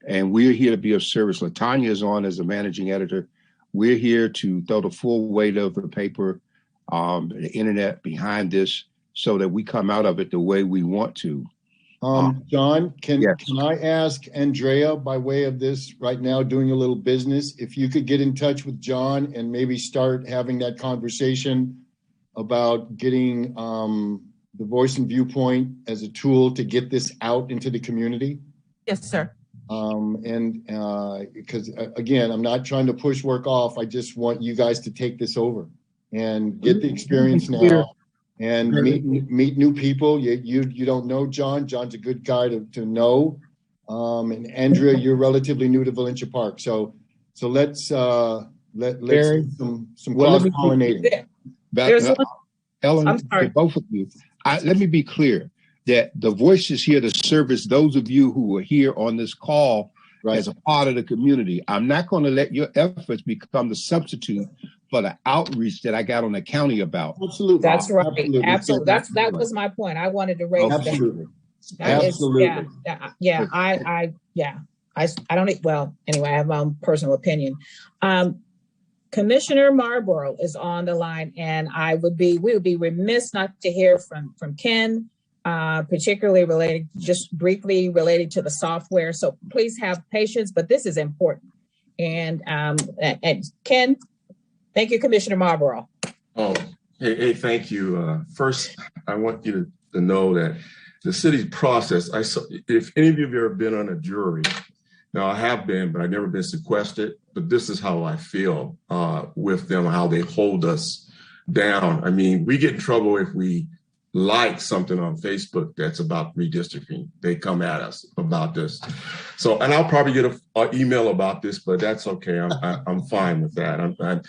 Speaker 6: And we're here to be of service. LaTanya is on as the managing editor. We're here to throw the full weight of the paper, the internet behind this, so that we come out of it the way we want to.
Speaker 5: John, can I ask Andrea, by way of this right now, doing a little business, if you could get in touch with John and maybe start having that conversation about getting the Voice and Viewpoint as a tool to get this out into the community?
Speaker 9: Yes, sir.
Speaker 5: Because again, I'm not trying to push work off. I just want you guys to take this over and get the experience now. And meet new people. You don't know John. John's a good guy to know. And Andrea, you're relatively new to Valencia Park. So let's do some cross-pollinating.
Speaker 6: Ellen, to both of you, let me be clear that the voice is here to service those of you who are here on this call as a part of the community. I'm not going to let your efforts become the substitute for the outreach that I got on the county about.
Speaker 5: Absolutely.
Speaker 1: That's right. Absolutely. That was my point. I wanted to raise
Speaker 5: that.
Speaker 1: Absolutely. I don't, well, anyway, I have my own personal opinion. Commissioner Marlborough is on the line, and we would be remiss not to hear from Ken, particularly just briefly related to the software. So please have patience, but this is important. And Ken, thank you, Commissioner Marlborough.
Speaker 8: Oh, hey, thank you. First, I want you to know that the city's process, if any of you have ever been on a jury, now I have been, but I've never been sequestered, but this is how I feel with them, how they hold us down. I mean, we get in trouble if we like something on Facebook that's about redistricting. They come at us about this. So, and I'll probably get an email about this, but that's okay. I'm fine with that.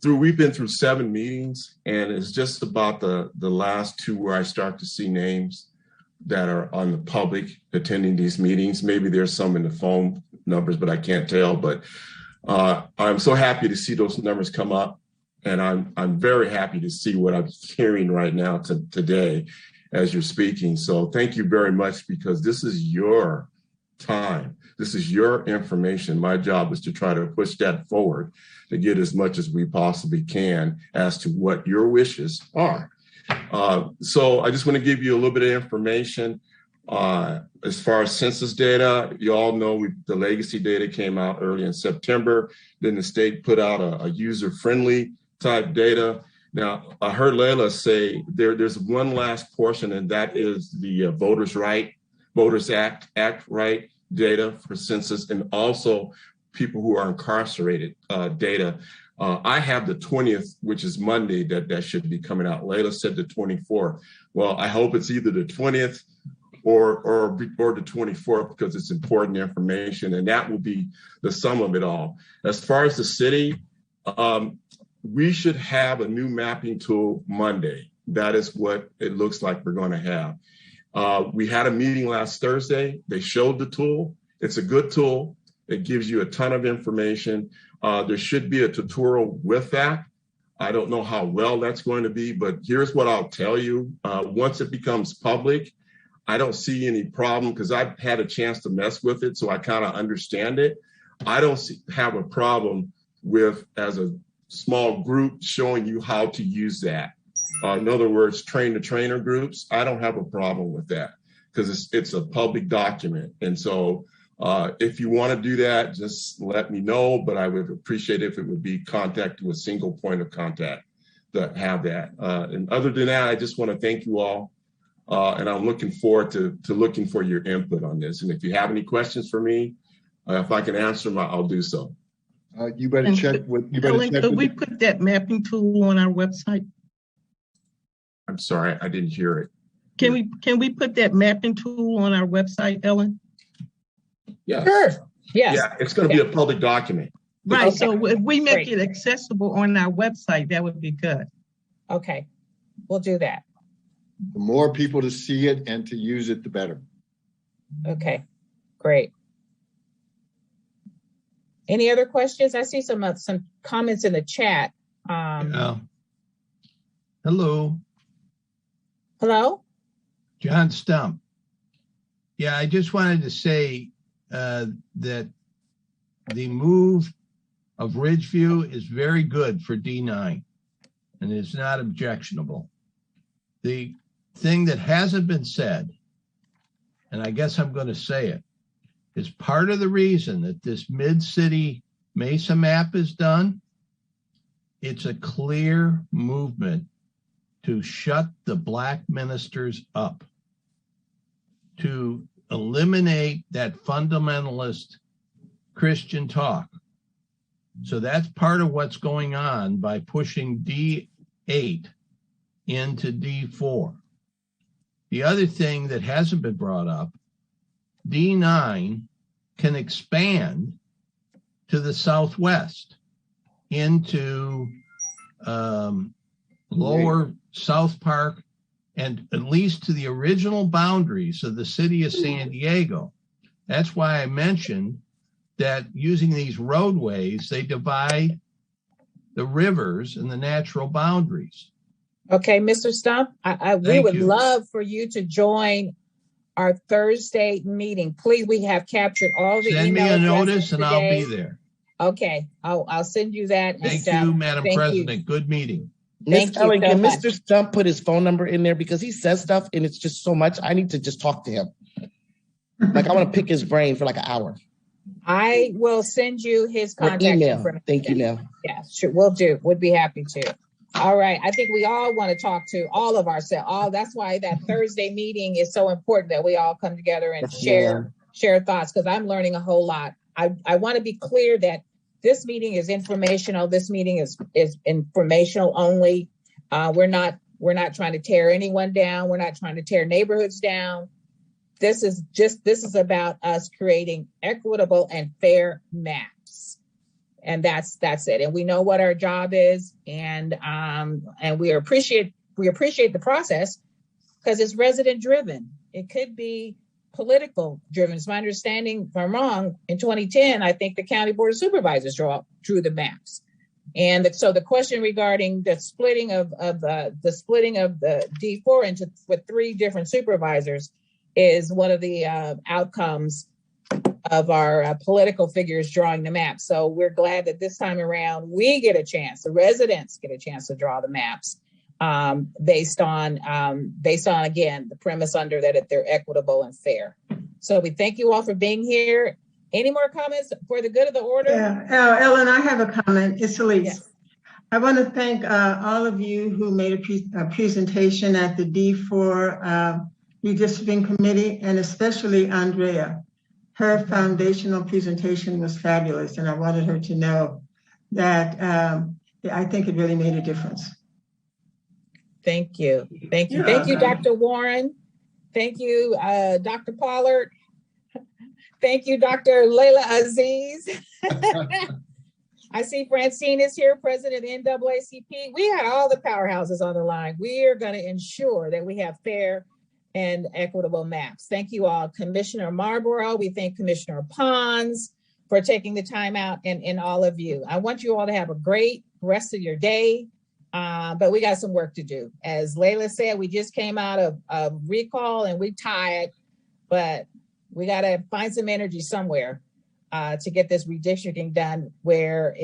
Speaker 8: We've been through 7 meetings, and it's just about the last 2 where I start to see names that are on the public attending these meetings. Maybe there's some in the phone numbers, but I can't tell. But I'm so happy to see those numbers come up. And I'm very happy to see what I'm hearing right now today as you're speaking. So thank you very much, because this is your time. This is your information. My job is to try to push that forward to get as much as we possibly can as to what your wishes are. So I just want to give you a little bit of information. As far as census data, you all know the legacy data came out early in September. Then the state put out a user-friendly type data. Now, I heard Layla say there's one last portion, and that is the Voters Act right data for census, and also people who are incarcerated data. I have the 20th, which is Monday, that should be coming out. Layla said the 24th. Well, I hope it's either the 20th or the 24th, because it's important information, and that will be the sum of it all. As far as the city, we should have a new mapping tool Monday. That is what it looks like we're going to have. We had a meeting last Thursday. They showed the tool. It's a good tool. It gives you a ton of information. There should be a tutorial with that. I don't know how well that's going to be, but here's what I'll tell you. Once it becomes public, I don't see any problem, because I've had a chance to mess with it, so I kind of understand it. I don't have a problem with, as a small group, showing you how to use that. In other words, train-the-trainer groups, I don't have a problem with that, because it's a public document. And so if you want to do that, just let me know, but I would appreciate if it would be contact to a single point of contact that have that. And other than that, I just want to thank you all. And I'm looking forward to looking for your input on this. And if you have any questions for me, if I can answer them, I'll do so.
Speaker 5: You better check with.
Speaker 12: Could we put that mapping tool on our website?
Speaker 8: I'm sorry, I didn't hear it.
Speaker 12: Can we put that mapping tool on our website, Ellen?
Speaker 8: Yeah.
Speaker 1: Sure. Yes.
Speaker 8: Yeah, it's going to be a public document.
Speaker 12: Right.
Speaker 1: Okay.
Speaker 12: So if we make it accessible on our website, that would be good.
Speaker 1: Okay, we'll do that.
Speaker 5: The more people to see it and to use it, the better.
Speaker 1: Okay, great. Any other questions? I see some comments in the chat.
Speaker 6: Hello.
Speaker 1: Hello?
Speaker 6: John Stump. Yeah, I just wanted to say that the move of Ridgeview is very good for D9, and it's not objectionable. The thing that hasn't been said, and I guess I'm going to say it, is part of the reason that this mid-city Mesa map is done. It's a clear movement to shut the Black ministers up, to eliminate that fundamentalist Christian talk. So that's part of what's going on by pushing D8 into D4. The other thing that hasn't been brought up, D9 can expand to the southwest into lower South Park, and at least to the original boundaries of the city of San Diego. That's why I mentioned that using these roadways, they divide the rivers and the natural boundaries.
Speaker 1: Okay, Mr. Stump, we would love for you to join our Thursday meeting. Please, we have captured all the emails.
Speaker 6: Send me a notice and I'll be there.
Speaker 1: Okay, I'll send you that.
Speaker 6: Thank you, Madam President. Good meeting.
Speaker 10: Miss Ellen, can Mr. Stump put his phone number in there because he says stuff and it's just so much. I need to just talk to him. Like I want to pick his brain for like an hour.
Speaker 1: I will send you his contact information.
Speaker 10: Thank you, Nell.
Speaker 1: Yeah, sure, we'll do. Would be happy to. All right. I think we all want to talk to all of ourselves. That's why that Thursday meeting is so important, that we all come together and share thoughts, because I'm learning a whole lot. I want to be clear that this meeting is informational. This meeting is informational only. We're not trying to tear anyone down. We're not trying to tear neighborhoods down. This is about us creating equitable and fair maps. And that's it. And we know what our job is, and we appreciate the process because it's resident driven. It could be political driven. It's my understanding, if I'm wrong, in 2010, I think the County Board of Supervisors drew the maps. And so the question regarding the splitting of the D4 with 3 different supervisors is one of the outcomes of our political figures drawing the map. So we're glad that this time around we get a chance, the residents get a chance to draw the maps based on again, the premise under that they're equitable and fair. So we thank you all for being here. Any more comments for the good of the order?
Speaker 13: Yeah, Ellen, I have a comment. It's Elise.
Speaker 1: Yes.
Speaker 13: I want to thank all of you who made a presentation at the D4 Redistricting Committee, and especially Andrea. Her foundational presentation was fabulous, and I wanted her to know that I think it really made a difference.
Speaker 1: Thank you. Thank you. Thank you, Dr. Warren. Thank you, Dr. Pollard. Thank you, Dr. Layla Aziz. I see Francine is here, president of NAACP. We had all the powerhouses on the line. We are going to ensure that we have fair and equitable maps. Thank you all. Commissioner Marlborough, we thank Commissioner Pons for taking the time out, and all of you. I want you all to have a great rest of your day, but we got some work to do. As Layla said, we just came out of recall and we tired, but we got to find some energy somewhere to get this redistricting done where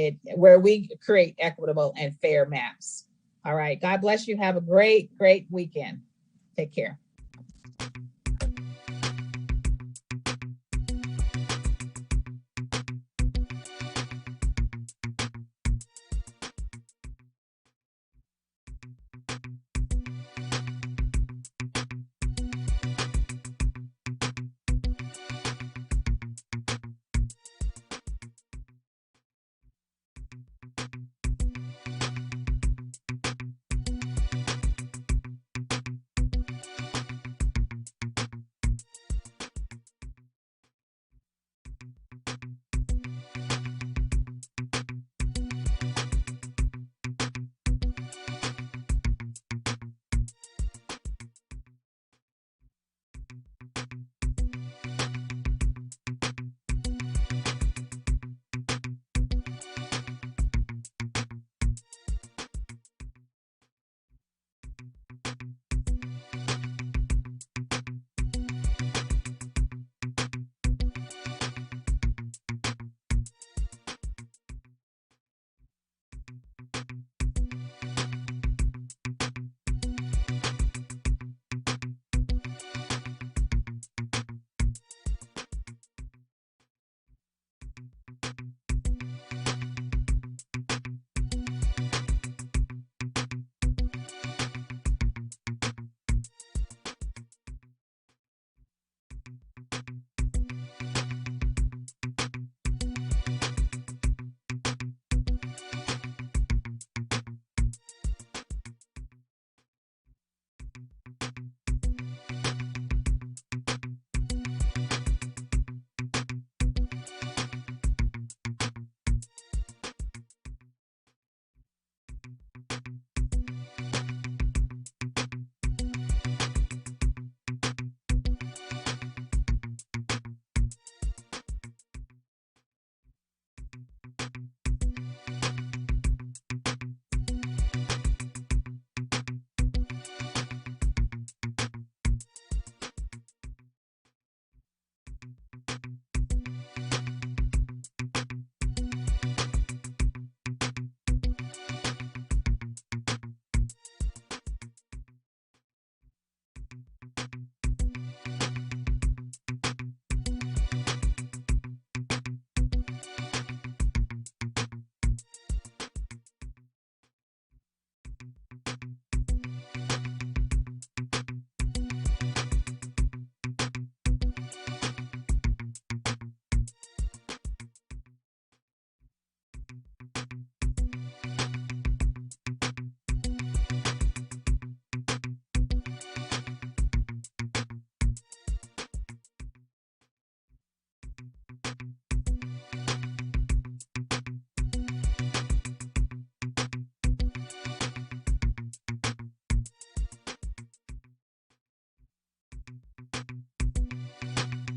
Speaker 1: we create equitable and fair maps. All right. God bless you. Have a great weekend. Take care.